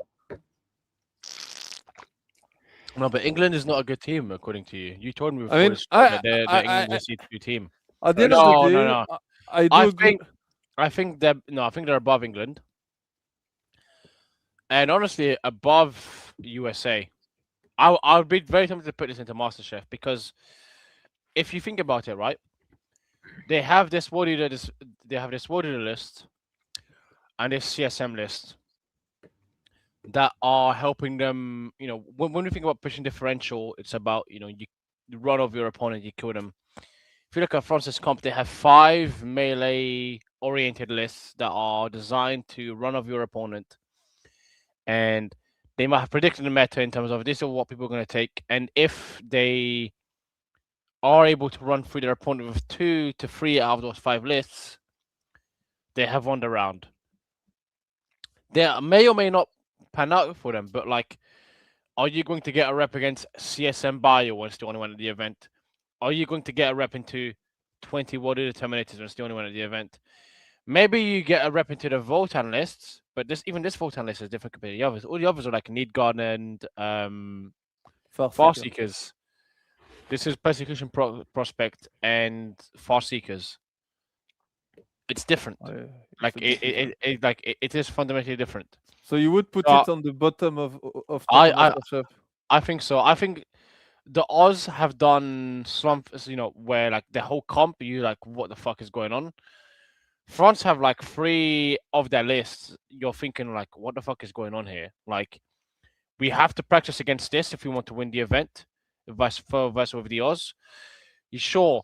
No, but England is not a good team according to you. You told me before that they're England C2 team. At the end of the day, no. I think they're above England, and honestly above USA. I'll be very tempted to put this into MasterChef because if you think about it, right, they have this World Eater list and this CSM list that are helping them. You know, when we think about pushing differential, it's about you run over your opponent, you kill them. If you look at France's comp, they have 5 melee-oriented lists that are designed to run over your opponent, and they might have predicted the meta in terms of this is what people are going to take, and if they are able to run through their opponent with 2 to 3 out of those 5 lists, they have won the round. They may or may not pan out for them, but like, are you going to get a rep against CSM Bio when it's the only one at the event? Are you going to get a rep into 20 World Eater Terminators when it's the only one at the event? Maybe you get a rep into the Votan lists, but this Votan list is different compared to the others. All the others are like Need Guard and Far Seekers. This is Persecution Prospect and Far Seekers. It's different. It is fundamentally different. So you would put it on the bottom of MasterChef? I think so. I think the Oz have done slumps, where like the whole comp, you like, what the fuck is going on? France have like 3 of their lists. You're thinking like, what the fuck is going on here? Like, we have to practice against this if we want to win the event. Vice versa with the Oz. You sure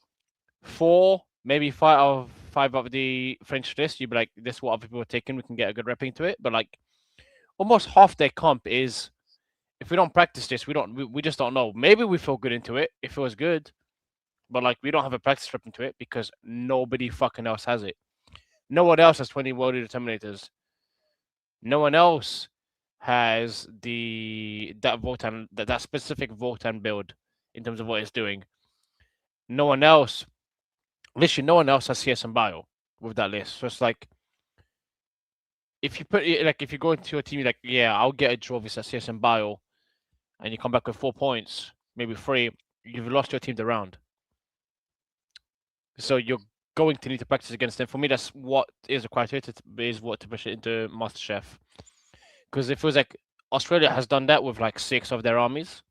4, maybe 5 of the French list, you'd be like, this is what other people are taking. We can get a good rep into it. But like, almost half their comp is, if we don't practice this, we just don't know. Maybe we feel good into it. It feels good, but like, we don't have a practice rep into it because nobody fucking else has it. No one else has 20 World Eater Terminators. No one else has that specific Votan build in terms of what it's doing. No one else has CS and Bio with that list. So it's like, if you go into a team, you're like, yeah, I'll get a draw with CS and Bio, and you come back with 4 points, maybe 3, you've lost your team the round. So you're going to need to practice against them. For me, that's what is the criteria to push it into MasterChef. Because it feels like Australia has done that with like 6 of their armies,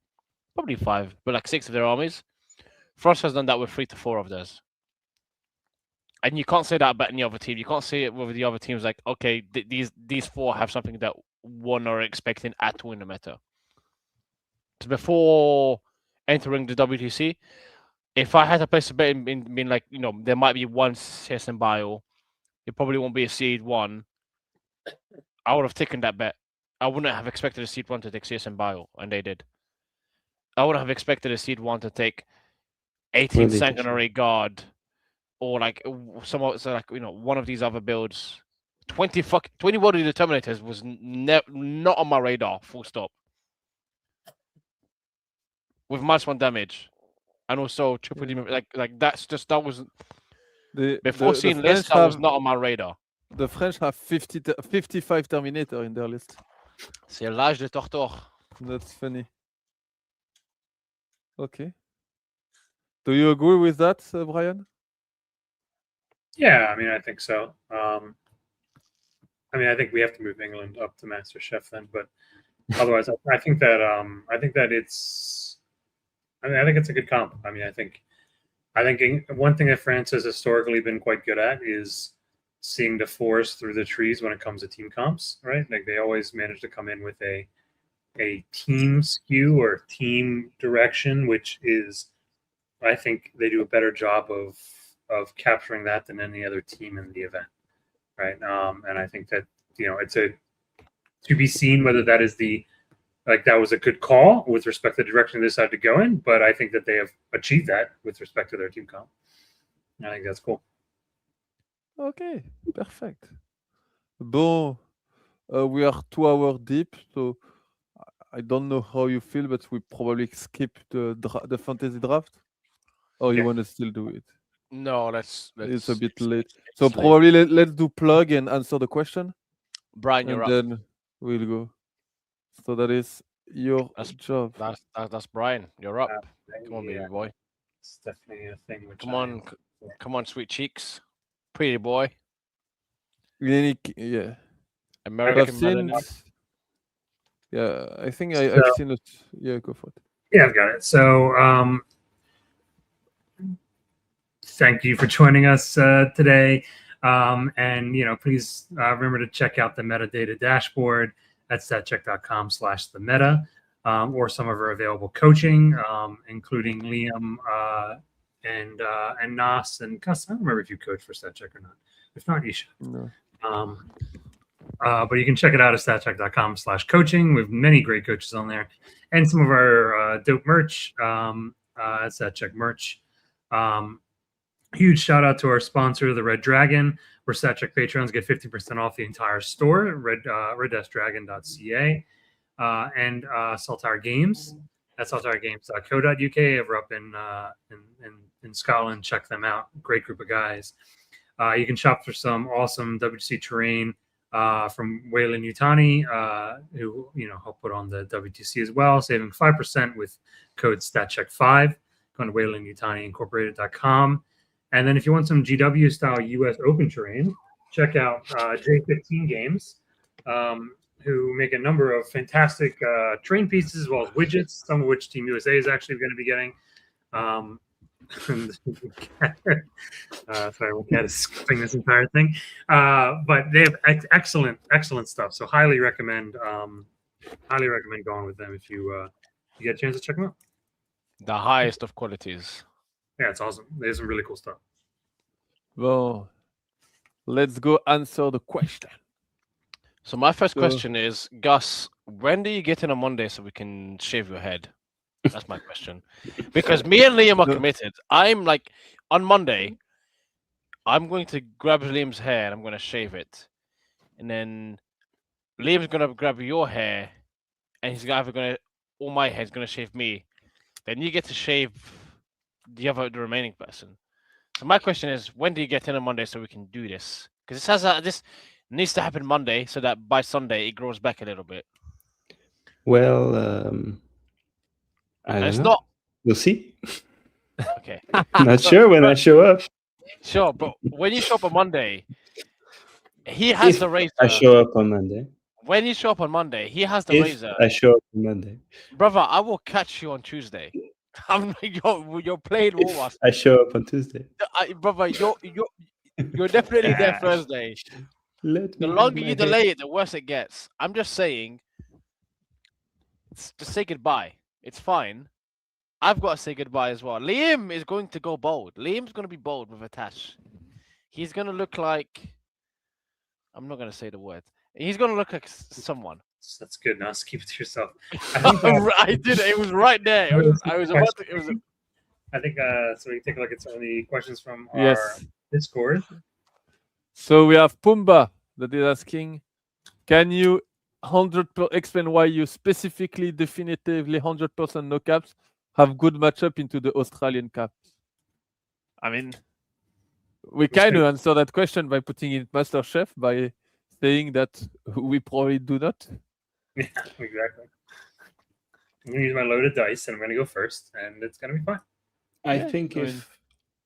probably 5, but like 6 of their armies. France has done that with 3 to 4 of theirs. And you can't say that about any other team. You can't say it with the other teams like, okay, these 4 have something that one are expecting at all in the meta. So before entering the WTC, if I had to place a bet in being like, there might be one CSM Bio, it probably won't be a seed 1. I would have taken that bet. I wouldn't have expected a seed 1 to take CSM Bio, and they did. I wouldn't have expected a seed 1 to take 18 Sanguinary Guard, or like one of these other builds. 20 World Eater Terminators was not on my radar. Full stop. With -1 damage, and also triple demon, that was before seeing list. That was not on my radar. The French have 55 Terminator in their list. C'est l'âge de Tortor. That's funny. Okay. Do you agree with that, Brian? Yeah, I mean, I think so. I mean, I think we have to move England up to Master Chef then, but otherwise, I think that it's. I mean, I think it's a good comp. I mean, I think one thing that France has historically been quite good at is seeing the forest through the trees when it comes to team comps, right? Like they always manage to come in with a team skew or team direction, which is, I think they do a better job of capturing that than any other team in the event, right? And I think that it's to be seen whether that is that was a good call with respect to the direction they decided to go in, but I think that they have achieved that with respect to their team comp. I think that's cool. Okay, perfect. Bon, we are 2 hours deep, so I don't know how you feel, but we probably skip the fantasy draft, or you Yeah. want to still do it? No, let's. It's a bit late, it's so late. probably let's do plug and answer the question, Brian, you're and up. then we'll go. So that is your job. That's Brian. You're up. Come on, Yeah, baby boy. it's definitely a thing. Which Come on, sweet cheeks. Pretty boy. Yeah. American I've seen. melanin. Yeah, I think I've seen it. Yeah, go for it. Yeah, I've got it. So, thank you for joining us today. And please remember to check out the metadata dashboard at statcheck.com/themeta, or some of our available coaching, including Liam and Nass and Gus. I don't remember if you coach for StatCheck or not. If not, you should. No. But you can check it out at statcheck.com/coaching. We have many great coaches on there, and some of our dope merch at StatCheck merch. Huge shout out to our sponsor, the Red Dragon, where StatCheck patrons get 50% off the entire store, red-dragon.ca, and Saltire Games at saltiregames.co.uk. Over up in Scotland, check them out. Great group of guys. You can shop for some awesome WTC terrain from Wayland Yutani, who helped put on the WTC as well, saving 5% with code StatCheck5. Go to waylandyutaniincorporated.com. And then if you want some GW style US Open terrain, check out J15 Games, who make a number of fantastic terrain pieces as well as widgets, some of which Team USA is actually going to be getting. Sorry, my cat is skipping this entire thing. But they have excellent stuff. So highly recommend going with them if you get a chance to check them out. The highest of qualities. Yeah, it's awesome. There's some really cool stuff. Well, let's go answer the question. So my first question is, Gus, when do you get in on Monday so we can shave your head? That's my question. Because me and Liam are committed. I'm like, on Monday, I'm going to grab Liam's hair and I'm going to shave it. And then Liam's going to grab your hair and he's either going to, or my hair's going to shave me. Then you get to shave the remaining person. So my question is, when do you get in on Monday so we can do this? Because it says that this needs to happen Monday so that by Sunday it grows back a little bit. Well, I don't know. Not. We'll see. Okay. Not sure when I show up. Sure, but when you show up on Monday, he has the razor. I show up on Monday. When you show up on Monday, he has the razor. I show up on Monday. Brother, I will catch you on Tuesday. I'm like, you're playing Walmart. I show up on Tuesday. Brother, you're definitely there Thursday. The longer you delay it, the worse it gets. I'm just saying, just say goodbye. It's fine. I've got to say goodbye as well. Liam is going to go bold. Liam's going to be bold with a tash. He's going to look like... I'm not going to say the word. He's going to look like someone. That's good. Now keep it to yourself. I did it. It was right there. I was about to... I think so. We can take a look at some of the questions from our Discord. So we have Pumba that is asking, can you explain why you specifically, definitively 100% no caps have good matchup into the Australian caps? I mean, we kind of answer that question by putting in MasterChef by saying that we probably do not. Yeah, exactly. I'm gonna use my loaded dice, and I'm gonna go first, and it's gonna be fine. I Yeah, think I if mean-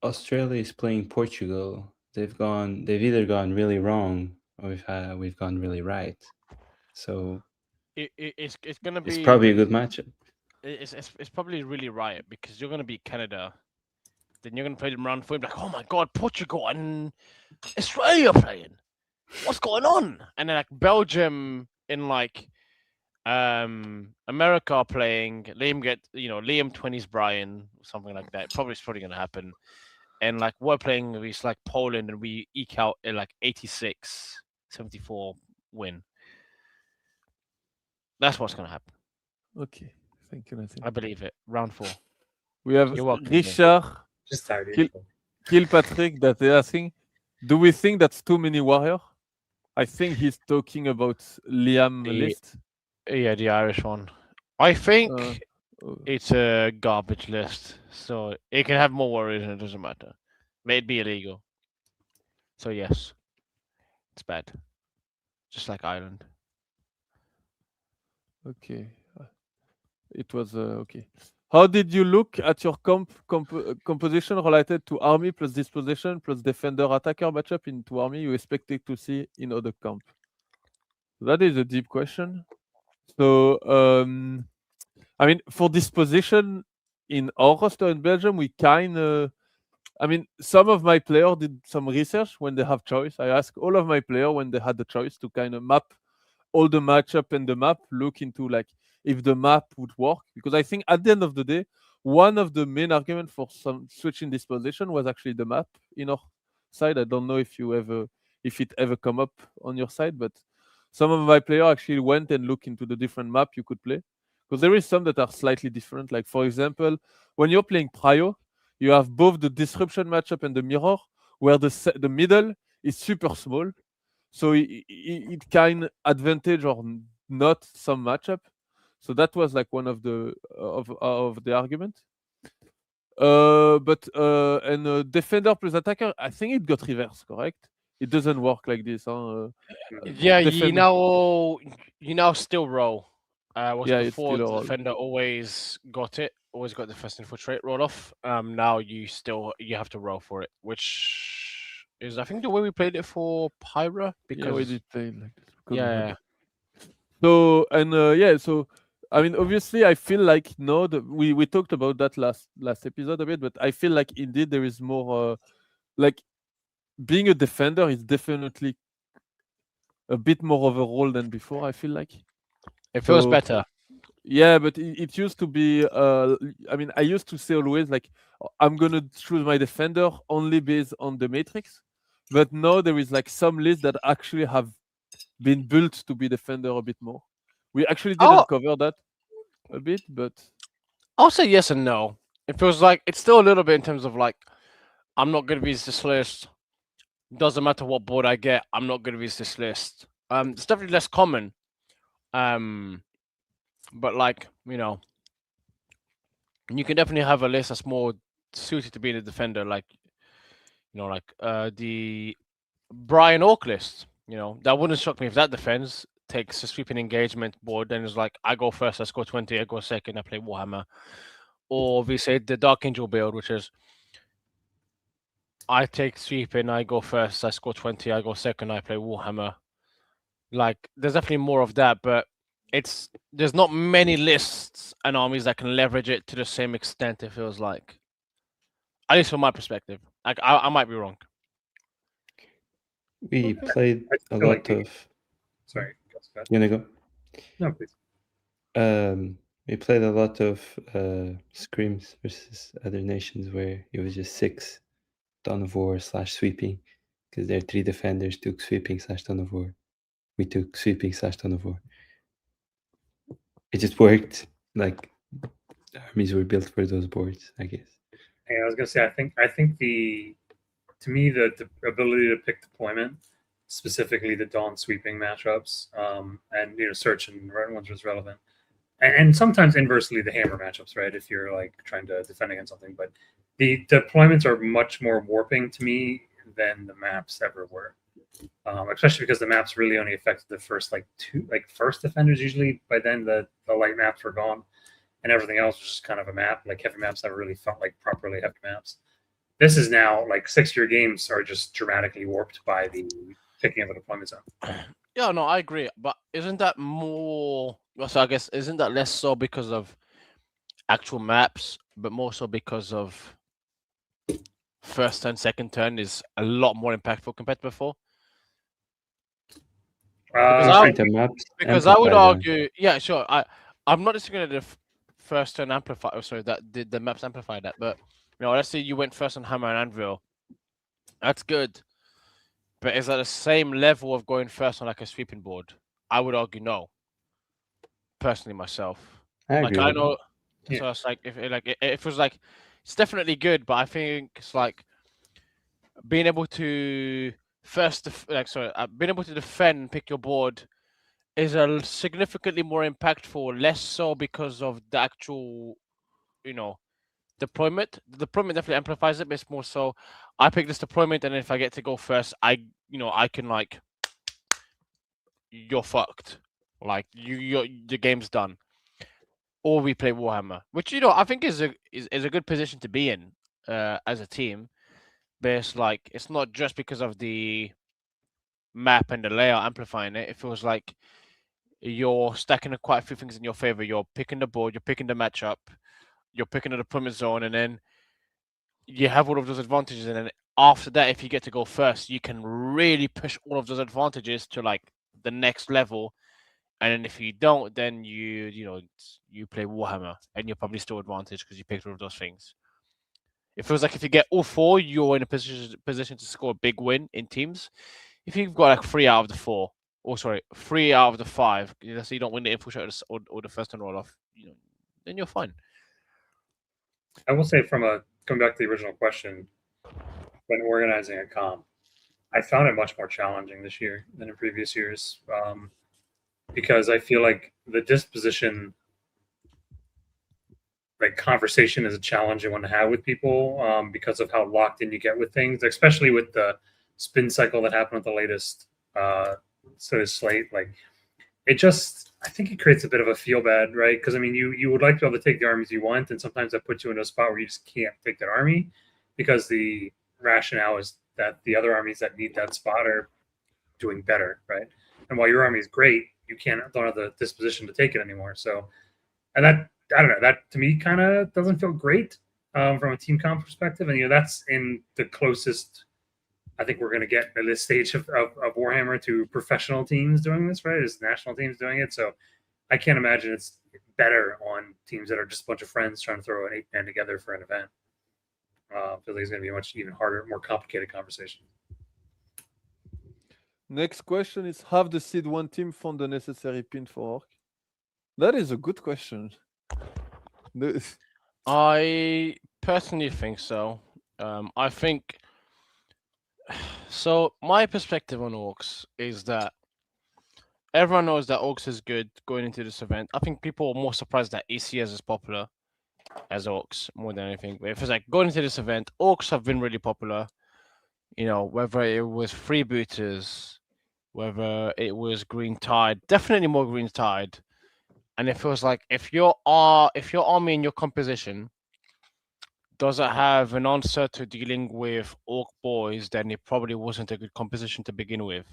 Australia is playing Portugal, they've either gone really wrong or we've gone really right. So It's gonna be it's probably a good matchup. it's probably really riot because you're gonna beat Canada, then you're gonna play them round 4, like, oh my god, Portugal and Australia playing. What's going on? And then like Belgium in like America are playing. Liam 20s Brian, something like that. It's probably gonna happen. And like we're playing with like Poland and we eke out a like 86-74 win. That's what's gonna happen. Okay, thank you, Nassim. I believe it. Round 4. We have You're welcome, man. Richard Just tired. Kilpatrick that is asking, do we think that's too many warrior? I think he's talking about Liam The- list. Yeah, the Irish one. I think Uh, it's a garbage list, so it can have more warriors and it doesn't matter. May it be illegal. So yes, it's bad. Just like Ireland. Okay. It was okay. How did you look at your composition related to army plus disposition plus defender attacker matchup into army you expected to see in other camp? That is a deep question. So I mean, for disposition in our roster in Belgium, we kind of. I mean, some of my players did some research when they have choice. I asked all of my players when they had the choice to kind of map all the matchup and the map, look into like if the map would work. Because I think at the end of the day, one of the main arguments for some switching disposition was actually the map in our side. I don't know if it ever come up on your side, but some of my players actually went and looked into the different map you could play. Because there is some that are slightly different. Like for example, when you're playing Prio, you have both the disruption matchup and the mirror, where the middle is super small. So it can advantage or not some matchup. So that was like one of the argument. But defender plus attacker, I think it got reversed, correct? It doesn't work like this. Yeah, Defender. you now still roll. Was Yeah, it's before still a the roll. defender always got the first infiltrate roll off. Now you have to roll for it, which is I think the way we played it for Pyra because Yeah, we did play it like this. because we had yeah, it. So and yeah, so I mean, obviously, I feel like no, we talked about that last episode a bit, but I feel like indeed there is more like being a defender is definitely a bit more of a role than before. I feel like it feels So- better. yeah, but it used to be. I mean, I used to say always like I'm gonna choose my defender only based on the matrix, but now there is like some lists that actually have been built to be defender a bit more. We actually didn't cover that a bit, but I'll say yes and no. It feels like it's still a little bit in terms of like I'm not gonna use this list. Doesn't matter what board I get, I'm not gonna use this list. It's definitely less common. But like, you can definitely have a list that's more suited to being a defender, like the Brian Oak list. That wouldn't shock me if that defends, takes a sweeping engagement board, then it's like I go first, I score 20, I go second, I play Warhammer. Or we say the Dark Angel build, which is I take sweeping, I go first, I score 20, I go second, I play Warhammer. Like there's definitely more of that, but there's not many lists and armies that can leverage it to the same extent, it feels like. At least from my perspective. Like I might be wrong. We played I a feel lot like of. Sorry, Gus, go ahead. You wanna No, please. go? We played a lot of scrims versus other nations where it was just 6 Dawn of War / sweeping because their 3 defenders took sweeping / Dawn of War. We took sweeping / Dawn of War. It just worked. Like armies were built for those boards, I guess. Yeah, I was gonna say I think to me the ability to pick deployment, specifically the Dawn sweeping matchups, and search and right ones was relevant, and sometimes inversely the hammer matchups, right? If you're like trying to defend against something, but the deployments are much more warping to me than the maps ever were. especially because the maps really only affected the first first defenders. Usually by then the light maps were gone, and everything else was just kind of a map. Like heavy maps never really felt like properly heavy maps. This is now like 6-year games are just dramatically warped by the picking of the deployment zone. Yeah, no, I agree. But isn't that more? So I guess isn't that less so because of actual maps, but more so because of first turn, second turn is a lot more impactful compared to before? Because I would argue, yeah, sure. I'm not disagreeing that the first turn amplify. Oh, sorry, that the maps amplify that. But let's say you went first on Hammer and Anvil. That's good. But is that the same level of going first on like a sweeping board? I would argue no. Personally, myself. I agree. I know. Yeah. So it's like if it was like it's definitely good, but I think it's like being able to being able to defend and pick your board is a significantly more impactful. Less so because of the actual, deployment. The deployment definitely amplifies it, but it's more so I pick this deployment, and if I get to go first, I can like you're fucked. Like the game's done. Or we play Warhammer, which I think is a good position to be in as a team. But it's like it's not just because of the map and the layout amplifying it. It feels like you're stacking quite a few things in your favor. You're picking the board, you're picking the matchup, you're picking the deployment zone, and then you have all of those advantages. And then after that, if you get to go first, you can really push all of those advantages to like the next level. And then if you don't, then you play Warhammer, and you're probably still advantaged because you picked all of those things. It feels like if you get all 4, you're in a position to score a big win in teams. If you've got like 3 out of the 4, or sorry, 3 out of the 5, let's say you don't win the infiltrate or the first turn roll off, then you're fine. I will say, going back to the original question, when organizing a comp, I found it much more challenging this year than in previous years. Because I feel like the disposition, like conversation, is a challenging one to have with people because of how locked in you get with things, especially with the spin cycle that happened with the latest sort of slate. Like I think it creates a bit of a feel bad, right? Because I mean, you would like to be able to take the armies you want, and sometimes that puts you in a spot where you just can't take that army because the rationale is that the other armies that need that spot are doing better, right? And while your army is great, you don't have the disposition to take it anymore. So, and that, I don't know, that to me kind of doesn't feel great from a team comp perspective. And that's in the closest I think we're going to get at this stage of Warhammer to professional teams doing this, right? As national teams doing it. So I can't imagine it's better on teams that are just a bunch of friends trying to throw an 8-man together for an event. I feel like it's going to be a much even harder, more complicated conversation. Next question is: have the Seed 1 team found the necessary pin for Orc? That is a good question. I personally think so. I think so. My perspective on Orcs is that everyone knows that Orcs is good going into this event. I think people are more surprised that ECS is popular as Orcs more than anything. But if it's like going into this event, Orcs have been really popular. Whether it was freebooters, whether it was Green Tide, definitely more Green Tide. And it feels like if your army in your composition doesn't have an answer to dealing with Orc boys, then it probably wasn't a good composition to begin with.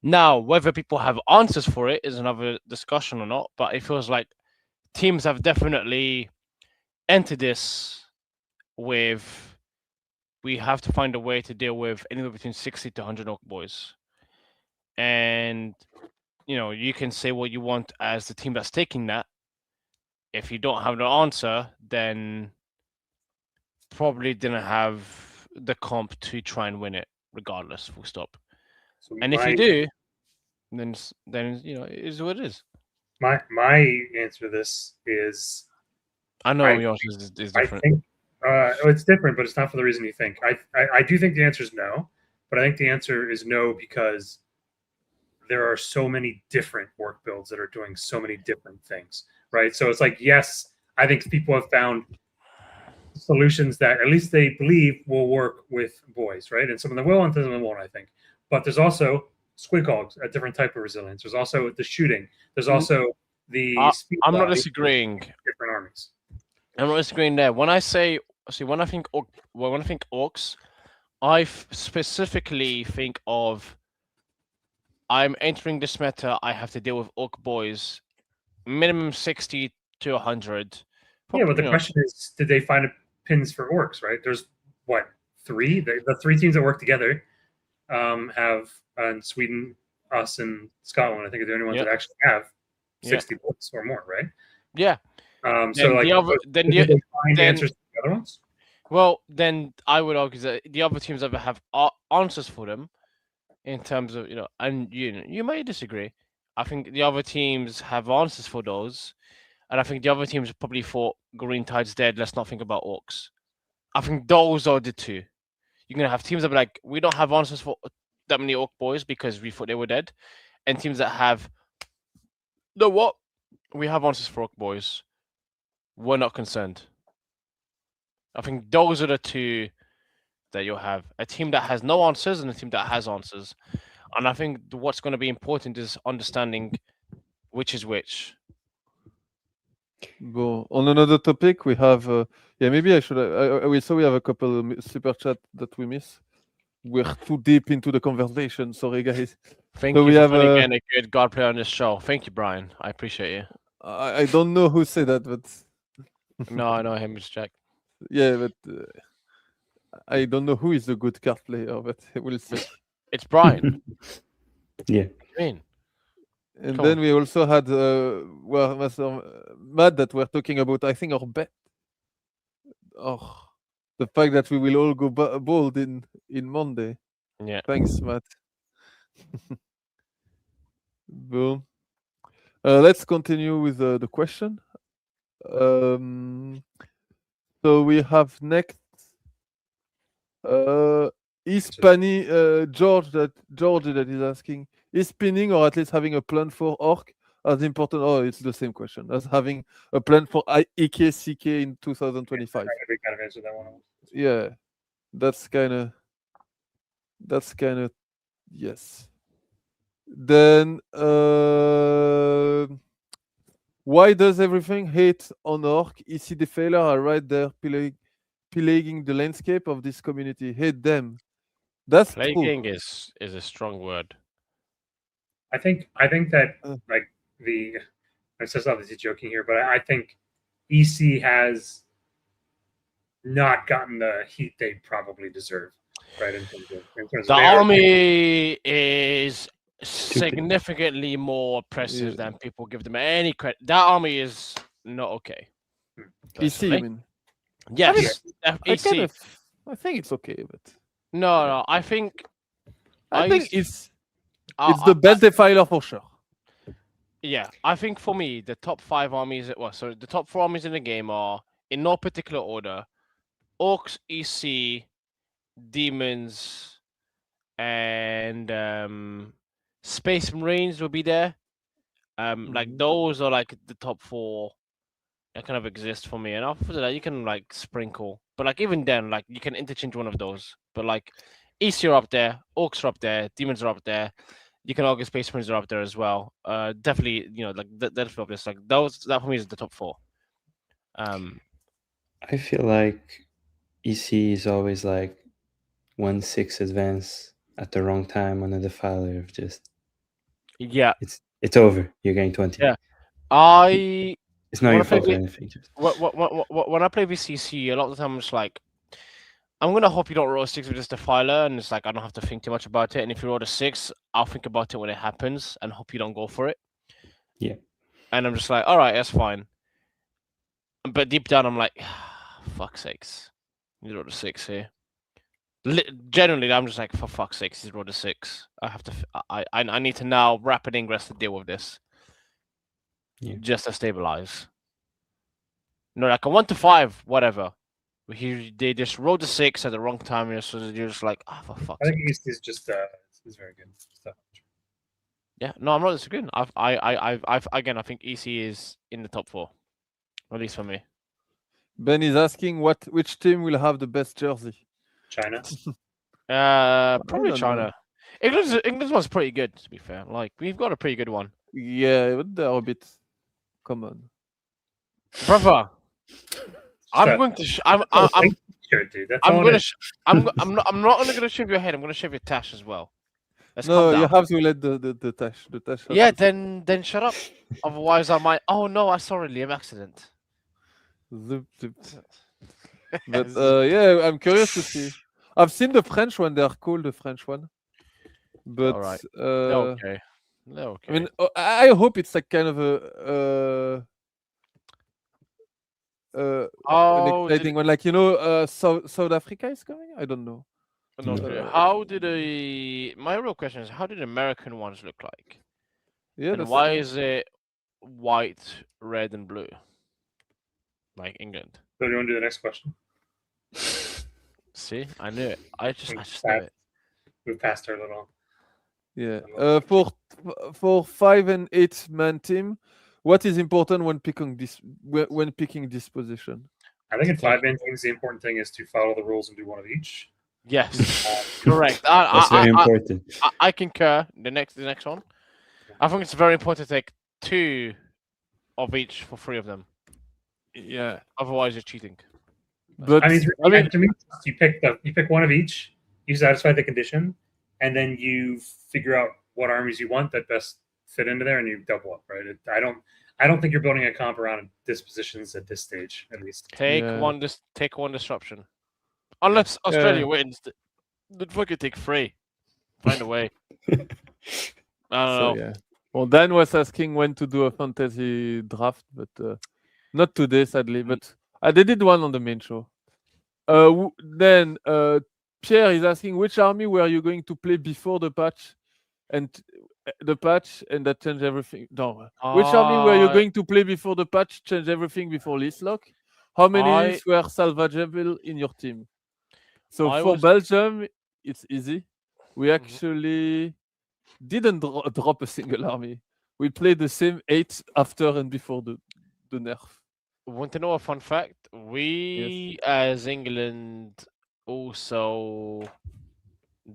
Now, whether people have answers for it is another discussion or not, but it feels like teams have definitely entered this with we have to find a way to deal with anywhere between 60 to 100 Orc boys. And, you can say what you want as the team that's taking that. If you don't have the answer, then probably didn't have the comp to try and win it, regardless, full stop. So and if you do, then it is what it is. My answer to this is... I know yours is different. I think it's different, but it's not for the reason you think. I do think the answer is no, but I think the answer is no because there are so many different work builds that are doing so many different things, right? So it's like, yes, I think people have found solutions that at least they believe will work with boys, right? And some of them will and some of them won't, I think. but there's also squid hogs, a different type of resilience. There's also the shooting. There's also the speed. I'm not body, disagreeing. different armies. I'm not disagreeing there. When I think orcs, I specifically think of I'm entering this meta. I have to deal with orc boys, minimum 60 to 100. Yeah, but the question is, did they find pins for orcs? Right? There's what, 3? The 3 teams that work together have Sweden, us, and Scotland. I think are the only ones that actually have 60 points or more, right? Yeah. So like, then find answers to the other ones. Well, then I would argue that the other teams ever have answers for them, in terms of and you may disagree. I think the other teams have answers for those, and I think the other teams probably thought Green Tide's dead. Let's not think about orcs. I think those are the two. You're gonna have teams that be like, we don't have answers for that many orc boys because we thought they were dead, and teams that have, no, what, we have answers for orc boys. We're not concerned. I think those are the two that you'll have. A team that has no answers and a team that has answers. And I think what's going to be important is understanding which is which. Go on another topic. We have, maybe I should. We saw we have a couple of super chat that we miss. We're too deep into the conversation. Sorry, guys. Thank So you we for have getting a good God player on this show. Thank you, Brian. I appreciate you. I don't know who said that, but No, I know him, Jack. yeah, but I don't know who is the good card player, but we'll see. It's Brian. Yeah. I mean, And Come then on. we also had Master Matt that we're talking about. I think our bet. Oh, the fact that we will all go bold in Monday. yeah. Thanks, Matt. Boom. Let's continue with the question. So we have next George that is asking, is spinning or at least having a plan for orc as important? Oh, it's the same question as having a plan for EKCK in 2025. We kind of answered that one. Yeah, that's kind of yes. Then why does everything hate on orc? EC the failure are right there plaguing the landscape of this community. Hate them. That's true. Plaguing is a strong word. I think that like I said obviously joking here, but I think EC has not gotten the heat they probably deserve, right? In terms The of army is significantly more oppressive than people give them any credit. That army is not okay. EC, you mean? Yes, EC. I think it's okay, but no, I think it's the best defiler for sure. Yeah, I think for me the top 5 armies. The top 4 armies in the game are, in no particular order, orcs, EC, demons, and Space Marines will be there. Like those are like the top 4 that kind of exist for me. And after that, you can like sprinkle, but like even then, like you can interchange one of those. But like EC are up there, orcs are up there, demons are up there. You can argue Space Marines are up there as well. Definitely, like that's obvious. Like that for me is the top 4. I feel like EC is always like 1/6 advance at the wrong time on a defiler of just it's over. You're getting 20. Yeah, it's not your fault or anything. When I play VCC, a lot of the time I'm just like, I'm gonna hope you don't roll a 6 with just defiler, and it's like I don't have to think too much about it. And if you roll a 6, I'll think about it when it happens, and hope you don't go for it. Yeah. And I'm just like, all right, that's fine. But deep down, I'm like, fuck sakes, you rolled a 6 here. Generally, I'm just like, for fuck's sake, he's rolled a 6. I have to. I need to now rapid ingress to deal with this. Yeah. Just to stabilize. No, like a 1 to 5, whatever. They just rolled a 6 at the wrong time, so you're just like, for fuck's sake. I think East is just it's very good stuff. Yeah, no, I'm not disagreeing. Again, I think EC is in the top 4, at least for me. Ben is asking which team will have the best jersey. China. Probably China. England's one's pretty good, to be fair. Like, we've got a pretty good one. Yeah, but they're a bit common. Brother, I'm So- going to. Sure, dude. That's I'm all gonna. it is. I'm not only gonna shave your head. I'm gonna shave your tash as well. Let's No, calm you down. have to let the tash. The tash. has Yeah, to- then shut up. Otherwise, I might. Oh no, I saw a Liam accident. Zip, zip. But yeah, I'm curious to see. I've seen the French one. They are cool, the French one. But Alright. uh, Okay. Okay. I mean, I hope it's like kind of an how did exciting one. Like South Africa is coming. I don't know. no, how did my real question is how did American ones look like? Yeah, And that's why true. is it white, red, and blue? Like England. So do you want to do the next question? See, I knew it. I just knew That- it. We've passed our little. Yeah. For 5 and 8 man team, what is important when picking this position? I think in 5-man teams, the important thing is to follow the rules and do one of each. Yes, correct. That's very important. I concur. The next one. I think it's very important to take 2 of each for 3 of them. Yeah. Otherwise, you're cheating. But I mean, to me, you pick one of each. You satisfy the condition, and then you figure out what armies you want that best fit into there, and you double up. Right? I don't think you're building a comp around dispositions at this stage, at least. Take Yeah. one disruption. Unless Australia wins, then fucking take 3. Find a way. I don't know. yeah. Well, Dan was asking when to do a fantasy draft, but not today, sadly. But they did one on the main show. Then Pierre is asking which army were you going to play before the patch, and that changed everything. No, which army were you going to play before the patch changed everything before list lock? How many lists were salvageable in your team? So for Belgium, it's easy. We actually didn't drop a single army. We played the same 8 after and before the nerf. Want to know a fun fact? We, as England, also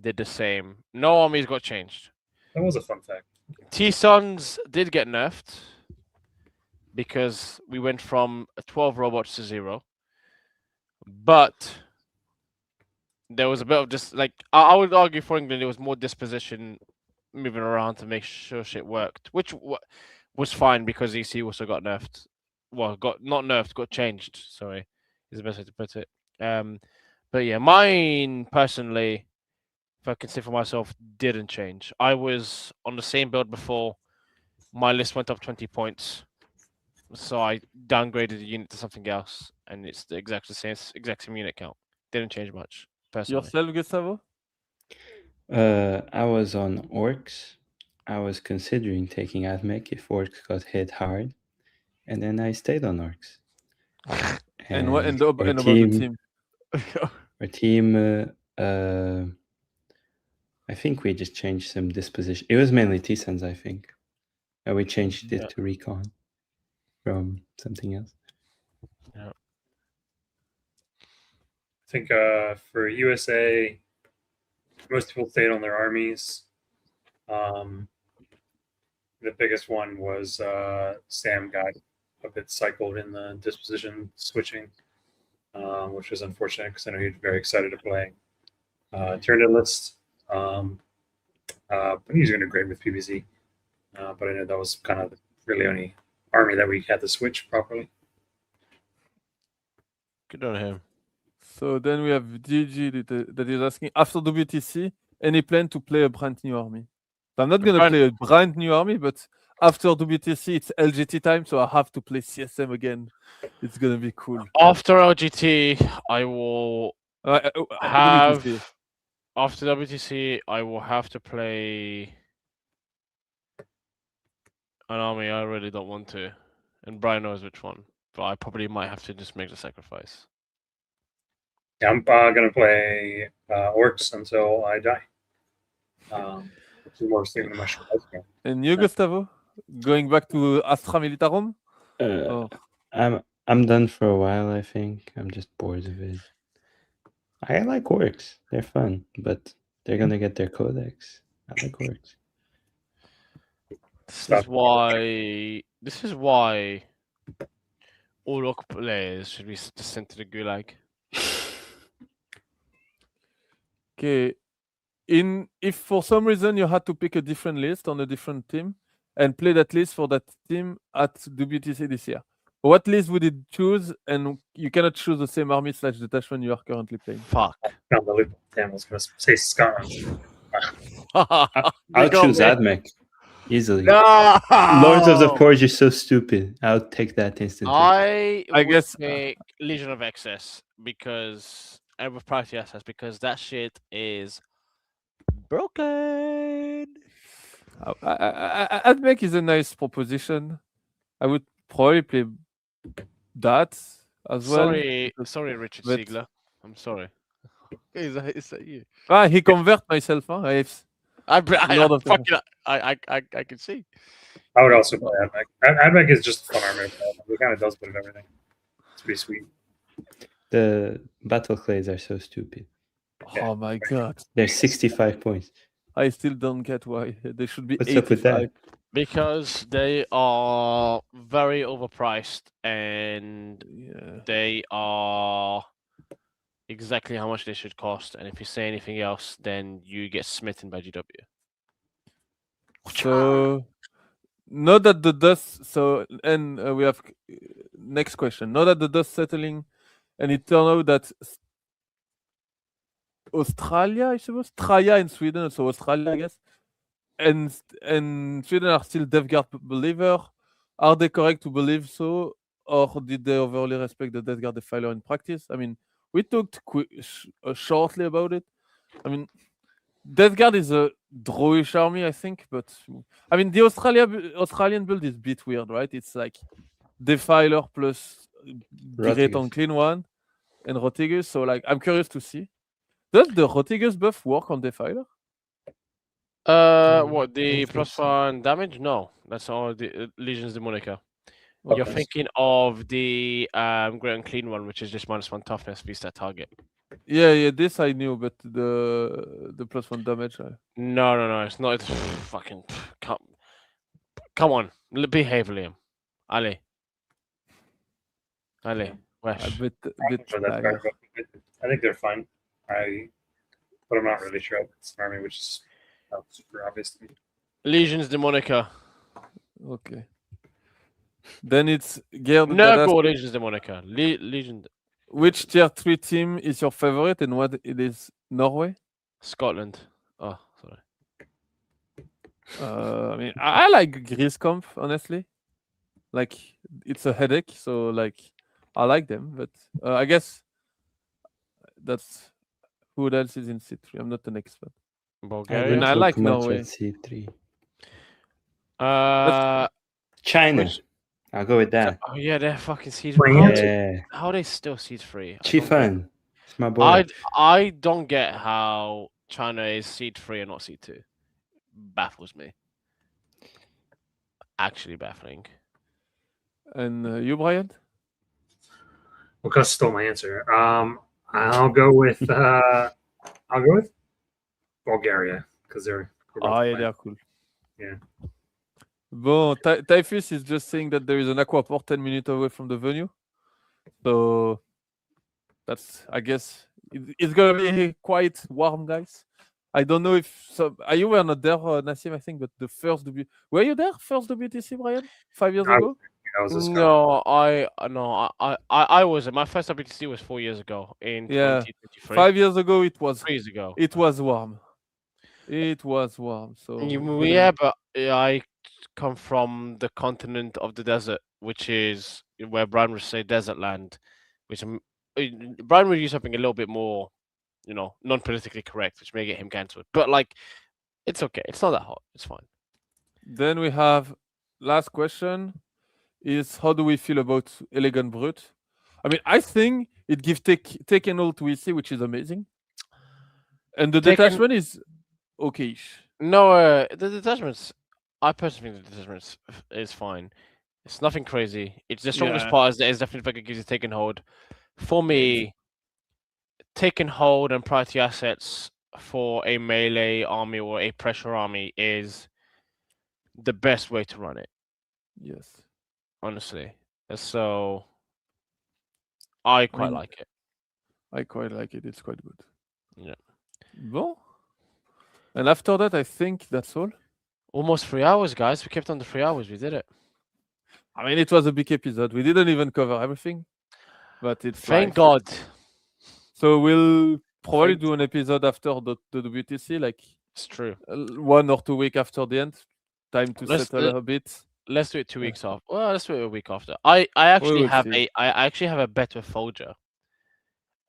did the same. No armies got changed. That was a fun fact. T-Sons did get nerfed because we went from 12 robots to 0. But there was a bit of just like I would argue for England, there was more disposition moving around to make sure shit worked, which was fine because EC also got nerfed. Well, got not nerfed, got changed. Sorry, is the best way to put it. But yeah, mine personally, if I can say for myself, didn't change. I was on the same build before. My list went up 20 points, so I downgraded the unit to something else, and it's the exact same unit count. Didn't change much. Personally. Yourself, Gustavo? I was on orcs. I was considering taking Admech if orcs got hit hard, and then I stayed on orcs. And what? And about the team? Our team, I think we just changed some disposition. It was mainly T-Sens, I think. We changed it to recon from something else. Yeah. I think for USA, most people stayed on their armies. The biggest one was Sam got a bit cycled in the disposition switching, which was unfortunate because I know he's very excited to play. Turned in list, but he's going to do great with PBZ. But I know that was kind of really only army that we had to switch properly. Good on him. So then we have GG that is asking, after WTC, any plan to play a brand new army? So I'm not going to play a brand new army, but after WTC, it's LGT time, so I have to play CSM again. It's going to be cool. After LGT, I will have... WTC. After WTC, I will have to play an army I really don't want to. And Brian knows which one. But I probably might have to just make the sacrifice. Yeah, I'm going to play orcs until I die. More than my and you, Gustavo? Going back to Astra Militarum? I'm done for a while, I think. I'm just bored of it. I like orcs. They're fun, but they're going to get their codex. I like works. This is why all local players should be just sent to the gulag. Okay. If for some reason you had to pick a different list on a different team and play that list for that team at WTC this year, what list would you choose? And you cannot choose the same army / detachment you are currently playing. Fuck. Found the loophole. Damn, I was going to say Scotland. I'll choose Admech easily. No! Lords of the Forge is so stupid. I'll take that instantly. I would guess- pick Legion of Excess because and with Priority Access because that shit is broken. Admech is a nice proposition. I would probably play that as well. Sorry, Richard but- Siegler. I'm sorry. Is that you? He convert myself. Huh? Lord of the- I can see. I would also play Admech. Admech is just a fun army. It kind of does a bit of everything. It's pretty sweet. The battle clays are so stupid. Oh my god! They're 65 points. I still don't get why they should be What's 85. up with that? Because they are very overpriced and Yeah. they are exactly how much they should cost. And if you say anything else, then you get smitten by GW. So now that the dust, we have next question. Now that the dust settling, and it turned out that Australia, I suppose, Traya and Sweden, so Australia, I guess, and Sweden are still Death Guard believer. Are they correct to believe so, or did they overly respect the Death Guard defiler in practice? I mean, we talked shortly about it. I mean, Death Guard is a drawish army, I think, but I mean, the Australian build is a bit weird, right? It's like Defiler plus Great on Rotigus. Clean One and Rotigus. So, like, I'm curious to see. Does the Rotigus buff work on Defiler? What the think plus so. 1 damage? No, that's all the Legions Demonica. You're Okay. thinking of the Great and Clean One, which is just -1 toughness beast that target. Yeah, this I knew, but the plus 1 damage. No, it's not. It's fucking come on, behave, Liam. Ali, Wesh. A bit For that card, but I think they're fine. But I'm not really sure. It's an army which is not super obvious to me. Legions Demonica. Okay. Then it's Gerd. No, go Legions Demonica. Legion Which tier 3 team is your favorite and what it is? Norway? Scotland. Oh, sorry. I mean, I like Griscomp, honestly. Like, it's a headache, so like, I like them, but I guess that's who else is in C3. I'm not an expert. Bulgaria. I don't like look much Norway. at C3. Uh, China. which- I'll go with that. oh yeah, they're fucking seed. Wait, Yeah. How are they still seed free? Chifan. It's my boy. I don't get how China is seed 3 and not seed 2. Baffles me. Actually baffling. And you, Brian? Well, Gus stole my answer. I'll go with Bulgaria because they're Oh, yeah, they're cool. Yeah. Bon, Typhus is just saying that there is an aquaport 10 minutes away from the venue. So that's, I guess, it's going to be quite warm, guys. I don't know if you were not there, Nassim, I think, but the first were you there? First WTC, Brian? 5 years I- ago? I was just No, I was. My first WTC was 4 years ago in Yeah. 2023. 5 years ago, it was 3 years ago. It was warm. It was warm. So Yeah, but I come from the continent of the desert, which is where Brian would say desert land, which Brian would use something a little bit more, non-politically correct, which may get him cancelled. But like, it's okay. It's not that hot. It's fine. Then we have last question is how do we feel about Elegant Brute? I mean, I think it gives Taken all to EC, which is amazing. And the Taken- detachment is okay-ish. No, the detachments. I personally think the detachments is fine. It's nothing crazy. It's the strongest Yeah. part is definitely the fact it gives you take and hold. For me, take and hold and priority assets for a melee army or a pressure army is the best way to run it, Yes. honestly. So I quite mean- like it. I quite like it. It's quite good. Yeah. Bon. And after that, I think that's all. Almost 3 hours, guys. We kept on the 3 hours. We did it. I mean, it was a big episode. We didn't even cover everything, but it's Thank life. God. So we'll probably Thank- do an episode after the WTC, like It's true. 1 or 2 weeks after the end. Time to Let's settle a bit. Let's do it 2 Yeah. weeks off. Well, let's do it a week after. I actually will have see. I actually have a bet with Folger.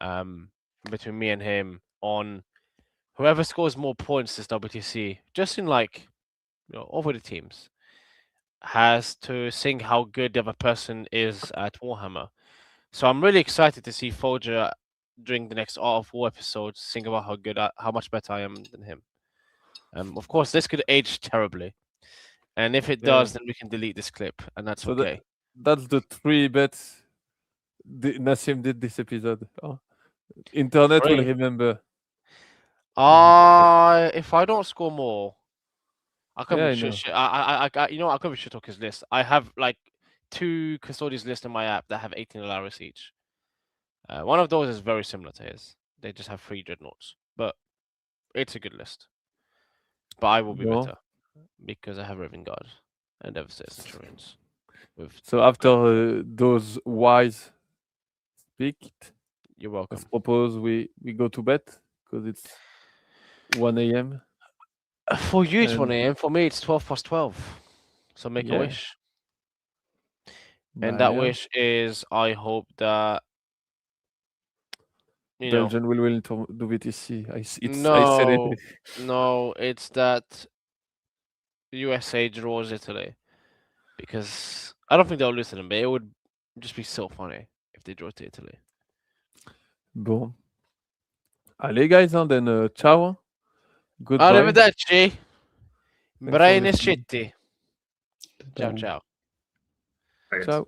Between me and him on whoever scores more points this WTC, just in like over the teams, has to sing how good the other person is at Warhammer. So I'm really excited to see Folger during the next Art of War episode sing about how much better I am than him. Of course, this could age terribly, and if it does, then we can delete this clip, and that's So okay. That's the 3 bets Nassim did this episode. Oh. Internet will 3. remember. If I don't score more, I can Yeah, I be know. I can be shit talk his list. I have like 2 custodians list in my app that have 18 Alaris each. One of those is very similar to his. They just have 3 dreadnoughts, but it's a good list. But I will be Bon. better because I have Raven Guard and Devastator Centurions. So after those wise speaked, You're I welcome. propose we go to bed because it's 1 a.m. For you, it's 1 And- a.m. For me, it's 12 past 12. So make a Yeah. wish. And that yeah. wish is I hope that Belgium will win to WTC. I said No, it. no, it's that USA draws Italy. Because I don't think they'll lose to them, but it would just be so funny if they draw to Italy. Bon. Allez, guys, hein, then ciao. Goodbye. Arrivederci. for Brain listening. shitty. Ciao, ciao. I guess. Ciao.